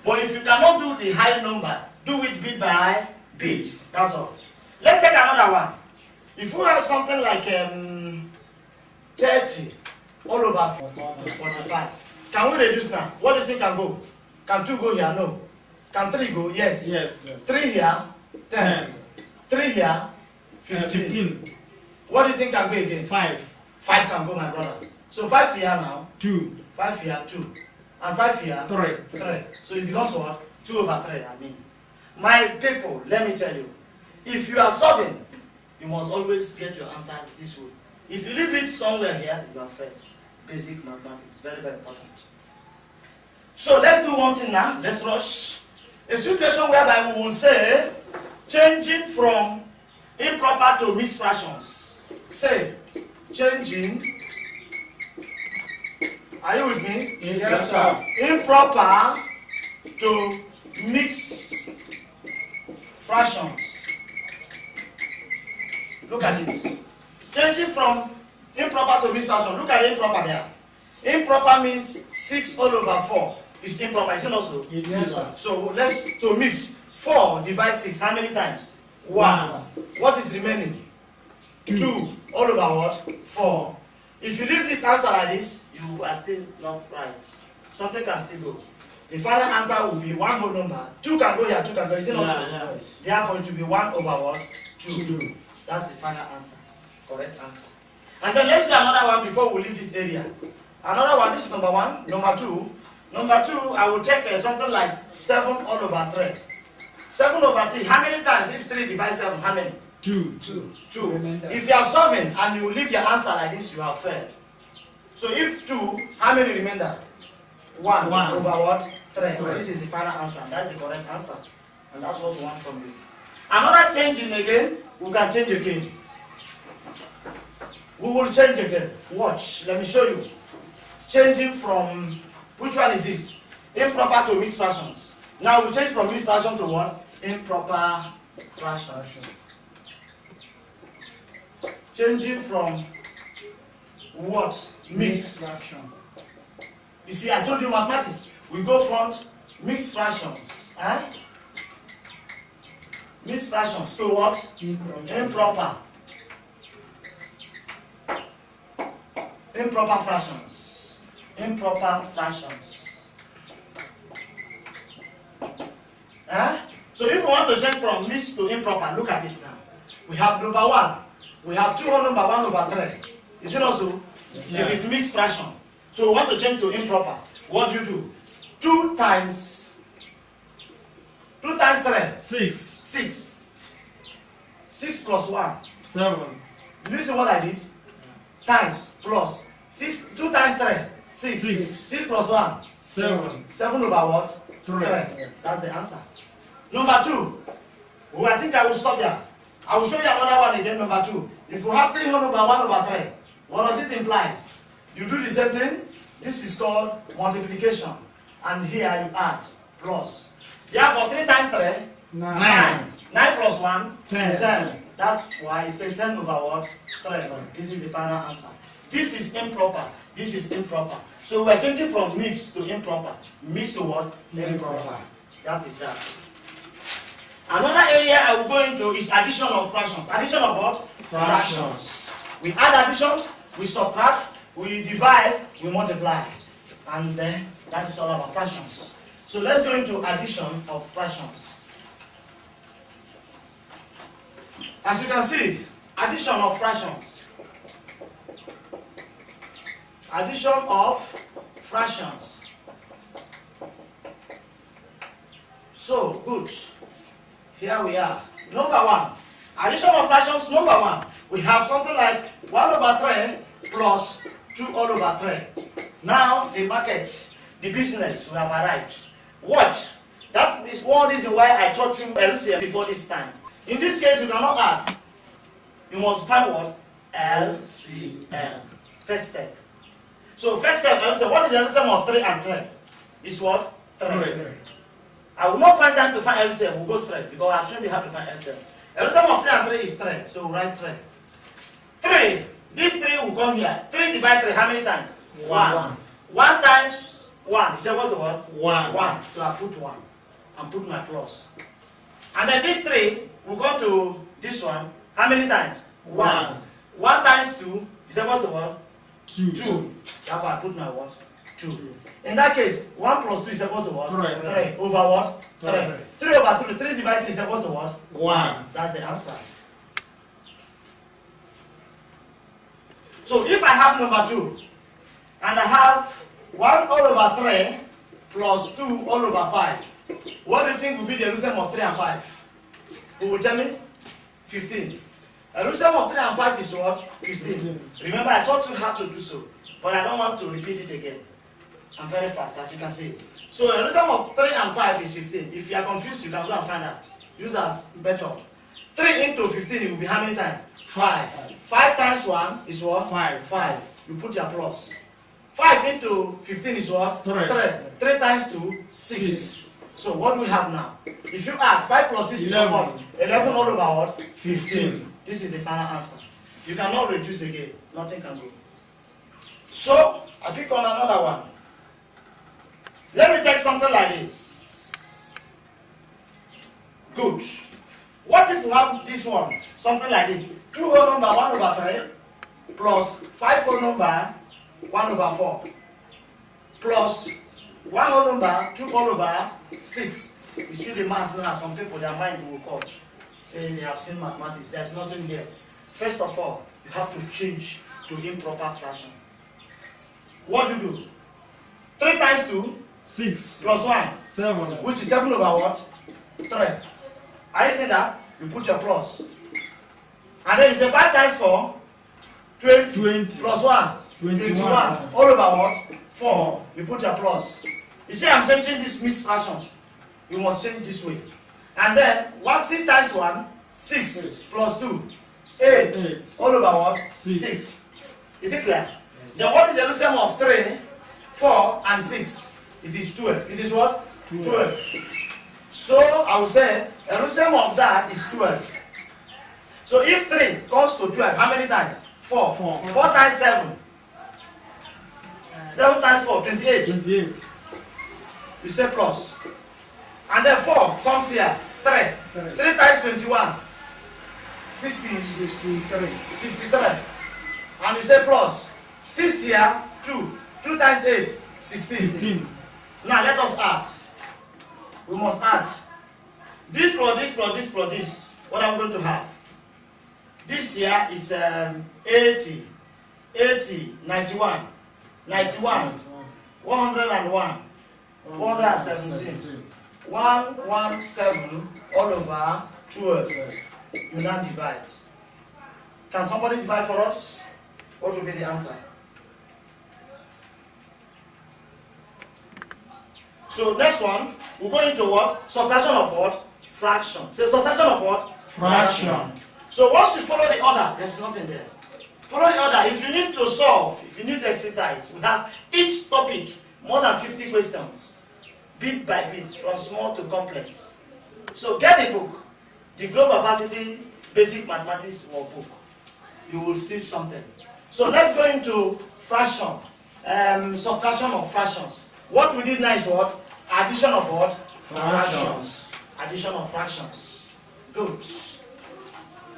But if you cannot do the high number, do it bit by bit. That's all. Let's take another one. If we have something like 30 all over 45, can we reduce now? What do you think can go? Can 2 go here? No. Can 3 go? Yes. Yes. 3 here, 10. 10. 3 here, 15. 15. What do you think can go again? 5. 5 can go, my brother. So 5 here now, 2. 5 here, 2. And 5 here, 3. 3. So it becomes what? 2 over 3, I mean. My people, let me tell you, if you are solving, you must always get your answers this way. If you leave it somewhere here, you are failed. Basic mathematics, very, very important. So let's do one thing now. Let's rush. A situation whereby we will say, changing from improper to mixed fractions. Say, changing. Are you with me? Yes, sir. Improper to mixed fractions. Look at it. Changing from improper to mixed fraction. Look at the improper there. Improper means 6 all over 4. It's improper. Is it not so? Yes, sir. So let's to mix. 4 divide 6. How many times? 1. What is remaining? 2 all over what? 4. If you leave this answer like this, you are still not right. Something can still go. The final answer will be one whole number. 2 can go here, 2 can go. Is it not so? Therefore, it will be 1 over what? 2. That's the final answer. Correct answer. And then let's do another one before we leave this area. Another one, this is number 1. Number 2. Number 2, I will take something like 7 all over 3. 7 over 3. How many times? If 3 divides 7, how many? 2. 2. Remember. If you are solving and you leave your answer like this, you have failed. So if 2, how many remainder? 1 over what? 3. This is the final answer. And that's the correct answer. And that's what we want from you. Another changing again, we can change again. We will change again. Watch. Let me show you. Changing from, which one is this? Improper to mixed fractions. Now we change from mixed fraction to what? Improper fractions. Changing from what? Mixed fraction. You see, I told you mathematics. We go front, mixed fractions. Huh? Mixed fractions to what? Improper. Improper fractions. Improper fractions. Huh? So if we want to change from mixed to improper, look at it now. We have number 1. We have 2 whole number 1 over 3. Is it also? Yeah. It is mixed fraction. So we want to change to improper. What do? 2 times 3. 6. 6. 6 plus 1. 7. Did you see what I did? Times plus 6. 2 times 3. 6. 6. 6 plus 1. 7. 7 over what? 3. That's the answer. Number 2. Oh, I think I will stop here. I will show you another one again. Number 2. If you have 3 whole number 1 over 3, what does it imply? You do the same thing. This is called multiplication. And here you add plus. Therefore, 3 times 3. 9. 9 plus 1. 10. 10. That's why I say 10 over what? 3. This is the final answer. This is improper. This is improper. So we're changing from mixed to improper. Mixed to what? Improper. That is that. Another area I will go into is addition of fractions. Addition of what? Fractions. We add additions, we subtract, we divide, we multiply. And then that is all about fractions. So let's go into addition of fractions. As you can see, addition of fractions. Addition of fractions. So, good. Here we are. Number one. Addition of fractions, number one. We have something like 1 over 3 plus 2 all over 3. Now, the market, the business, we have arrived. Watch. That is one reason why I taught you LCM before this time. In this case, you cannot add. You must find what? LCM. First step. So first step, LCM. What is the LCM of 3 and 3? Is what? 3. I will not find time to find LCM. We'll go straight because I've shown you how to find LCM. LCM of 3 and 3 is 3. So we'll write 3. 3. This 3 will come here. 3 divided 3. How many times? 1. 1 times 1. You say what to what? 1. 1. So I put 1. And put my plus. And then this 3 will go to this one. How many times? 1. 1 times 2. You say what to what? 2. Therefore I put my what? 2. In that case, 1 plus 2 is equal to what? 3. Over what? 3. 3 over 3. 3 divided 3 is equal to what? 1. That's the answer. So if I have number 2, and I have 1 all over 3 plus 2 all over 5, what do you think will be the LCM of 3 and 5? Who will tell me? 15. The LCM of 3 and 5 is what? 15. Remember, I taught you how to do so, but I don't want to repeat it again. I'm very fast, as you can see. So the LCM of 3 and 5 is 15. If you are confused, you can go and find out. Use as method. 3 into 15, it will be how many times? 5. 5 times 1 is what? 5. You put your plus. 5 into 15 is what? 3. 3 times 2, 6. So what do we have now? If you add 5 plus 6 is what? 11 all over what? 15. This is the final answer. You cannot reduce again. Nothing can go. So I pick on another one. Let me take something like this. Good. What if we have this one? Something like this. 2 whole number 1 over 3 plus 5 whole number 1 over 4 plus 1 whole number 2 all over 6. You see the maths now. Some people, their mind will cut. Say they have seen mathematics. There's nothing here. First of all, you have to change to improper fraction. What do you do? 3 times 2 6 plus 1 7, which is 7 over what? 3. Are you saying that? You put your plus. And then you say 5 times 4 20 plus 1 21 all over what? 4. You put your plus. You see, I'm changing these mixed fractions. You must change this way. And then 6 times 1 6 plus 2 8 all over what? 6. Is it clear? Then what is the LCM of 3, 4 and 6? It is 12. It is what? 12. So I will say the LCM of that is 12. So if 3 comes to 12, how many times? 4. 4 times 7. 7 times 4, 28. You say plus. And then 4 comes here. 3. 3 times 21. 63. And you say plus. 6 here, 2. 2 times 8, 16. Now let us add. We must add. This plus this plus this plus this. What I'm going to have? This here is 80, 91, 101, 117, 117 all over 12. You now divide. Can somebody divide for us? What will be the answer? So next one, we're going to what? Subtraction of what? Fraction. So subtraction of what? Fraction. So once you follow the order, there's nothing there. Follow the order. If you need to solve, if you need to exercise, we have each topic more than 50 questions, bit by bit, from small to complex. So get the book, the Globavasity Basic Mathematics workbook. You will see something. So let's go into fraction, subtraction of fractions. What we did now is what? Addition of what? Fractions. Addition of fractions. Good.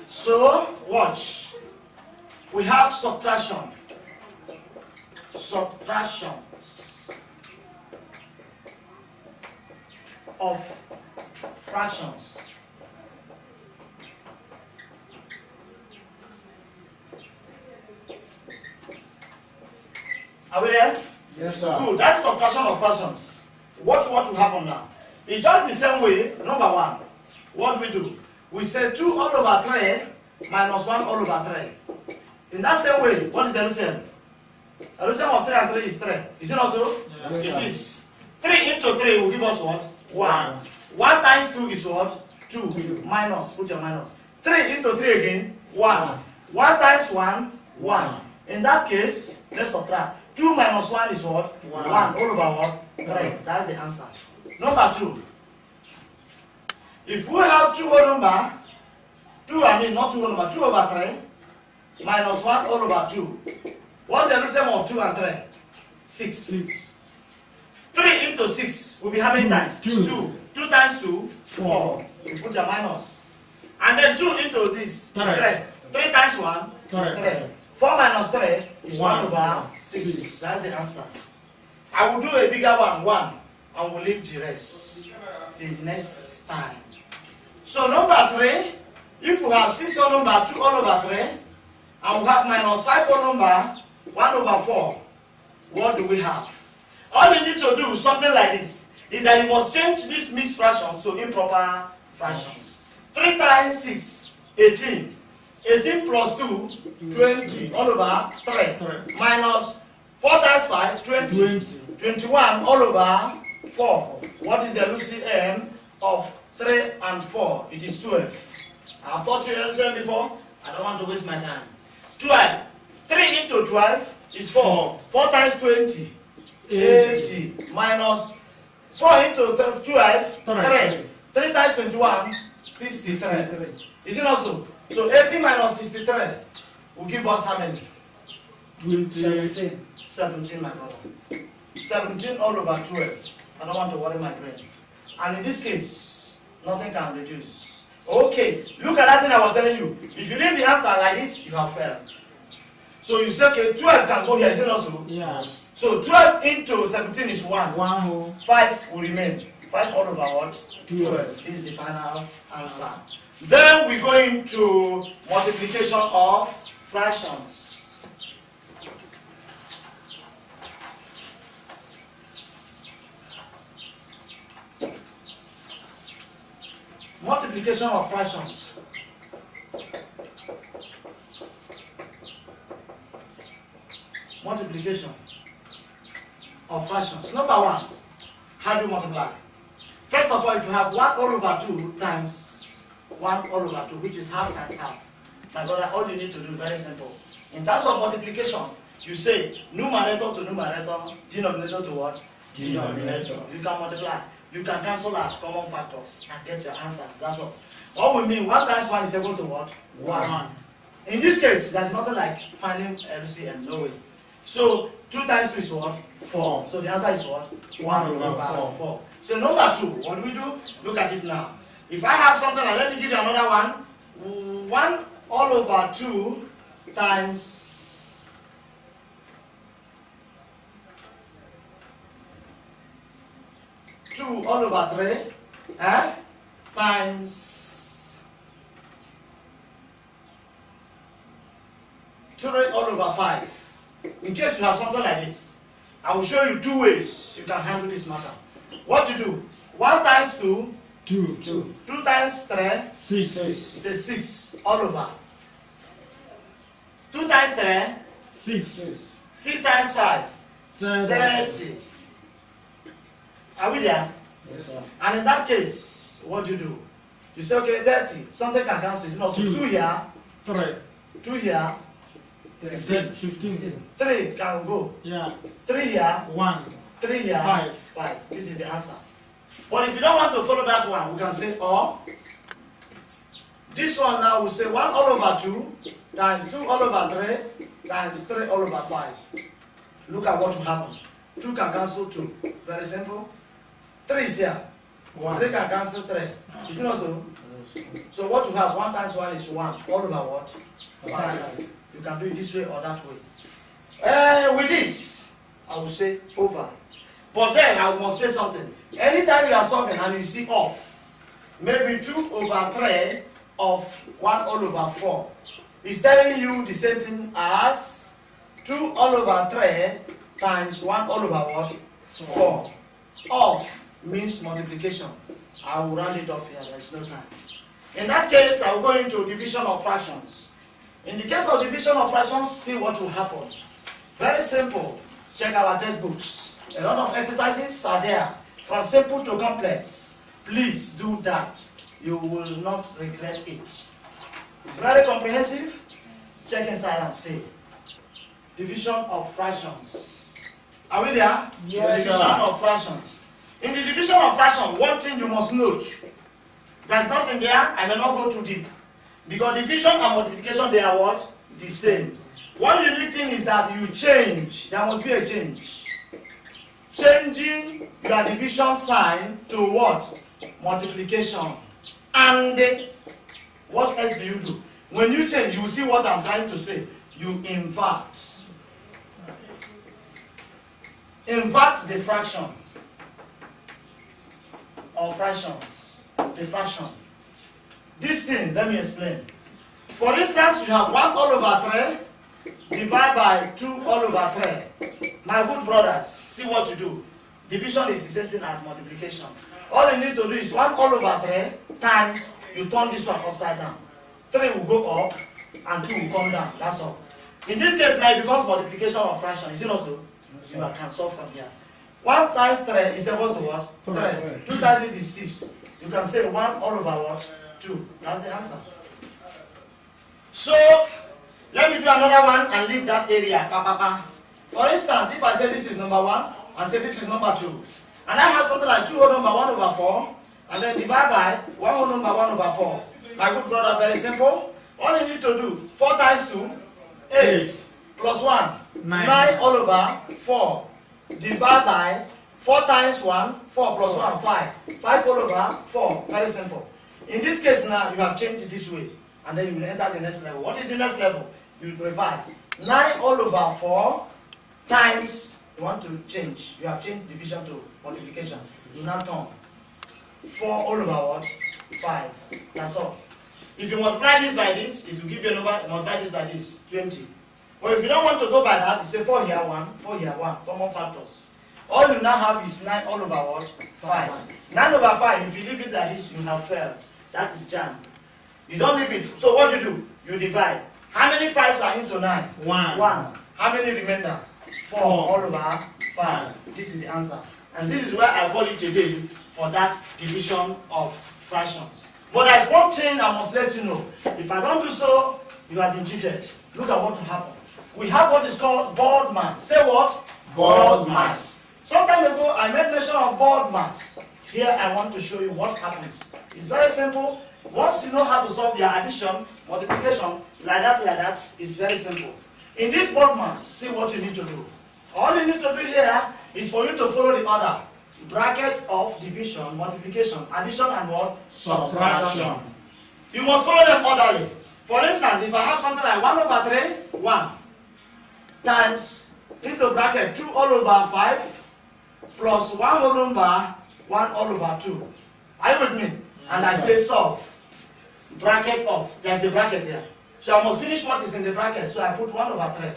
So, watch. We have subtraction. Subtraction of fractions. Are we there? Yes, sir. Good. That's subtraction of fractions. Watch what will happen now. It's just the same way. Number one. What we do? We say 2 all over 3 minus 1 all over 3. In that same way, what is the LCM? The LCM of 3 and 3 is 3. Is it not so? Yes, It sir. is. 3 into 3 will give us what? 1. 1 times 2 is what? 2. 2. Minus. Put your minus. 3 into 3 again? 1. 1 times 1? 1. In that case, let's subtract. 2 minus 1 is what? 1. 1 all over what? 3. That's the answer. Number 2. If we have 2 whole number, 2 over 3, minus 1 all over 2. What's the LCM of 2 and 3? 6. 6. 3 into 6 will be how many times? 2. 2. 2 times 2? 4. You put your minus. And then 2 into this is 3. 3 times 1 is 3. 4 minus 3 is 1 over 6. That's the answer. I will do a bigger one, 1, and we'll leave the rest till next time. So number 3, if we have 6 whole number, 2 all over 3, and we have minus 5 whole number, 1 over 4, what do we have? All you need to do something like this is that you must change these mixed fractions to improper fractions. 3 times 6, 18. 18 plus 2, 20 all over 3. Minus 4 times 5, 20. 21 all over 4. What is the LCM of 3 and 4? It is 12. I've taught you LCM before. I don't want to waste my time. 12. 3 into 12 is 4. 4 times 20. 80. Minus 4 into 12. 3. 3 times 21. 63. Is it not so? So 80 minus 63 will give us how many? 17. 17, my brother. 17 all over 12. I don't want to worry my brain. And in this case, nothing can reduce. Okay, look at that thing I was telling you. If you leave the answer like this, you have failed. So you say, okay, 12 can go here, is it not so? Yes. So 12 into 17 is 1. 1. 5 will remain. 5 all over what? 12. This is the final answer. Then we go into multiplication of fractions. Multiplication of fractions. Multiplication of fractions. Number 1, how do you multiply? First of all, if you have 1 all over 2 times 1 all over 2, which is half times half, my brother, all you need to do, very simple. In terms of multiplication, you say numerator to numerator, denominator to what? Denominator. You can multiply. You can cancel out common factors and get your answers. That's all. What we mean, 1 times 1 is equal to what? 1. In this case, there's nothing like finding LCM, no way. So 2 times 2 is what? 4. So the answer is what? 1 over 4. So number 2, what do we do? Look at it now. If I have something like, let me give you another one. 1 all over 2 times 2 all over 3 times 3 all over 5. In case you have something like this, I will show you 2 ways you can handle this matter. What you do? 1 times 2, 2. 2 times 3, 6. it's a 6 all over. 2 times 3, 6. 6 times 5, 30. Are we there? Yes, sir. And in that case, what do? You say, okay, 30. Something can cancel. It's not so 2 here, 3. 2 here, 15. 3 can go. Yeah. 3 here, 1. 3 here, 5. 5. This is the answer. But if you don't want to follow that one, we can say, or this one now we say 1 all over 2 times 2 all over 3 times 3 all over 5. Look at what will happen. 2 can cancel 2. Very simple. 3 is here. 3 can cancel 3. Is it not so? So what you have, 1 times 1 is 1. All over what? 5. You can do it this way or that way. With this, I will say over. But then I must say something. Anytime you are solving and you see off, maybe 2 over 3 of 1 all over 4. It's telling you the same thing as 2 all over 3 times 1 all over what? 4. Off means multiplication. I will round it off here, there is no time. In that case, I will go into division of fractions. In the case of division of fractions, see what will happen. Very simple. Check our textbooks. A lot of exercises are there, from simple to complex. Please do that. You will not regret it. It's very comprehensive. Check inside and see. Division of fractions. Are we there? Yes, Division sir. of fractions. In the division of fractions, one thing you must note. There's nothing there. I may not go too deep. Because division and multiplication, they are what? The same. One unique thing is that you change. There must be a change. Changing your division sign to what? Multiplication. And what else do you do? When you change, you see what I'm trying to say. You invert. Invert the fraction. Or fractions. The fraction. This thing, let me explain. For instance, you have 1 all over 3 divided by 2 all over 3. My good brothers, see what you do. Division is the same thing as multiplication. All you need to do is 1 all over 3 times, you turn this one upside down. 3 will go up and 2 will come down. That's all. In this case now, it becomes multiplication of fraction. Is it also? You can solve from here. 1 times 3 is equal to what? 3. 2 times it is 6. You can say 1 all over what? 2. That's the answer. So, let me do another one and leave that area. For instance, if I say this is number 1, and say this is number 2, and I have something like 2 whole number 1 over 4, and then divide by 1 whole number 1 over 4. My good brother, very simple. All you need to do, 4 times 2, 8, plus 1, 9 all over 4. Divide by 4 times 1, 4 plus 1, 5. 5 all over 4. Very simple. In this case now, you have changed it this way. And then you will enter the next level. What is the next level? You reverse. 9 all over 4 times, you want to change. You have changed division to multiplication. You now turn. 4 all over what? 5. That's all. If you multiply this by this, it will give you a number. Multiply this by this, 20. But if you don't want to go by that, you say 4 here 1, 4 here 1. Common factors. All you now have is 9 all over what? 5. 9 over 5, if you leave it like this, you have failed. That is jam. You don't leave it. So what do? You divide. How many 5s are into 9? 1. 1. How many remainder? 4 all over 5. This is the answer. And this is where I call it today for that division of fractions. But there's one thing I must let you know. If I don't do so, you have been cheated. Look at what will happen. We have what is called board mass. Say what? Board mass. Some time ago, I made mention of board mass. Here I want to show you what happens. It's very simple. Once you know how to solve your addition, multiplication, like that, it's very simple. In this board mass, see what you need to do. All you need to do here is for you to follow the order. Bracket of division, multiplication, addition, and what? Subtraction. You must follow them orderly. For instance, if I have something like 1 over 3, 1, times into bracket 2 all over 5, plus 1 whole number, 1 all over 2. Are you with me? And I say solve. Bracket of, there's a bracket here. So I must finish what is in the bracket. So I put 1 over 3.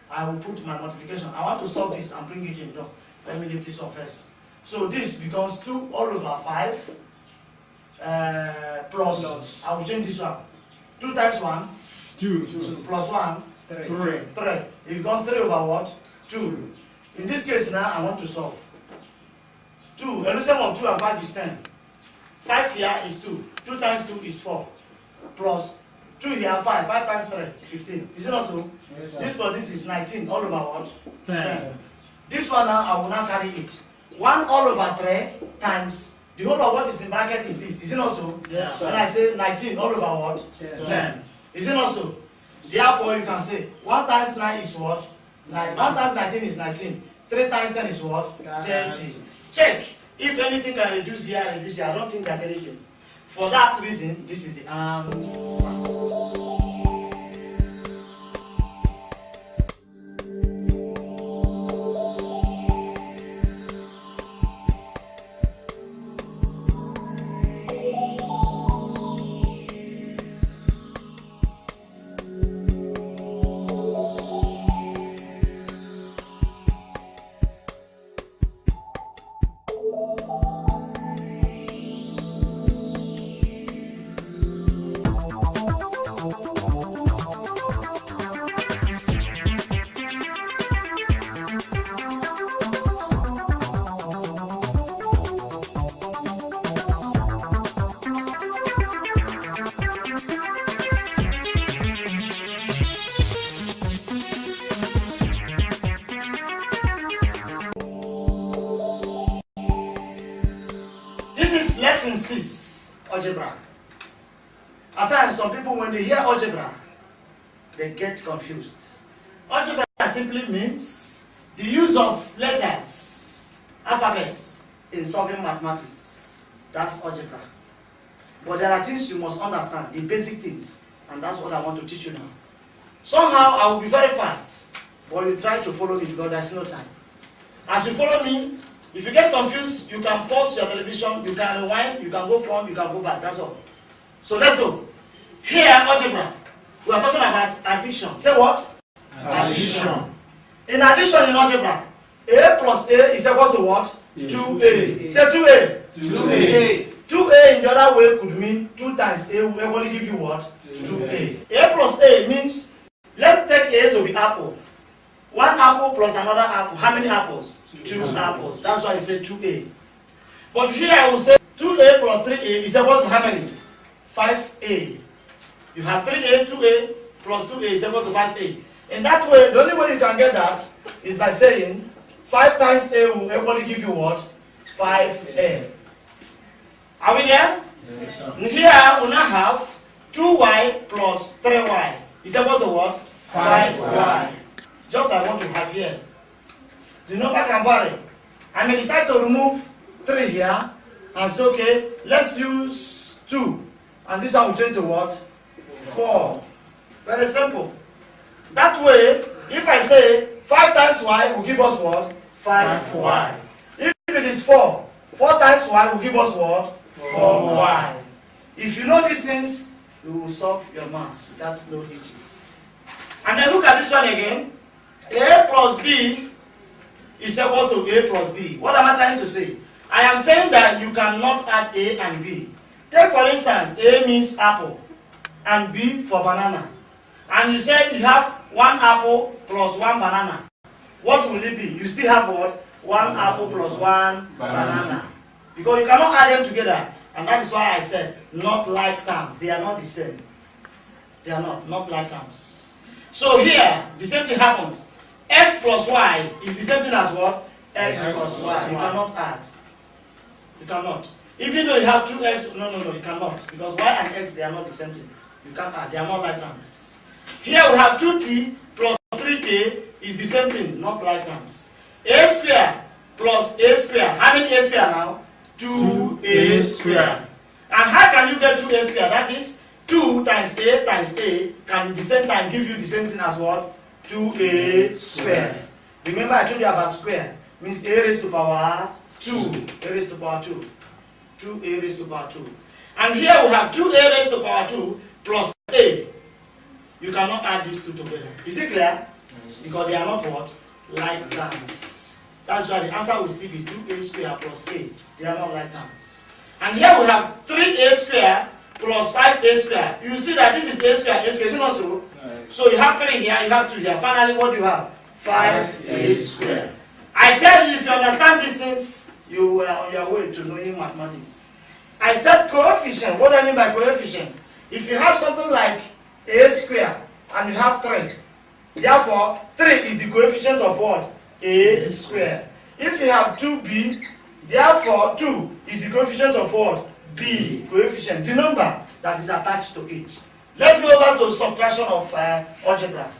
I will put my multiplication. I want to solve this and bring it in. No, let me leave this one first. So this becomes 2 all over 5 plus, I will change this one. 2 times 1, 2. plus 1, 3. 3. It becomes 3 over what? 2. In this case now, I want to solve. 2, LCM of 2 and 5 is 10. 5 here is 2. 2 times 2 is 4. Plus 2 here, 5. 5 times 3, 15. Is it not so? Yes, sir. This for this is 19 all over what? 10. This one now, I will now carry it. 1 all over 3 times the whole of what is in bracket is this. Is it not so? Yes, sir. When I say 19 all over what? 10. Is it not so? Therefore, you can say 1 times 9 is what? 9. 1 times 19 is 19. 3 times 10 is what? 30. Check. If anything can reduce here, reduce here. I don't think there's anything. For that reason, this is the answer. Lesson 6, algebra. At times, some people, when they hear algebra, they get confused. Algebra simply means the use of letters, alphabets, in solving mathematics. That's algebra. But there are things you must understand, the basic things, and that's what I want to teach you now. Somehow, I will be very fast, but you try to follow me because there's no time. As you follow me, if you get confused, you can pause your television, you can rewind, you can go front, you can go back, that's all. So let's go. Here, algebra, we are talking about addition. Say what? Addition. In addition in algebra, A plus A is equal to what? 2A. Say 2A. 2A. 2A in the other way could mean 2 times A will equally give you what? 2A. A plus A means, let's take A to be apple. 1 apple plus another apple. How many apples? 2 apples. That's why I say 2A. But here I will say 2A plus 3A is equal to how many? 5A. You have 3A, 2A plus 2A is equal to 5A. In that way, the only way you can get that is by saying 5 times A will equally give you what? 5A. Are we there? Yes, sir. Here we now have 2y plus 3y is equal to what? 5y. Just like what we have here. The number can vary. I may decide to remove 3 here and say, okay, let's use 2. And this one will change to what? 4. Very simple. That way, if I say 5 times y will give us what? 5y. If it is 4, 4 times y will give us what? 4y. If you know these things, you will solve your maths without no hitches. And then look at this one again. A plus B is equal to A plus B. What am I trying to say? I am saying that you cannot add A and B. Take for instance, A means apple and B for banana. And you said you have 1 apple plus 1 banana. What will it be? You still have what? 1 apple plus 1 banana. Because you cannot add them together. And that is why I said not like terms. They are not the same. They are not like terms. So here, the same thing happens. X plus y is the same thing as what? X plus y. You cannot add. You cannot. Even though you have 2x, no, you cannot. Because y and x, they are not the same thing. You can't add. They are not like terms. Here we have 2t plus 3k is the same thing, not like terms. A square plus a square. How many a square now? 2a square. And how can you get 2a square? That is 2 times a can at the same time give you the same thing as what? 2a square. Remember I told you about square. Means a raised to power 2. A raised to power 2. 2a raised to power 2. And here we have 2a raised to power 2 plus a. You cannot add these two together. Is it clear? Yes. Because they are not what? Like terms. That's why the answer will still be 2a square plus a. They are not like terms. And here we have 3a square plus 5a square. You see that this is a square, is it not so? Nice. So you have 3 here, you have 2 here. Finally, what do you have? 5a square. I tell you, if you understand these things, you are on your way to knowing mathematics. I said coefficient. What do I mean by coefficient? If you have something like a square and you have 3, therefore 3 is the coefficient of what? A square. If you have 2b, therefore 2 is the coefficient of what? B. Coefficient. The number that is attached to it. Let's go over to subtraction of algebra.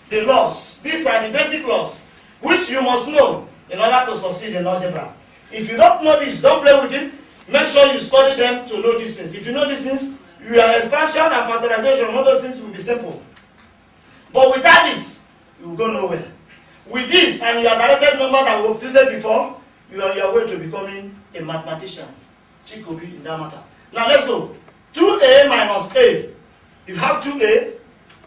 The laws. These are the basic laws which you must know in order to succeed in algebra. If you don't know this, don't play with it. Make sure you study them to know these things. If you know these things, your expansion and factorization, all those things will be simple. But without this, you will go nowhere. With this and your directed number that we have treated before, you are on your way to becoming a mathematician. Chikobi in that matter. Now let's go. 2a minus a. You have 2a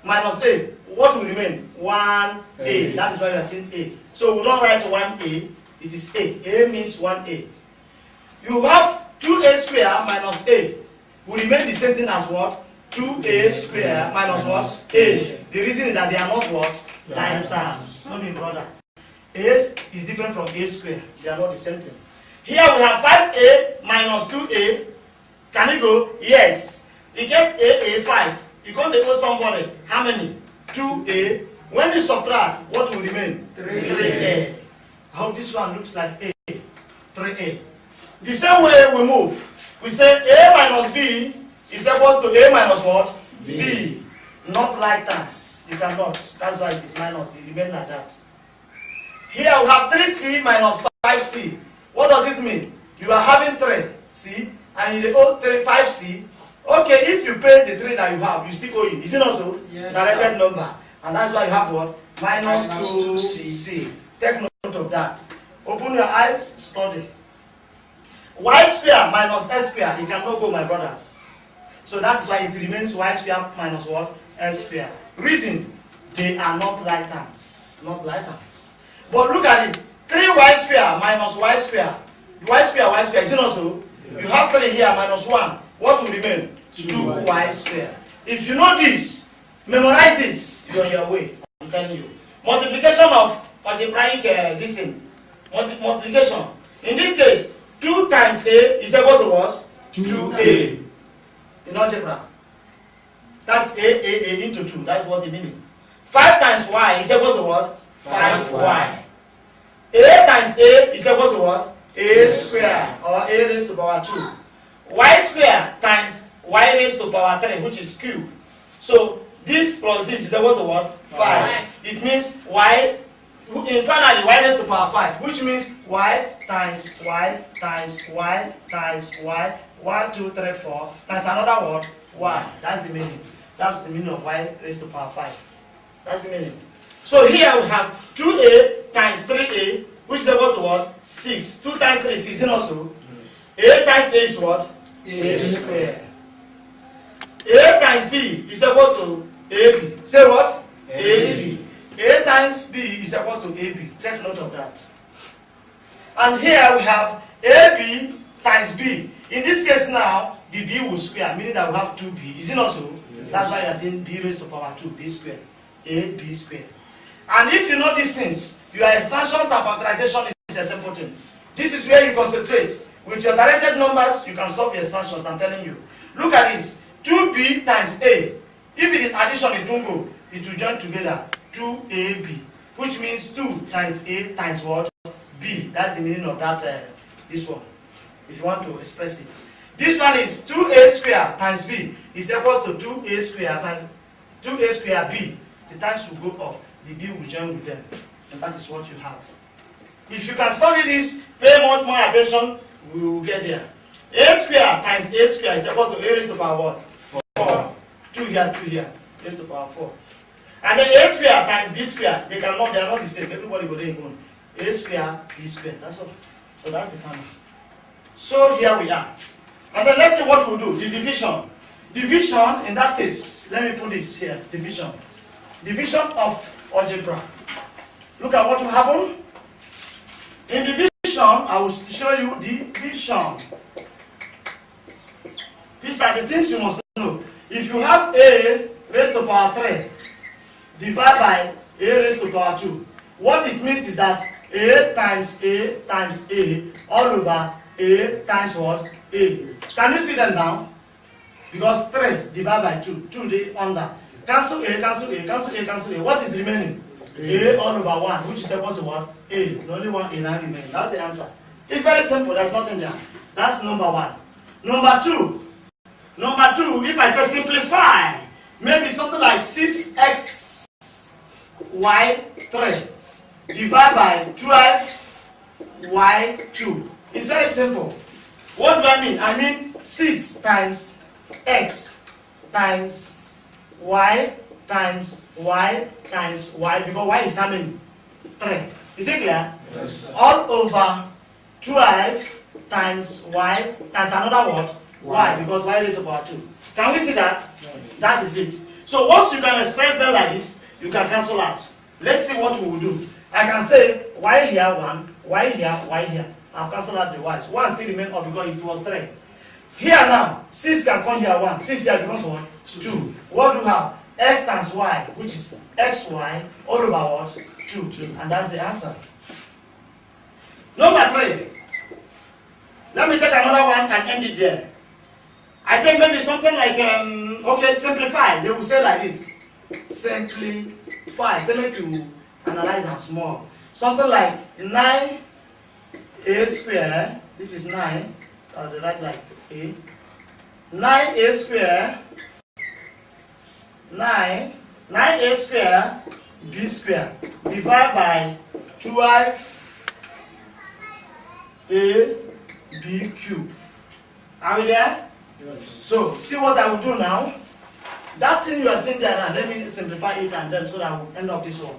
minus a. What will remain? 1a. That is why we are saying a. So we don't write 1a. It is a. A means 1a. You have 2a square minus a. Will remain the same thing as what? 2a square minus what? A. The reason is that they are not what? Like terms. Not mean brother. A is different from a square. They are not the same thing. Here we have 5a minus 2a. Can it go? Yes. You get a 5. You're going to owe somebody. How many? 2a. When you subtract, what will remain? 3a. How this one looks like a. 3a. The same way we move. We say a minus b is equal to a minus what? B. Not like terms. You cannot. That's why it is minus. It remains like that. Here we have 3c minus 5c. What does it mean? You are having 3c and you owe 5c. Okay, if you pay the 3 that you have, you still owe it. Is it not so? Yes, directed number. And that's why you have what? Minus 2c. Take note of that. Open your eyes, study. Y square minus s square. It cannot go, my brothers. So that's why it remains y square minus what? S square. Reason, they are not like terms. Not like terms. But look at this. 3y square minus y square. Y square, is it not so? Yes. You have 3 here minus 1. What will remain? 2y square. If you know this, memorize this, you're on your way. I'm telling you. Multiplication of algebraic this thing. Multiplication. In this case, 2 times a is equal to what? 2a. In algebra. That's a into 2. That's what the meaning. 5 times y is equal to what? 5y. A times a is equal to what? A square, or a raised to power 2. Y square times y raised to power 3, which is cube. So this plus this is equal to what? 5. It means y, finally y raised to power 5, which means y times y times y times y, 1, 2, 3, 4, times another word, y. That's the meaning. That's the meaning of y raised to power 5. That's the meaning. So here we have 2a times 3a, which is equal to what? 6. 2 times 3 is 6, also. A times a is what? A square. A times b is equal to ab. Say what? Ab. A times b is equal to ab. Take note of that. And here we have ab times b. In this case now, the b will square, meaning that we have 2b. Is it not so? Yes. That's why you are saying b raised to power 2, b square. AB square. And if you know these things, your expansions and factorization is a simple thing. This is where you concentrate. With your directed numbers, you can solve your expansions, I'm telling you. Look at this. 2b times a. If it is addition, it won't go. It will join together. 2ab. Which means 2 times a times what? B. That's the meaning of that, this one. If you want to express it. This one is 2a square times b is equals to 2a square times 2a square b. The times will go off. The b will join with them. And that is what you have. If you can study this, pay more attention, we will get there. A square times a square is equal to a raised to power what? 4. 2 here, 2 here. Raised to power 4. And then a square times b square, they are not the same. Everybody will in one. A square, b square. That's all. So that's the final. So here we are. And then let's see what we'll do. The division. Division, in that case, let me put this here. Division. Division of algebra. Look at what will happen. In division, I will show you division. These are the things you must know. If you have a raised to power 3 divided by a raised to power 2, what it means is that a times a all over a times what? A. Can you see them now? Because 3 divided by 2, 2 they under. Cancel a, cancel a, cancel a, cancel a. What is remaining? A all over 1, which is equal to what? A. The only one a now remains. That's the answer. It's very simple. There's nothing there. That's number 1. Number 2, if I say simplify maybe something like 6x y3 divided by 12y2. It's very simple. What do I mean? I mean 6 times x times y times y times y, because y is how many? 3. Is it clear? Yes, sir. All over 12 times y times another what? Y, because y is about 2. Can we see that? That is it. So once you can express them like this, you can cancel out. Let's see what we will do. I can say y here 1, y here, y here. I've cancelled out the y's. 1 still remains up because it was 3. Here now, 6 can come here 1. 6 here becomes what? 2. What do you have? X times y, which is xy, all over what? 2. And that's the answer. Number 3. Let me take another one and end it there. I think maybe something like, okay, simplify. They will say like this. Simplify. Say make you analyze and small. Something like 9a square. This is 9. I'll write like a. 9a square. 9a square b square divided by 12a b cube. Are we there? Yes. So, see what I will do now? That thing you are seeing there now, let me simplify it and then so that I will end up this one.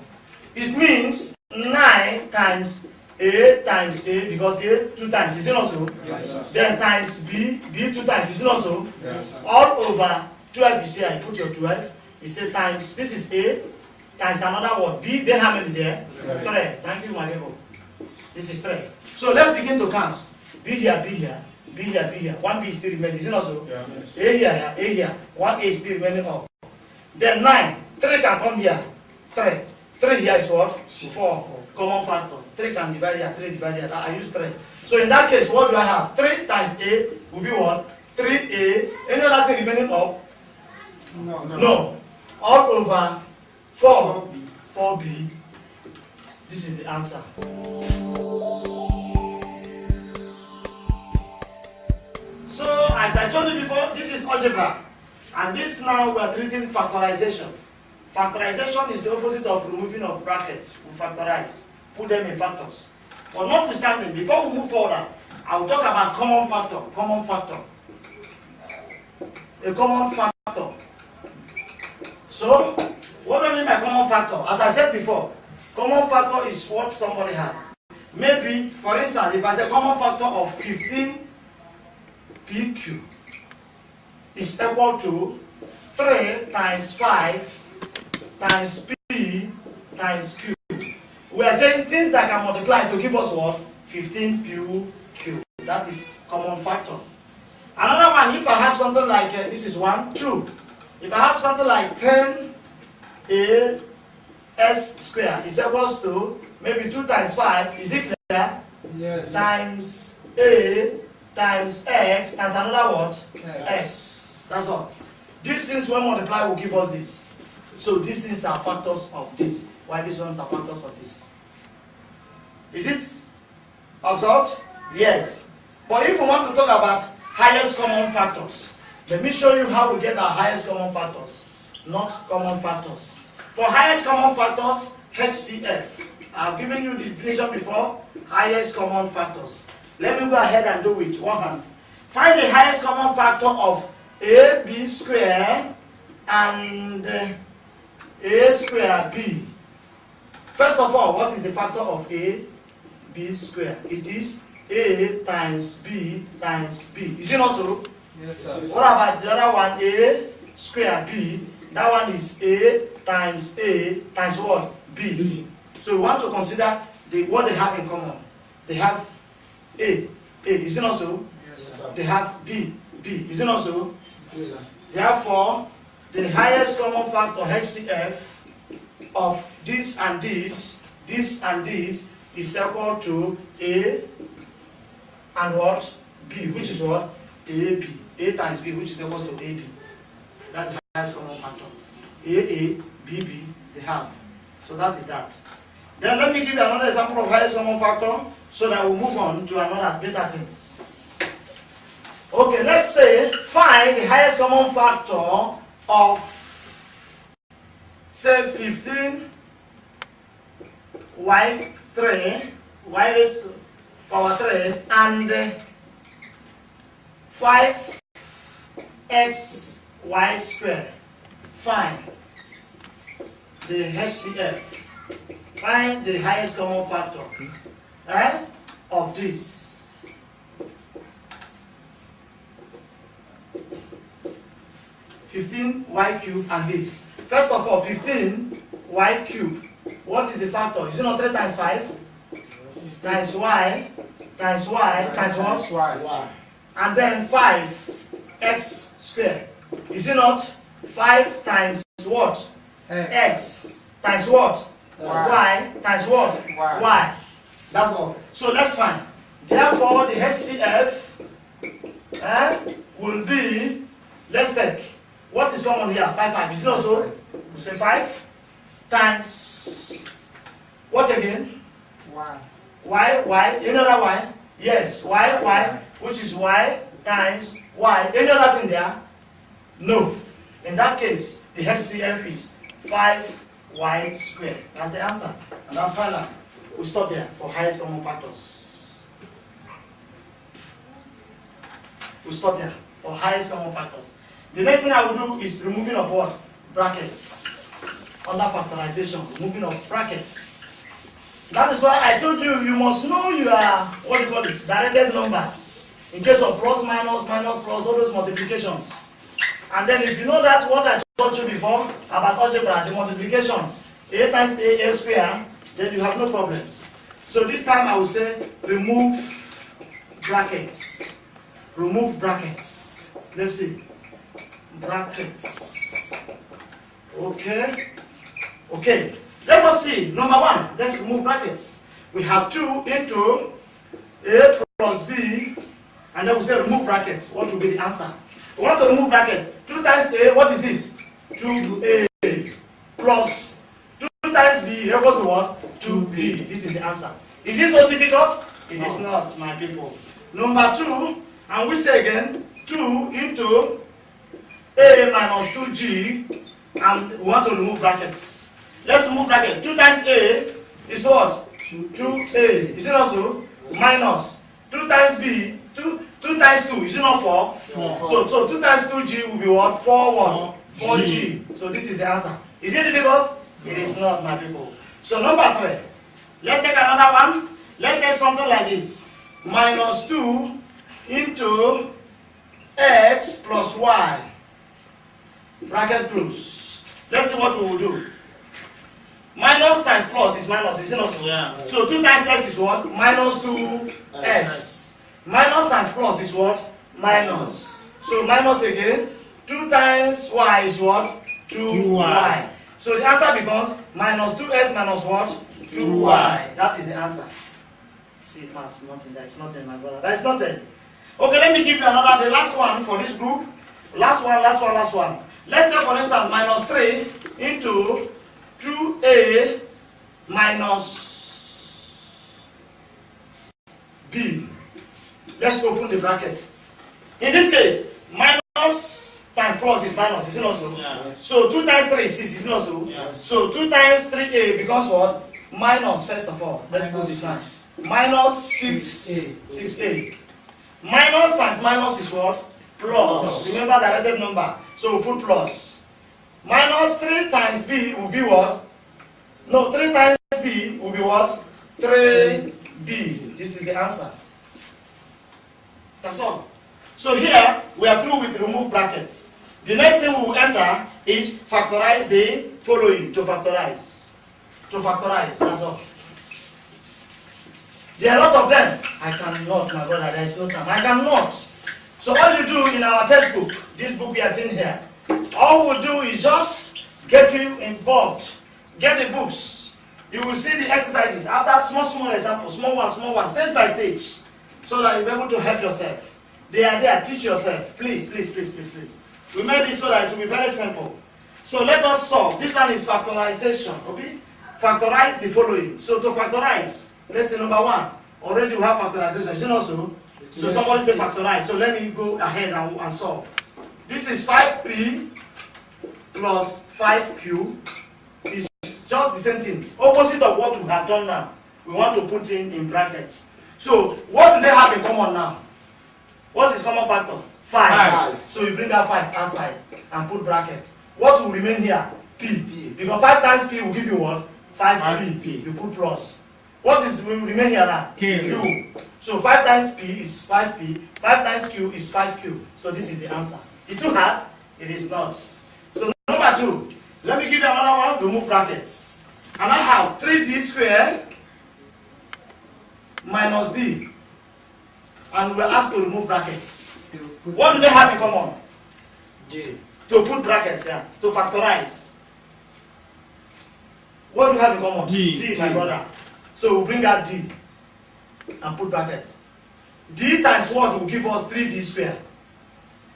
It means 9 times a because a 2 times, is it not so? Yes. Then times b 2 times, is it not so? Yes. All over 12 is here, you put your 12, you say times, this is a, times another one, b, then how many there? 3. Thank you, my neighbor. This is 3. So let's begin to count. B here, B here. B here, B here. 1B is still remaining. Is it not so? Yes. A here, A here. 1A is still remaining up. Then 9. 3 can come here. 3. 3 here is what? 4. Common factor. 3 can divide here. 3 divide here. I use 3. So in that case, what do I have? 3 times A will be what? 3A. Any other thing remaining up? No. All over 4B. This is the answer. So, as I told you before, this is algebra. And this now we are treating factorization. Factorization is the opposite of removing of brackets. We factorize, put them in factors. But notwithstanding, before we move forward, I will talk about common factor. Common factor. A common factor. So, what do I mean by common factor? As I said before, common factor is what somebody has. Maybe, for instance, if I say common factor of 15 PQ is equal to 3 times 5 times P times Q. We are saying things that can multiply to give us what? 15 PQ. That is common factor. Another one, if I have something like, this is 1, 2. If I have something like 10A S square is equals to maybe 2 times 5, is it clear? Yes. Times A times x times another what? X. That's all. These things when multiply will give us this. So these things are factors of this, while these ones are factors of this. Is it observed? Yes. But if we want to talk about highest common factors, let me show you how we get our highest common factors, not common factors. For highest common factors, HCF. I've given you the definition before, highest common factors. Let me go ahead and do it. One hand. Find the highest common factor of AB square and A square B. First of all, what is the factor of A, B square? It is A times B times B. Is it not so? Yes, sir. What about the other one? A square B. That one is A times what? B. So we want to consider what they have in common. They have A. Is it not so? Yes, sir. They have B. Is it not so? Yes. Therefore, the highest common factor HCF of this and this is equal to A and what? B, which is what? AB. A times B, which is equal to AB. That's the highest common factor. AA, BB, they have. So that is that. Then let me give you another example of highest common factor so that we'll move on to another data things. Okay, let's say find the highest common factor of say 15 y3, y raised to power 3, and 5x y squared. Find the HCF. Find the highest common factor of this. y cubed and this. First of all, 15y cubed. What is the factor? Is it not 3 times 5? Times y, times y, times what? Y. And then 5x squared. Is it not 5 times what? X times what? Y times what? Y. That's all. So let's find. Therefore, the HCF will be, let's take, what is common here? 5. Is it not so? We say 5 times, what again? Y. Any other Y? Yes, Y, which is Y times Y. Any other thing there? No. In that case, the HCF is 5y squared. That's the answer. And that's final. We stop there for highest common factors. We stop there for highest common factors. The next thing I will do is removing of what? Brackets. Under factorization, removing of brackets. That is why I told you, you must know your, what do you call it, directed numbers. In case of plus, minus, minus, plus, all those multiplications. And then if you know that, what I told you before about algebra, the multiplication, a times a square, then you have no problems. So this time I will say, remove brackets. Remove brackets. Let's see. Brackets. Okay. Okay. Let us see. Number 1, let's remove brackets. We have 2 into a plus b, and then we say remove brackets. What will be the answer? We want to remove brackets. 2 times a, what is it? 2a plus 2 times b equals to what? 2b. This is the answer. Is it so difficult? It is not, my people. Number 2, and we say again, 2 into a minus 2g, and we want to remove brackets. Let's remove bracket. 2 times a is what? 2a. Is it also? Minus 2 times b. 2 times 2. Is it not 4? So 2 times 2g will be what? 4g. So this is the answer. Is it difficult? It is not, my people. So number 3. Let's take another one. Let's take something like this. Minus 2 into x plus y. Bracket close. Let's see what we will do. Minus times plus is minus, is it not? Yeah. So 2 times x is what? Minus 2x. Minus times plus is what? Minus. So minus again. 2 times y is what? 2y. So the answer becomes minus 2x minus what? 2y. That is the answer. See, pass, nothing. That is nothing, my brother. That is nothing. Okay, let me give you another, the last one for this group. Last one. Let's take, for instance, minus 3 into 2a minus b. Let's open the bracket. In this case, minus times plus is minus, is it not so? Yeah. So 2 times 3 is 6, is it not so? Yeah. So 2 times 3a becomes what? Minus, first of all. Let's put this one. Minus 6a. Minus times minus is what? Plus. Remember the relative number. So we put plus. Minus 3 times b will be what? No, 3 times b will be what? 3b. This is the answer. That's all. So here, we are through with remove brackets. The next thing we will enter is factorize the following. To factorize. That's all. There are a lot of them. I cannot, my brother, there is no time. I cannot. So all you do in our textbook, this book we are seeing here, all we'll do is just get you involved. Get the books. You will see the exercises after small examples, small one, stage by stage, so that you'll be able to help yourself. They are there. Teach yourself. Please. We made this so that it will be very simple. So let us solve. This one is factorization. Okay? Factorize the following. So to factorize, let's say number 1. Already we have factorization. Is it not so? So somebody say factorize. So let me go ahead and solve. This is 5p plus 5q is just the same thing. Opposite of what we have done now. We want to put in brackets. So, what do they have in common now? What is common factor? 5. So you bring that 5 outside and put bracket. What will remain here? P. Because 5 times P will give you what? 5P. You put plus. What will remain here now? Q. So 5 times P is 5P. 5 times Q is 5Q. So this is the answer. It too hard? It is not. So number 2. Let me give you another one. Remove brackets. And I have 3D squared minus D. And we're asked to remove brackets. What do they have in common? J. To put brackets here, to factorize. What do you have in common? D, my brother. So we bring out D and put bracket. D times what will give us 3D squared?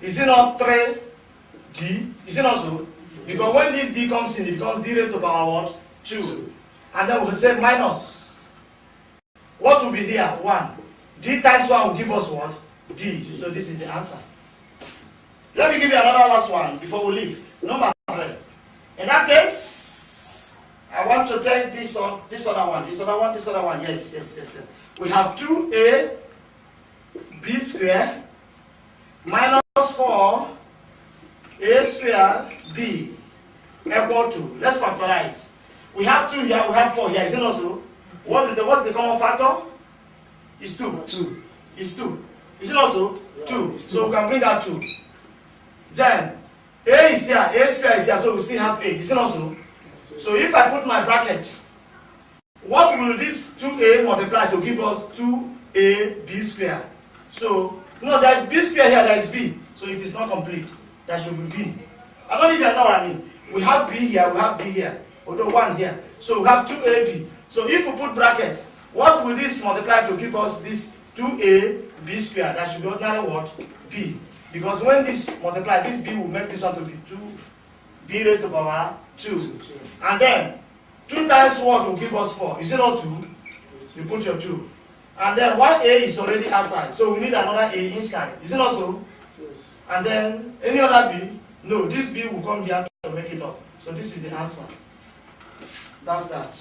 Is it not 3D? Is it not so? Because when this D comes in, it becomes D raised to power what? 2. And then we'll say minus. What will be here? 1. D times 1 will give us what? D. So this is the answer. Let me give you another last one before we leave. Number 3. In that case, I want to take this other one. Yes. We have 2a b squared minus 4 a squared b equal to. Let's factorize. We have 2 here, we have 4 here. Is it not so? What's the common factor? It's 2. It's 2. Is it not so? 2. So we can bring out 2. Then a is here, a square is here, so we still have a. Is it not so? So if I put my bracket, what will this 2a multiply to give us 2ab square? So, no, there is b square here, there is b. So it is not complete. There should be b. I don't know if you know what I mean. We have b here, we have b here. Although 1 here. So we have 2ab. So if we put bracket, what will this multiply to give us this 2ab square? That should be ordinary what? B. Because when this multiply, this b will make this one to be 2b raised to power 2. And then 2 times what will give us 4? Is it not 2? You put your 2. And then 1a is already outside. So we need another a inside. Is it not so? And then any other b? No, this b will come here to make it up. So this is the answer. That's that.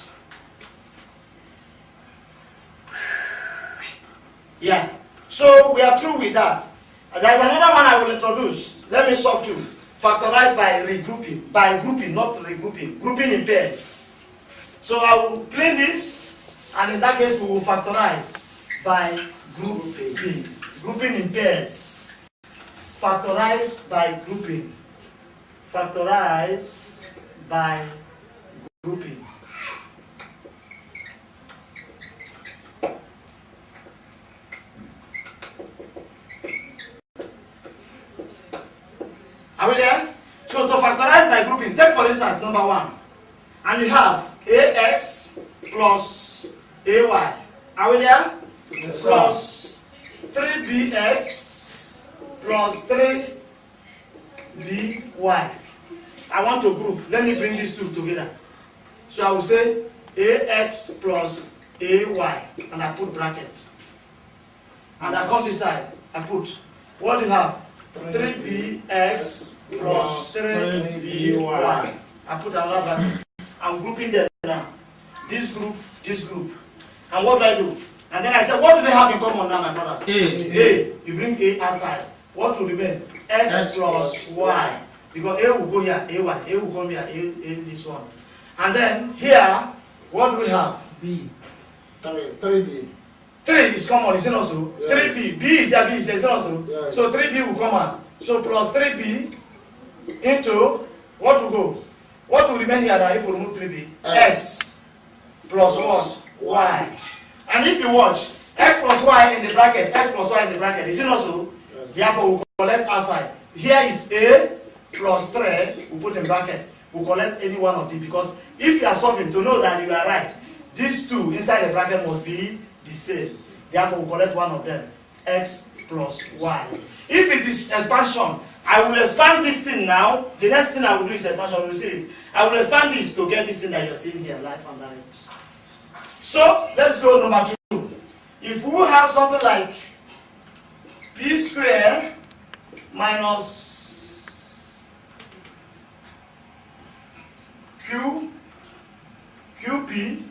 Yeah. So we are through with that. There's another one I will introduce. Let me solve two. Factorize by regrouping. By grouping, not regrouping. Grouping in pairs. So I will clean this, and in that case we will factorize by grouping. Grouping in pairs. Factorize by grouping. Factorize by grouping. Are we there? So to factorize by grouping, take for instance number 1. And you have ax plus ay. Are we there? Yes, plus 3bx plus 3by. I want to group. Let me bring these two together. So I will say ax plus ay. And I put bracket. And I come this side. I put. What do you have? 3bx plus 3by. I put another bracket. I'm grouping them now. This group, this group. And what do I do? And then I said, what do they have in common now, my brother? A. You bring A outside. What will remain? X plus Y. Because A will go here, AY. A will come here, A this one. And then here, what do we have? B. 3B. 3 is common, is it not so? Yes. 3B. B is here, B is here, is it not so? Yes. So 3B will come out. So plus 3B into, what will go? What will remain here now if we remove 3B? X plus what? Y. And if you watch, X plus Y in the bracket, X plus Y in the bracket, is it not so? Yes. Therefore, we'll collect outside. Here is A plus 3, we'll put in bracket. We'll collect any one of these because if you are solving to know that you are right, these two inside the bracket must be the same. Therefore, we'll collect one of them. X plus Y. If it is expansion, I will expand this thing now. The next thing I will do is expansion. You see it. I will expand this to get this thing that you're seeing here, life and direct. So let's go number 2. If we have something like b squared minus q QP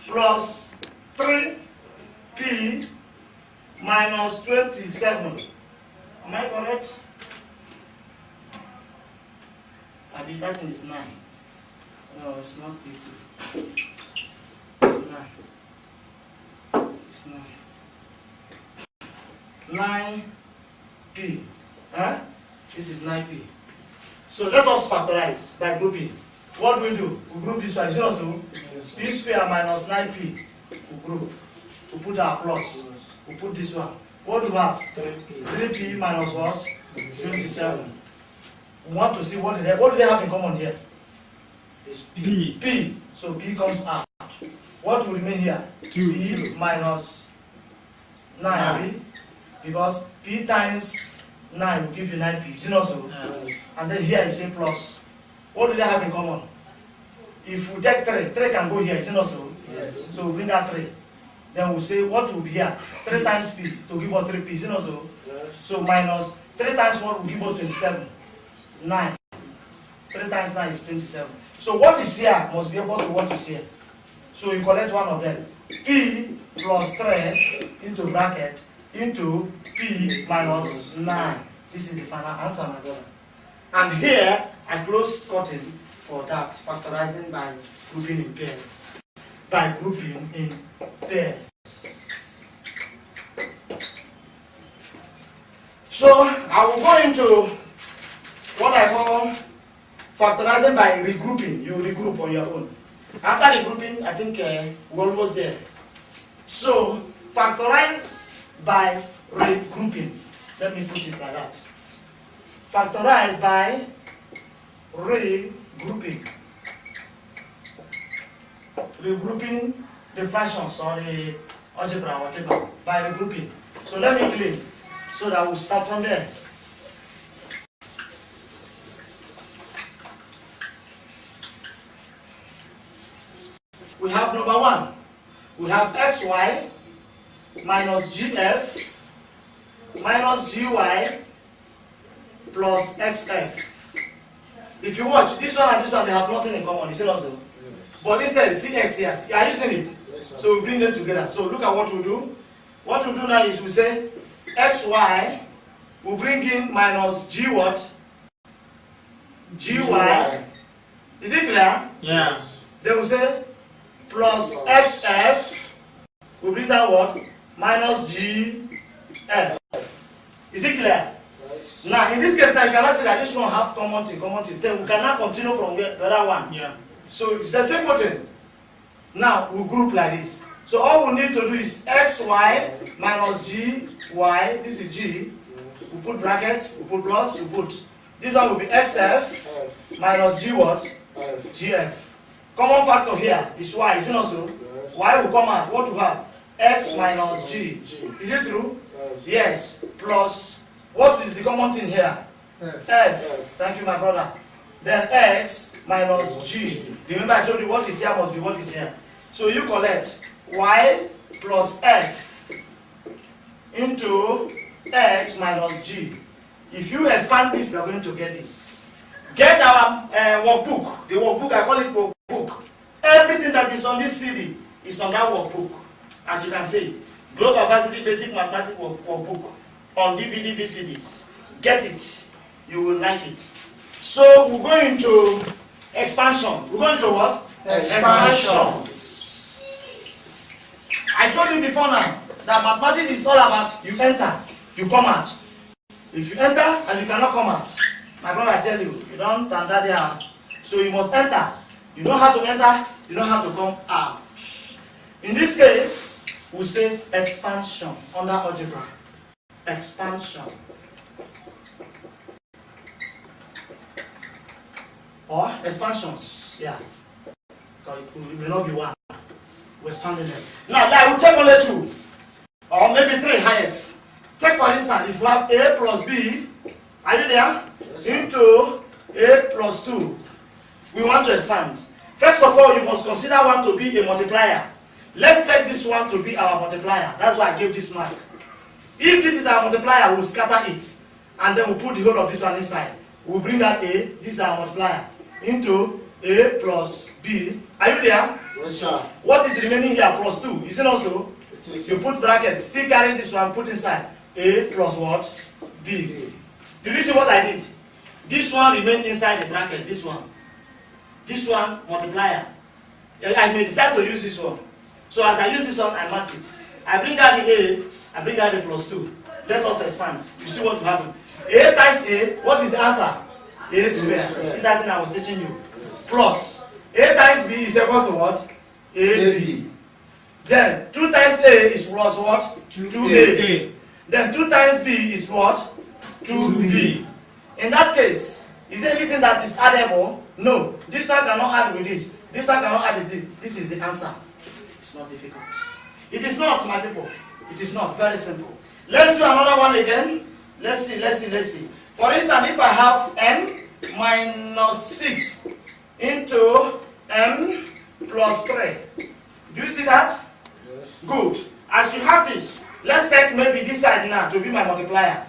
plus 3P minus 27. Am I correct? I did that is 9. No, it's not P2. It's 9. It's 9. 9P. Huh? This is 9P. So let us factorize by grouping. What do? We group this one. Is it also? P square minus 9P. We group. We put our plus. We put this one. What do we have? 3P minus what? 27. We want to see what do they have in common here? It's P. P. So P comes out. What will remain here? 2. P minus 9. Because P times 9 will give you 9P. Is it not so? And then here is a plus. What do they have in common? If we take 3, 3 can go here. Is it not so? Yes. So we bring that 3. Then we say what will be here? 3 times P to give us 3P. Is it not so? Yes. So minus 3 times 1 will give us 27. 9. 3 times 9 is 27. So what is here must be equal to what is here. So you collect one of them. P plus 3 into bracket into P minus 9. This is the final answer, my brother. And here I close curtain for that, factorizing by grouping in pairs. By grouping in pairs. So I will go into what I call factorizing by regrouping. You regroup on your own. After regrouping, I think we're almost there. So factorize by regrouping. Let me put it like that. Factorize by regrouping. Regrouping the fractions or the algebra, whatever, by regrouping. So let me clean so that we'll start from there. We have number 1. We have xy minus gf minus gy plus xf. If you watch, this one and this one, they have nothing in common. You see also? Yes. But instead, cx here. Are you seeing it? Yes, sir. So we bring them together. So look at what we do. What we do now is we say xy, we bring in minus g what? Gy. Is it clear? Yeah. Then we say plus xf, we bring down what? Minus gf. Is it clear? Yes. Now, in this case, now you cannot say that this one have common thing. So we cannot continue from the other one. Yeah. So it's a simple thing. Now, we group like this. So all we need to do is xy minus gy, this is g. We put bracket, we put plus, we put. This one will be xf F. minus g what? F. Gf. Common factor here is y, is it not so? Yes. Y will come out. What we have? X minus g. Is it true? Yes. Yes. Plus, what is the common thing here? F. F. Thank you, my brother. Then x minus g. Remember I told you what is here must be what is here. So you collect y plus f into x minus g. If you expand this, we are going to get this. Get our workbook. The workbook, I call it workbook. Everything that is on this CD is on that workbook. As you can see, Globavasity Basic Mathematics workbook on DVD VCDs. Get it. You will like it. So we're going to expansion. We're going to what? Expansion. I told you before now that mathematics is all about you enter, you come out. If you enter and you cannot come out, my brother, I tell you, you don't stand there. So you must enter. You know how to enter, you know how to come out. In this case, we say expansion under algebra. Expansion. Or expansions, yeah. Because it may not be one. We're expanding them. Now, I will take only 2, or maybe 3 highest. Take for instance, if you have a plus b, are you there? Yes, into a plus 2. We want to expand. First of all, you must consider 1 to be a multiplier. Let's take this one to be our multiplier. That's why I gave this mark. If this is our multiplier, we'll scatter it. And then we'll put the whole of this one inside. We'll bring that a, this is our multiplier, into a plus B. Are you there? Yes, sir. What is remaining here? Plus 2. Is it also? It is. You put bracket, still carry this one, put inside. A plus what? B. Did you see what I did? This one remained inside the bracket, this one. This one, multiplier. I may decide to use this one. So as I use this one, I mark it. I bring out the A, I bring out the plus 2. Let us expand. You see what will happen. A times A, what is the answer? A square. You see that thing I was teaching you? Plus. A times B is equal to what? AB. Then 2 times A is plus what? 2A. Then 2 times B is what? 2B. In that case, is there anything that is addable? No. This one cannot add with this. This one cannot add with this. This is the answer. It's not difficult. It is not, my people. It is not. Very simple. Let's do another one again. Let's see. For instance, if I have m minus 6 into m plus 3. Do you see that? Yes. Good. As you have this, let's take maybe this side now to be my multiplier.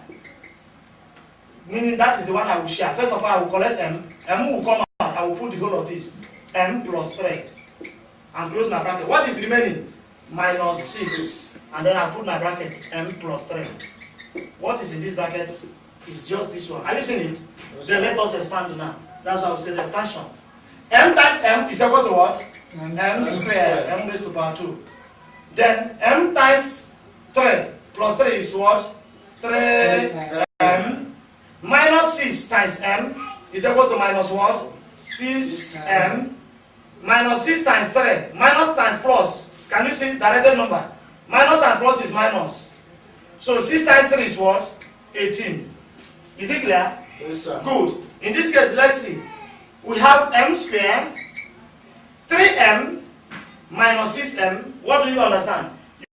Meaning that is the one I will share. First of all, I will collect m. M will come out. I will put the whole of this. M plus 3. And close my bracket. What is remaining? Minus 6. And then I put my bracket. M plus 3. What is in this bracket? It's just this one. Are you seeing it? Yes, Then let us expand now. That's why I will say the expansion. M times m is equal to what? M square. M raised to power 2. Then m times 3 plus 3 is what? 3m. Minus 6 times m is equal to minus what? 6m. Minus 6 times 3. Minus times plus. Can you see directed number? Minus times plus is minus. So 6 times 3 is what? 18. Is it clear? Yes, sir. Good. In this case, let's see. We have m squared, 3m minus 6m. What do you understand?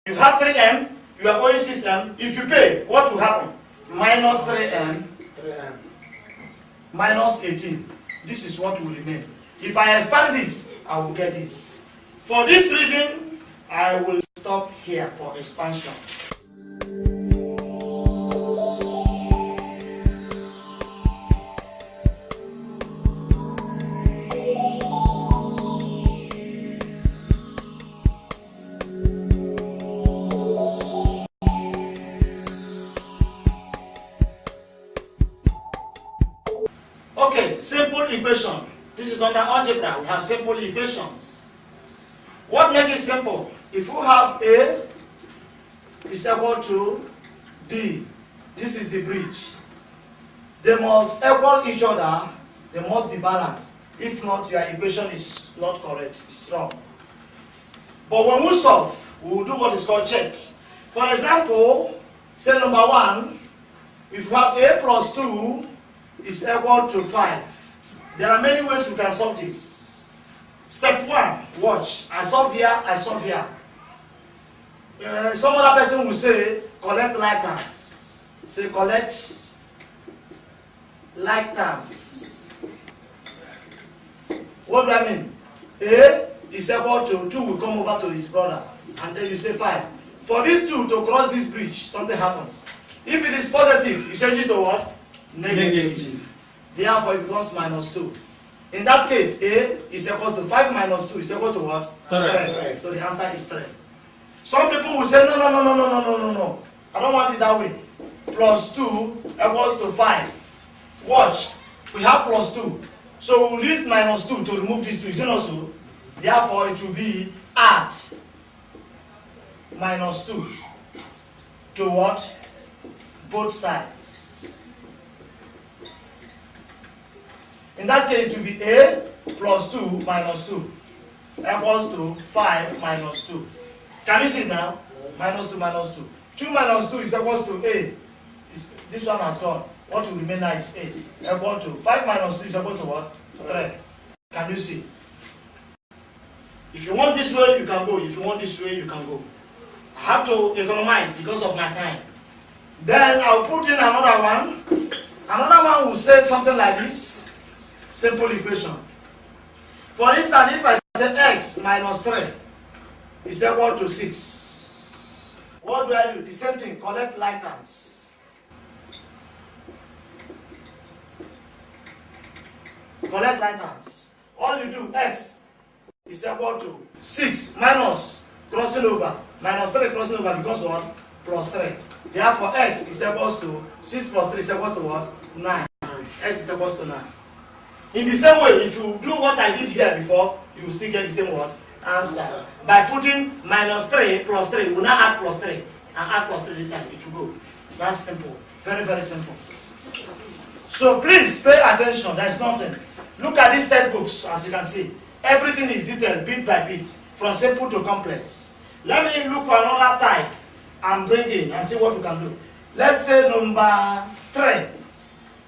You have 3m, you are owing 6m. If you pay, what will happen? Minus 3m 3m. minus 18. This is what will remain. If I expand this, I will get this. For this reason, I will stop here for expansion. Okay, simple equation. This is under algebra. We have simple equations. What makes it simple? If you have A is equal to B, this is the bridge. They must equal each other. They must be balanced. If not, your equation is not correct. It's wrong. But when we solve, we will do what is called check. For example, say number 1, if you have A plus 2 is equal to 5. There are many ways we can solve this. Step 1, watch. I solve here, I solve here. Some other person will say, collect like terms. Say, collect like terms. What do I mean? A is equal to 2 will come over to his brother. And then you say 5. For these 2 to cross this bridge, something happens. If it is positive, you change it to what? Negative. Therefore, it becomes minus 2. In that case, A is equal to 5 minus 2 is equal to what? 3. So the answer is 3. Some people will say, no. I don't want it that way. Plus 2 equals to 5. Watch. We have plus 2. So we'll use minus 2 to remove this 2. Is it not so? Therefore, it will be add minus 2 to what? Both sides. In that case, it will be A plus 2 minus 2 equals to 5 minus 2. Can you see now? Minus 2 minus 2. 2 minus 2 is equals to A. This one has gone. What will remain now is A. Equal to 5 minus 2 is equal to what? 3. Can you see? If you want this way, you can go. If you want this way, you can go. I have to economize because of my time. Then I'll put in another one. Another one will say something like this. Simple equation. For instance, if I say x minus 3 is equal to 6. What do I do? The same thing, collect like terms. Collect like terms. All you do, x is equal to 6 minus crossing over. Minus 3 crossing over becomes what? Plus 3. Therefore, x is equal to 6 plus 3 is equal to what? 9. X is equal to 9. In the same way, if you do what I did here before, you will still get the same what? Answer. By putting minus 3 plus 3, we will now add plus 3 and add plus 3 this side. It will go. That's simple. Very, very simple. So please pay attention. There's nothing. Look at these textbooks, as you can see. Everything is detailed bit by bit, from simple to complex. Let me look for another type and bring in and see what we can do. Let's say number 3.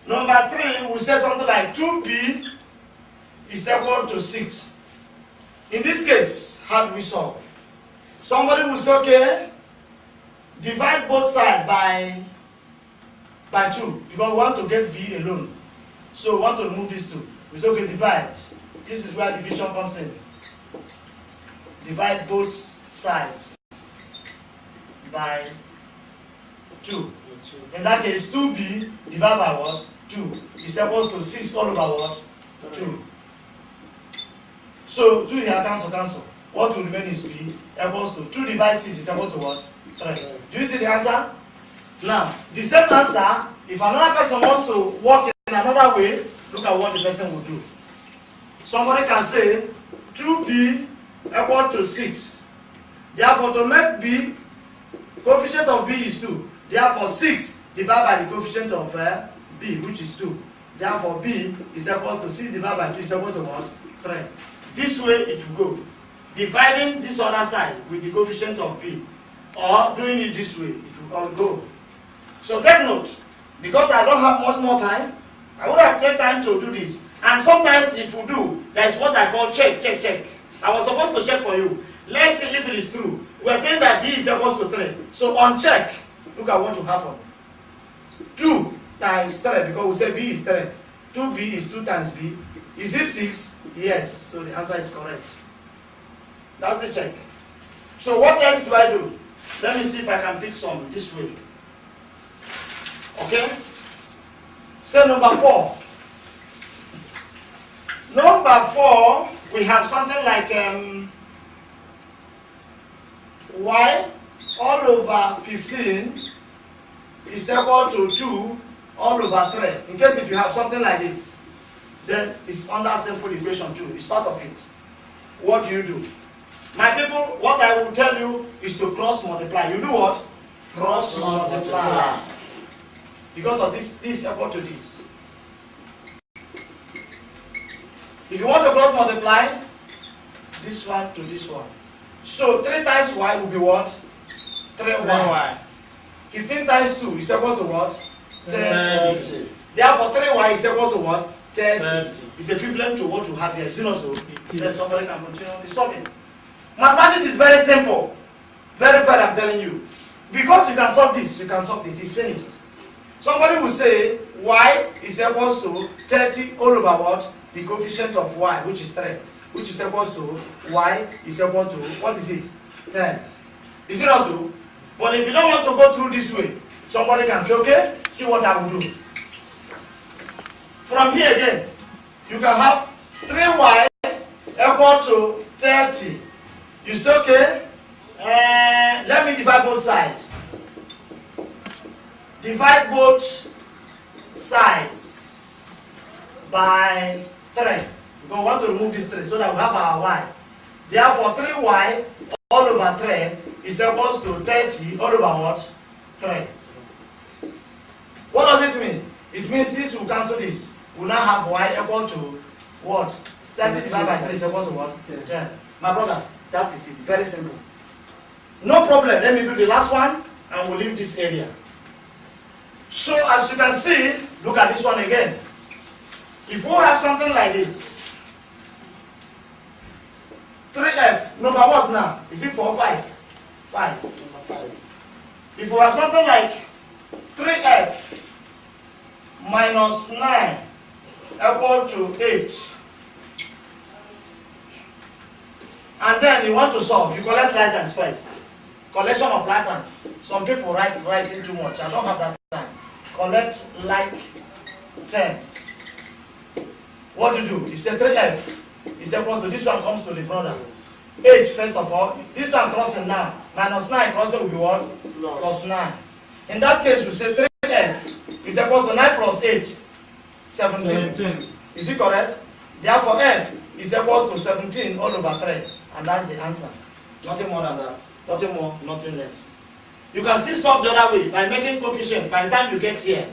Number 3 will say something like 2b is equal to 6. In this case, how do we solve? Somebody will say, okay, divide both sides by 2, because we want to get b alone. So we want to remove these 2. We say, okay, divide. This is where division comes in. Divide both sides by 2. In that case, 2b divided by what? 2 is equal to 6 all over what? 2. So 2 here cancel. What will remain is b equals to 2 divided 6 is equal to what? 3. Do you see the answer? Now, the same answer, if another person wants to work in another way, look at what the person will do. Somebody can say 2b equal to 6. Therefore, to make b, coefficient of b is 2. Therefore, 6 divided by the coefficient of b, which is 2. Therefore, b is equal to 6 divided by 2 is equal to what? 3. This way it will go. Dividing this other side with the coefficient of b, or doing it this way, it will all go. So take note, because I don't have much more time, I would have taken time to do this. And sometimes if you do, there is what I call check. I was supposed to check for you. Let's see if it is true. We are saying that b is equal to 3. So on check, look at what will happen. 2 times 3, because we say b is 3. 2b is 2 times b. Is it 6? Yes. So the answer is correct. That's the check. So what else do I do? Let me see if I can pick some this way. Okay? Say number 4. Number 4, we have something like y all over 15 is equal to 2 all over 3. In case if you have something like this, then it's under simple equation 2. It's part of it. What do you do? My people, what I will tell you is to cross multiply. You do what? Cross multiply. Because of this is equal to this. If you want to cross multiply, this one to this one. So 3 times y will be what? 3y. 15 times 2 is equal to what? 30. Therefore 3y is equal to what? 30. It's equivalent to what you have here. Is it not so? Yes, somebody can continue the solving. Mathematics is very simple. Very, I'm telling you. Because you can solve this, it's finished. Somebody will say y is equal to 30 all over what? The coefficient of y, which is 3, which is equal to y is equal to, what is it? 10. Is it also? But if you don't want to go through this way, somebody can say, okay, see what I will do. From here again, you can have 3y equal to 30. You say, okay, let me divide both sides. Divide both sides by 3. We want to remove this 3 so that we have our y. Therefore, 3y all over 3 is equal to 30 all over what? 3. What does it mean? It means this will cancel this. We now have y equal to what? 30 divided by 3 is equal to what? 10. My brother, that is it. Very simple. No problem. Let me do the last one and we'll leave this area. So as you can see, look at this one again. If we have something like this, 3f, number what now? Is it 4 or 5? 5. Number 5. If we have something like 3f minus 9 equal to 8, and then you want to solve, you collect lightens first. Collection of lightens. Some people writing too much. I don't have that time. Collect like terms. What do you do? You say 3f is equal to, this one comes to the brother. 8 first of all. This one crossing now. Minus 9 crossing will be what? Plus 9. In that case, we say 3f is equal to 9 plus 8. 17. Is it correct? Therefore, f is equal to 17 all over 3. And that's the answer. Nothing more than that. Nothing more, nothing less. You can still solve the other way by making coefficient. By the time you get here,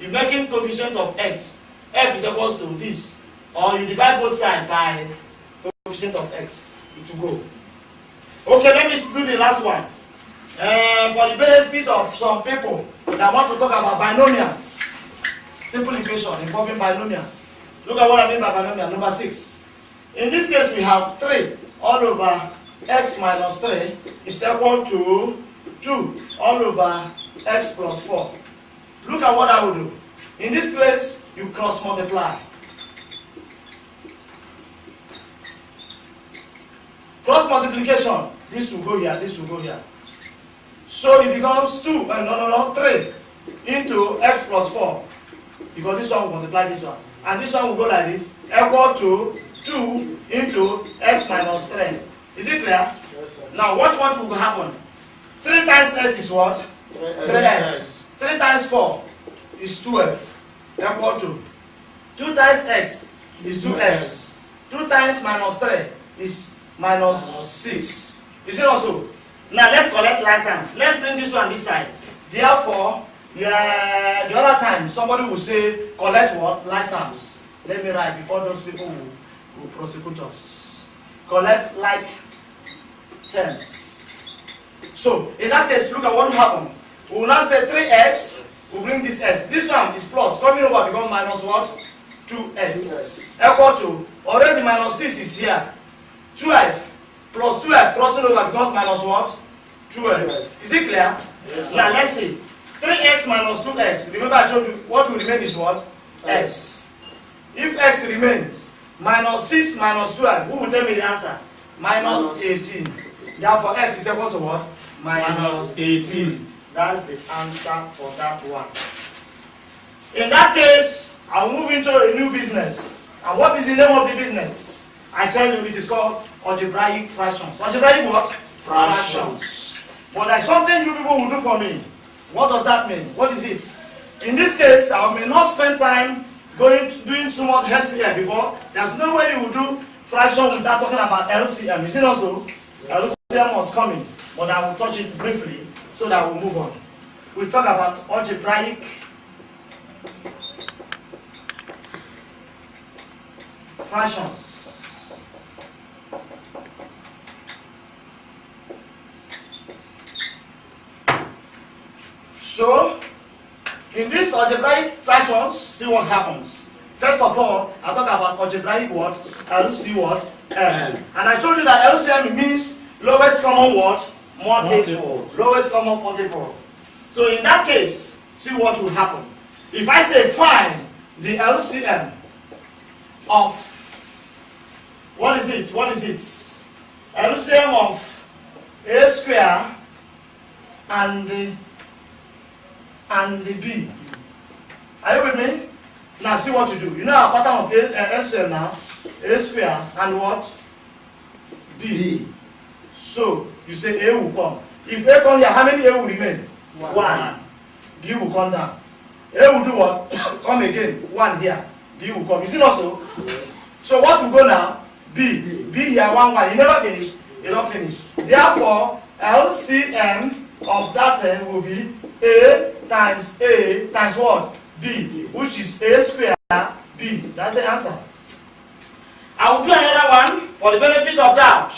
you're making coefficient of x. F is equal to this. Or you divide both sides by coefficient of x. It will go. Okay, let me do the last one. For the benefit of some people that want to talk about binomials. Simple equation involving binomials. Look at what I mean by binomial. Number 6. In this case, we have 3 all over x minus 3 is equal to 2 all over x plus 4. Look at what I will do. In this case, you cross multiply. Cross multiplication. This will go here, this will go here. So it becomes 3 into x plus 4. Because this one will multiply this one. And this one will go like this, equal to 2 into x minus 3. Is it clear? Yes, sir. Now watch what will happen. 3 times x is what? 3x. 3 times 4 is 2f. Equal to 2 times x is 2x. 2 times minus 3 is minus 6. Is it also? Now let's collect like terms. Let's bring this one this side. Therefore, the other time somebody will say collect what? Like terms. Let me write before those people will prosecute us. Collect like terms. So in that case, look at what will happen. We will now say 3x. We bring this x. This one is plus. Coming over becomes minus what? 2x. Equal to, already minus 6 is here. 2f plus 2f crossing over becomes minus what? 2f. Is it clear? Yes, now let's see. 3x minus 2x. Remember I told you what will remain is what? X. If x remains, minus 6 minus 12, who will tell me the answer? Minus 18. Therefore x is equal to what? Minus 18. That's the answer for that one. In that case, I'll move into a new business. And what is the name of the business? I tell you, it is called algebraic fractions. Algebraic what? Fractions. But there's something you people will do for me. What does that mean? What is it? In this case, I may not spend time doing so much LCM before. There's no way you will do fraction without talking about LCM. Is it also? LCM was coming, but I will touch it briefly so that we'll move on. We'll talk about algebraic fractions. So, in this algebraic fractions, see what happens. First of all, I talk about algebraic what? LC what? M. And I told you that LCM means lowest common what? Multiple. Lowest common multiple. So in that case, see what will happen. If I say find the LCM of, what is it? What is it? LCM of a square and the b. Are you with me? Now see what you do. You know our pattern of LCM now. A square and what? B. So you say A will come. If A comes here, how many A will remain? 1. B will come down. A will do what? Come again. 1 here. B will come. You see not so? Yes. So what will go now? B. B here 1 1. You never finish. You don't finish. Therefore, LCM of that term will be A times what? B, which is A square B. That's the answer. I will do another one for the benefit of doubt.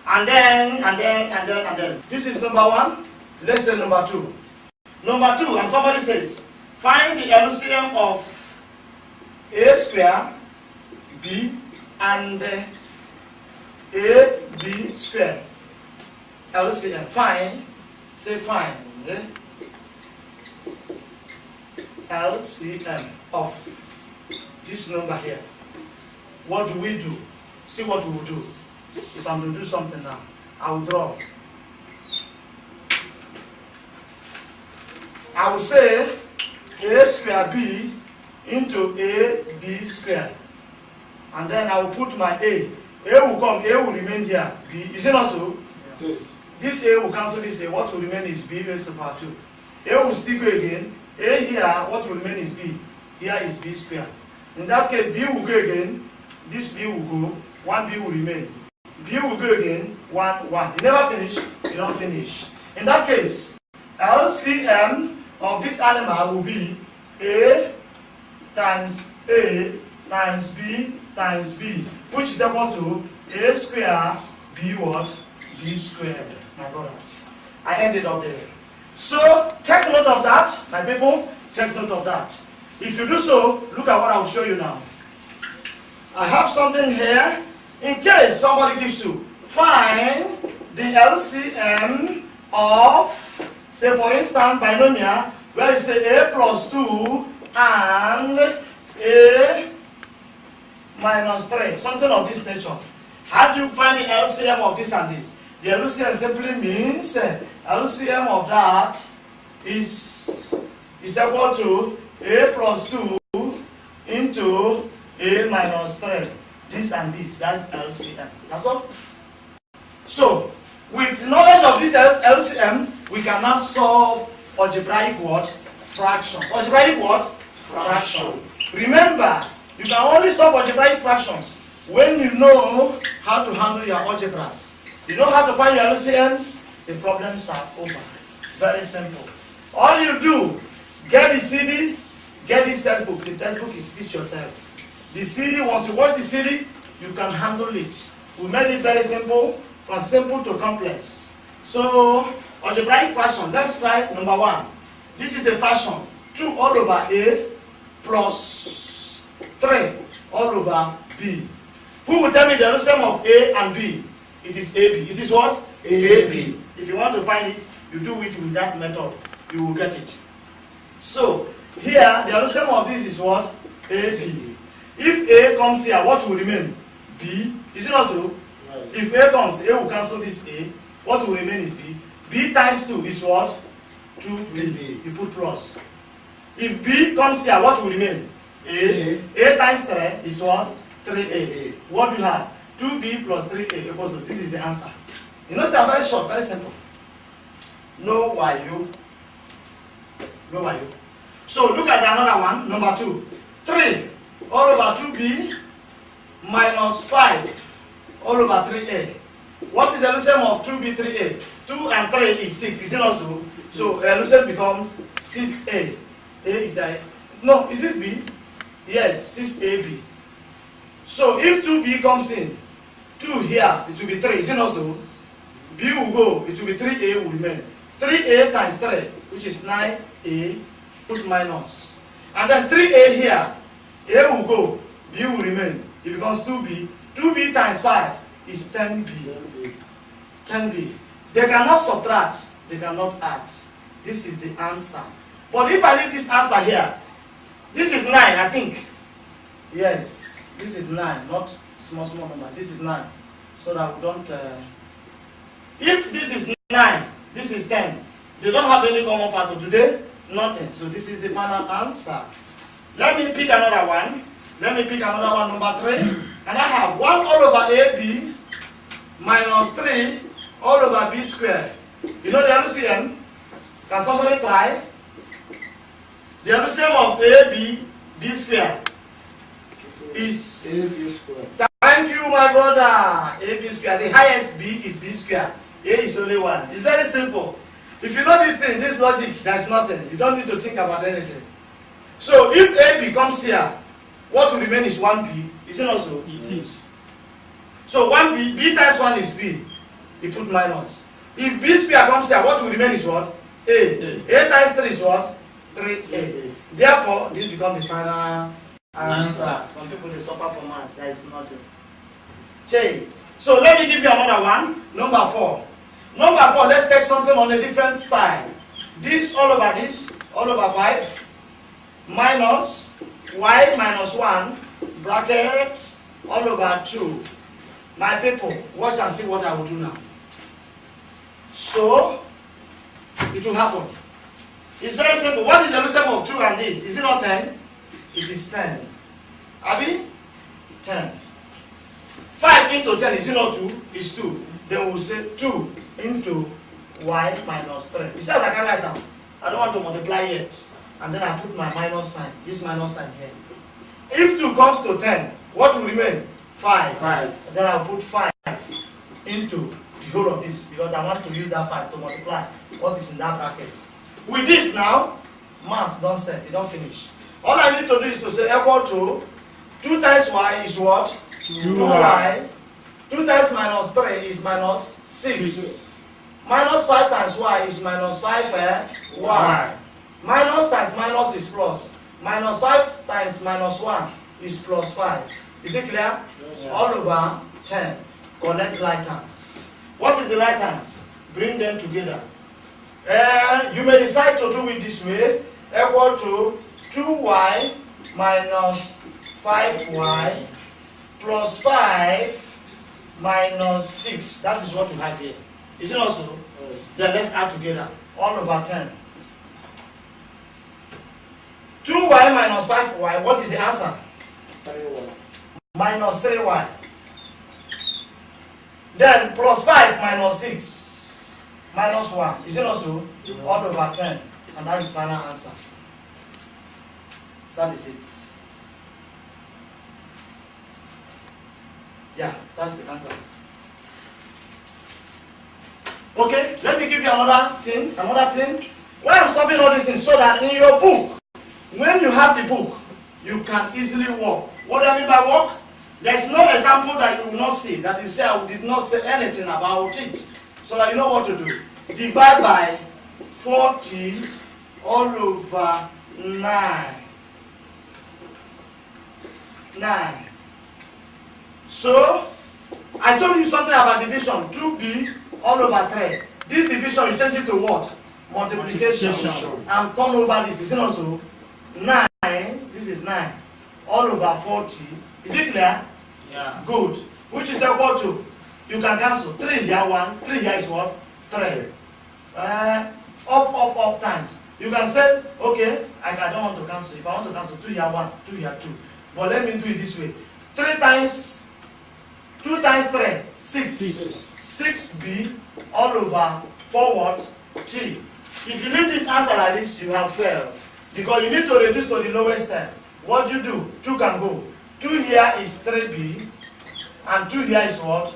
And then. This is number 1. Let's say number 2. Number 2, and somebody says, find the LCM of A square B and AB square. LCM. Find. Say find. Okay? LCM of this number here. What do we do? See what we will do. If I'm going to do something now, I will draw. I will say A square B into AB square. and then I will put my A. A will come, A will remain here. B, is it not so? Yes. This A will cancel this A. What will remain is B raised to power 2. A will still go again. A here, what will remain is B. Here is B squared. In that case, B will go again. This B will go. 1B will remain. B will go again. 1, 1. You never finish. You don't finish. In that case, LCM of this animal will be A times B times B, which is equal to A square B what? B squared. My brothers. I ended up there. So, take note of that, my people. Take note of that. If you do so, look at what I will show you now. I have something here. In case somebody gives you, find the LCM of, say for instance, binomial, where you say A plus 2 and A minus 3, something of this nature. How do you find the LCM of this and this? The LCM simply means LCM of that is equal to A plus 2 into A minus 3. This and this, that's LCM. That's all. So, with knowledge of this LCM, we can now solve algebraic what? Fractions. Algebraic what? Fraction. Remember, you can only solve algebraic fractions when you know how to handle your algebras. You know how to find your LCMs, the problems are over. Very simple. All you do, get the CD, get this textbook. The textbook is teach yourself. The CD, once you watch the CD, you can handle it. We made it very simple, from simple to complex. So, algebraic fraction, let's try number 1. This is the fraction, 2 all over A plus 3 all over B. Who will tell me the LCM of A and B? It is AB. It is what? AB. If you want to find it, you do it with that method. You will get it. So, here, the LCM of this is what? AB. If A comes here, what will remain? B. Is it also? Yes. If A comes, A will cancel this A. What will remain is B. B times 2 is what? 2B. You put plus. If B comes here, what will remain? A. A times 3 is what? 3A. What do you have? 2B plus 3A equals to, this is the answer. You know, it's very short, very simple. No wayo. No wayo. So look at another one, number 2. 3 all over 2B minus 5 all over 3A. What is the LCM of 2B, 3A? 2 and 3 is 6, is it not so? So the LCM becomes 6A. A is a, no, is this B? Yes, 6AB. So if 2B comes in, 2 here, it will be 3, is it not so? B will go, it will be 3A will remain. 3A times 3, which is 9A, put minus. And then 3A here, A will go, B will remain. It becomes 2B. 2B times 5 is 10B. 10B. They cannot subtract, they cannot add. This is the answer. But if I leave this answer here, this is 9, I think. Yes, this is 9, not small number. This is 9. So that we don't... if this is 9, this is 10. They don't have any common factor today, nothing. So this is the final answer. Let me pick another one. Let me pick another one, number 3. And I have 1 all over AB minus 3 all over B squared. You know the LCM? Can somebody try? The LCM of AB, B squared is AB squared. Thank you, my brother. AB squared. The highest B is B squared. A is only 1. It's very simple. If you know this thing, this logic, there's nothing. You don't need to think about anything. So if AB comes here, what will remain is 1B. Is it also? It is. So 1B, B times 1 is B. You put minus. If B square comes here, what will remain is what? A. A times 3 is what? 3A. Therefore, this becomes the final answer. Some people they suffer from maths. There is nothing. Change. So let me give you another one. Number 4. Number 4, let's take something on a different style. This all over 5, minus y minus 1, bracket, all over 2. My people, watch and see what I will do now. So, it will happen. It's very simple. What is the LCM of 2 and this? Is it not 10? It is 10. Abi? 10. 5 into 10 is not 2, is 2. Then we'll say 2 into y minus 3. You see what I can write down? I don't want to multiply yet. And then I put my minus sign, this minus sign here. If 2 comes to 10, what will remain? 5. 5. Then I'll put 5 into the whole of this because I want to use that 5 to multiply what is in that bracket. With this now, mass don't set, it don't finish. All I need to do is to say equal to 2 times y is what? 2y. 2 times minus 3 is minus 6. Minus 5 times y is minus 5 y. Minus times minus is plus. Minus 5 times minus 1 is plus 5. Is it clear? Yes, all over 10. Collect right hands. What is the right hands? Bring them together. You may decide to do it this way. Equal to 2y minus 5y plus 5 minus 6. That is what you have here. Is it also? Yes. Then let's add together. All over 10. 2y minus 5y. What is the answer? 3y. Minus 3y. Then plus 5 minus 6 minus 1. Is it also? All over 10. And that is the final answer. That is it. Yeah, that's the answer. Okay, let me give you another thing. Why I'm solving all these things so that in your book, when you have the book, you can easily work. What do I mean by work? There's no example that you will not see, that you say I did not say anything about it. So that you know what to do. Divide by 40 all over 9. So, I told you something about division. 2b all over 3. This division, you change it to what? Multiplication. And turn over this. Is it also? 9. This is 9. All over 40. Is it clear? Yeah. Good. Which is equal to? You can cancel. 3 here, 1. 3 here is what? 3. Up times. You can say, okay, I don't want to cancel. If I want to cancel, 2 here, 1. 2 here, 2. But let me do it this way. 3 times 2 times 3, 6. 6b all over 4 what? T. If you leave this answer like this, you have failed. Because you need to reduce to the lowest term. What do you do? 2 can go. 2 here is 3b. And 2 here is what?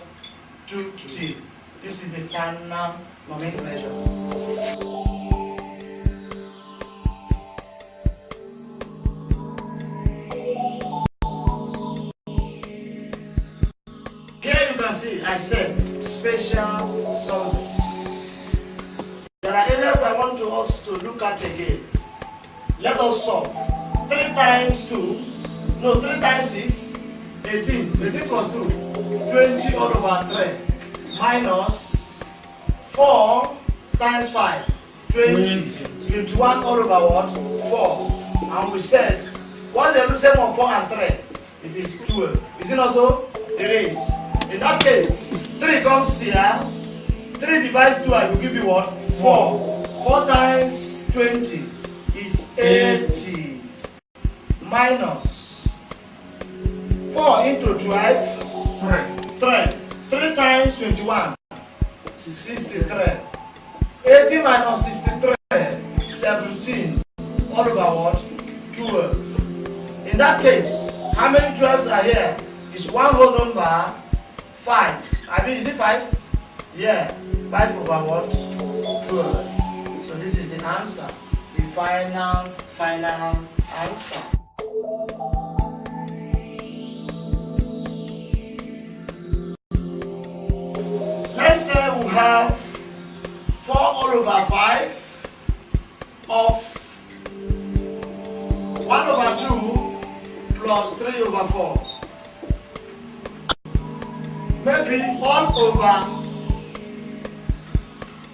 2t. This is the final nomenclature. See, I said special summaries. There are areas I want us to look at again. Let us solve. 3 times 2, no, 3 times 6, 18. 18 plus 2, 20 all over 3. Minus 4 times 5, 20. 21 all over what? 4. And we said, what's the LCM of 4 and 3? It is 12. Is it also? It is. In that case, 3 comes here. 3 divides 2, I will give you what? 4. 4 times 20 is 80. Minus 4 into 12. 3. 3 times 21. 63. 80 minus 63. 17. All over what? 12. In that case, how many 12s are here? It's one whole number. 5. I mean, is it 5? Yeah. 5 over what? 12. So this is the answer. The final answer. Let's say we have 4 all over 5 of 1 over 2 plus 3 over 4. Maybe 1 over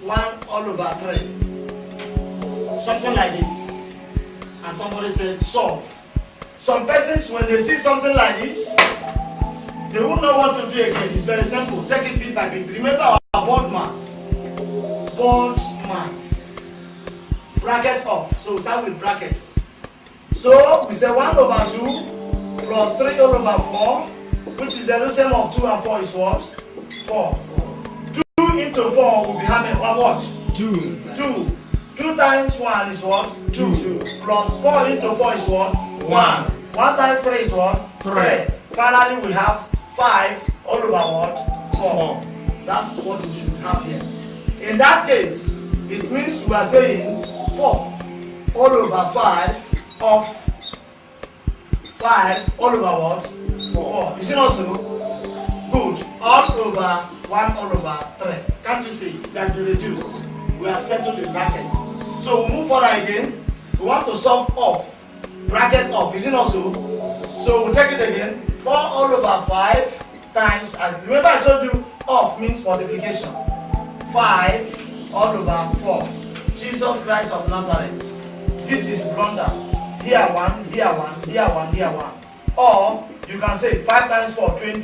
1 all over 3. Something like this. And somebody said, solve. Some persons, when they see something like this, they won't know what to do again. It's very simple. Take it bit by bit. Remember our board mass. Board mass. Bracket off. So we start with brackets. So we say 1 over 2 plus 3 all over 4, which is the LCM of 2 and 4 is what? 4. 2 into 4 will be how many? What? 2. 2. 2 times 1 is what? 2. Plus 4 into 4 is what? 1. 1 times 3 is what? 3. Finally, we have 5 all over what? 4. That's what we should have here. In that case, it means we are saying 4 all over 5 of 5 all over what? 4. You see also? Good. All over 1 all over 3. Can't you see? It can be reduced. We have settled the bracket. So we move further again. We want to solve off. Bracket off. Is it also? So we'll take it again. 4 all over 5 times. And remember I told you off means multiplication. 5 all over 4. Jesus Christ of Nazareth. This is blunder. Here 1, here 1, here 1, here 1. Or you can say 5 times 4, 20.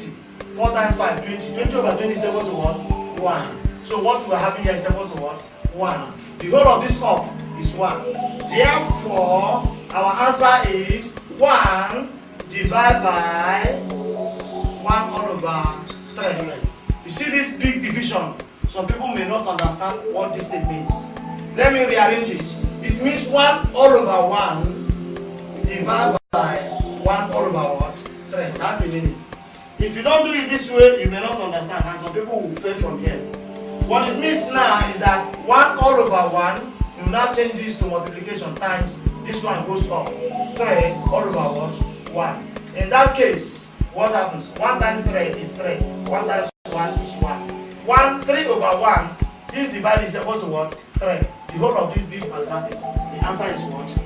4 times 5, 20. 20 over 20 is equal to what? 1. So what we are having here is equal to what? 1. The whole of this up is 1. Therefore, our answer is 1 divided by 1 all over 3. You see this big division? Some people may not understand what this thing means. Let me rearrange it. It means 1 all over 1 divided by 1 all over what? 3. That's the meaning. If you don't do it this way, you may not understand, and some people will fail from here. What it means now is that 1 all over 1, you now change this to multiplication times this one goes up. 3 all over what? 1. In that case, what happens? 1 times 3 is 3. 1 times 1 is 1. 3 over 1, this divided is equal to what? 3. The whole of this big mathematics. The answer is what? 3.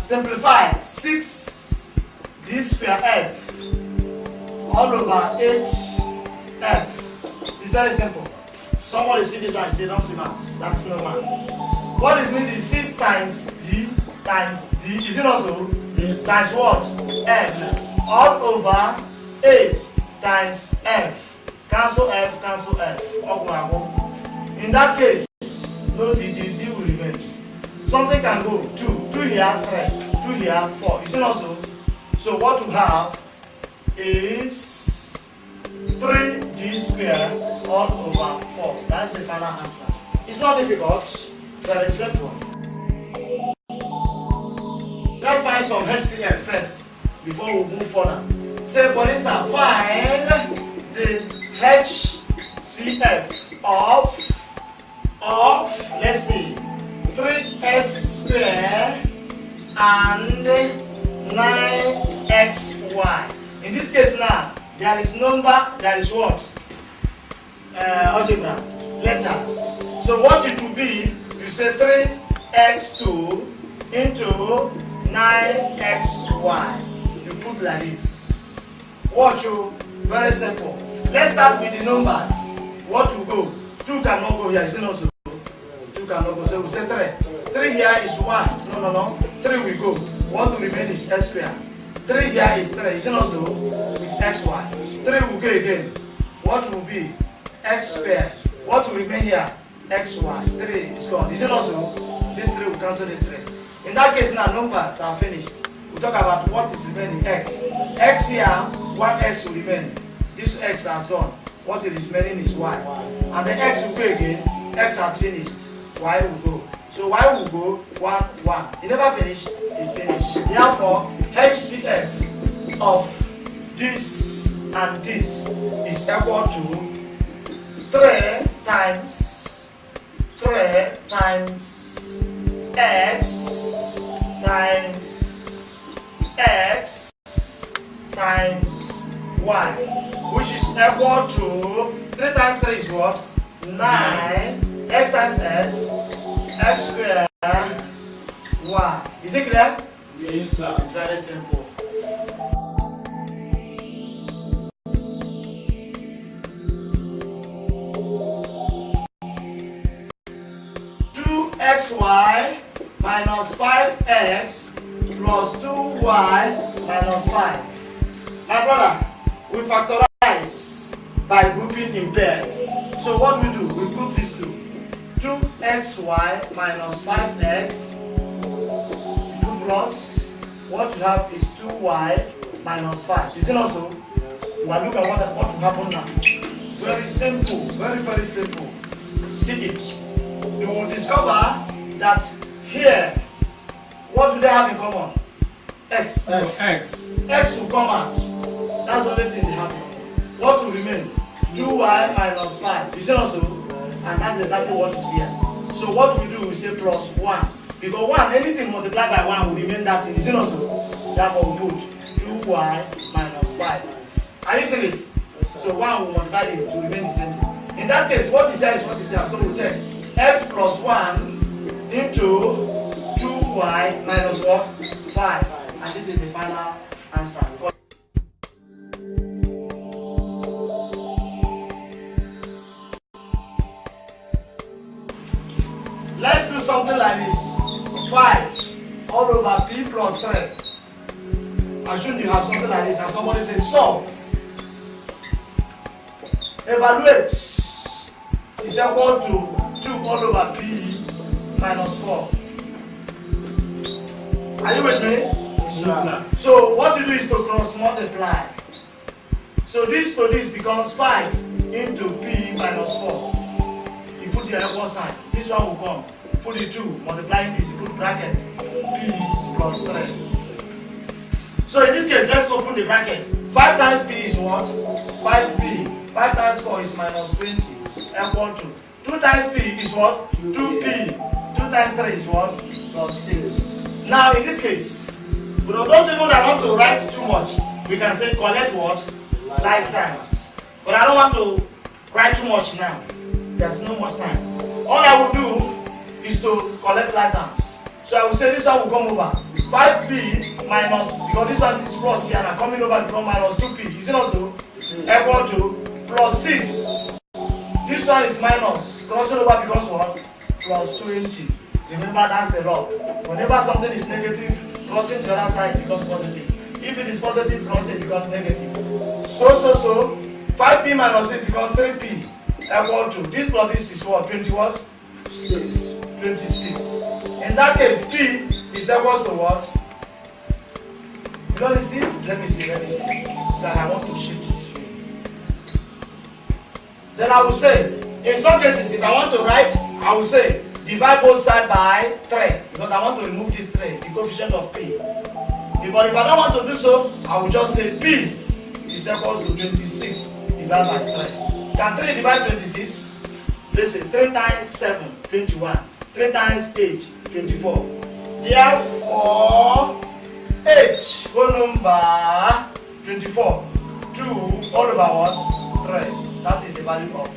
Simplify 6 d square f all over 8 f. It's very simple. Somebody see this one and say, don't see math. That's no math. What it means is 6 times d times d. Is it also? Yes. Times what? F. All over 8 times f. Cancel f, cancel f. In that case, no d will remain. Something can go 2. 2 here, 3. 2 here, 4. You see also? So what we have is 3d squared all over 4. That's the final answer. It's not difficult, very simple. Let's find some HCF first before we move further. Say for instance, find the HCF of let's see 3x squared and 9xy. In this case now, there is number, there is what? Algebra, letters. So what it will be, you say 3x2 into 9xy. You put like this. Watch you, very simple. Let's start with the numbers. What will go? 2 cannot go here, is it not so? 2 cannot go, so we say 3. 3 here is 1. No. 3 will go. What will remain is x squared. 3 here is 3. Is it not so? With xy. 3 will go again. What will be? X squared. What will remain here? xy. 3 is gone. Is it not so? This 3 will cancel this 3. In that case now, numbers are finished. We talk about what is remaining, x. X here, 1x will remain. This x has gone. What is remaining is y. And the x will go again. X has finished. Y will go. So y will go 1, 1. It never finished. It's finished. Therefore, HCF of this and this is equal to 3 times x times x times y, which is equal to 3 times 3 is what? 9. X times s, x squared y. Is it clear? Yes, sir. It's very simple. xy minus 5x plus 2y minus 5. My brother, we factorize by grouping in pairs. So what we do, we group these two. 2xy minus 5x plus, what you have is 2y minus 5. Is it not so? We are looking at what will happen now. Very simple, very simple. See it. You will discover that here, what do they have in common? X. X will come out. That's the only thing they have in common. What will remain? 2y minus 5. You see also? And that's exactly what is here. So what we do, we say plus 1. Because 1, anything multiplied by 1 will remain that thing. You see also? Therefore we put 2y minus 5. Are you seeing it? So 1 will multiply it to remain the same. In that case, what is here is what is here. So we take x plus 1 into 2y minus what? 5. And this is the final answer. Let's do something like this. 5 all over p plus 3. Assume you have something like this and somebody says solve. Evaluate is equal to 2 all over p minus 4. Are you with me? Sure. So what you do is to cross multiply. So this to this becomes 5 into p minus 4. You put your equal sign. This one will come. Put the 2, multiplying this, you put bracket p plus 3. So in this case, let's open the bracket. 5 times p is what? 5p. 5 times 4 is minus 20. Equal to 2 times p is what? 2p. 2 times 3 is what? Plus 6. Now in this case, for those people that want to write too much, we can say collect what? Like times. But I don't want to write too much now. There's no much time. All I will do is to collect like times. So I will say this one will come over. 5p minus, because this one is plus here and coming over to minus 2p. Is it not so? Equal to plus 6. This one is minus. Crossing over becomes what? Plus 20. Remember, that's the law. Whenever something is negative, crossing the other side becomes positive. If it is positive, crossing becomes negative. So 5p minus this becomes 3p. Equal to this plus this is what? 20 what? 6. 26. In that case, p is equal to what? You don't see? Let me see. So I want to shift this way. Then I will say, in some cases, if I want to write, I will say divide both sides by 3 because I want to remove this 3, the coefficient of p. But if I don't want to do so, I will just say p is equal to 26 divided by 3. Can 3 divide 26? Listen, 3 times 7, 21. 3 times 8, 24. Therefore, 8 whole number 24. 2 all over what? 3. That is the value of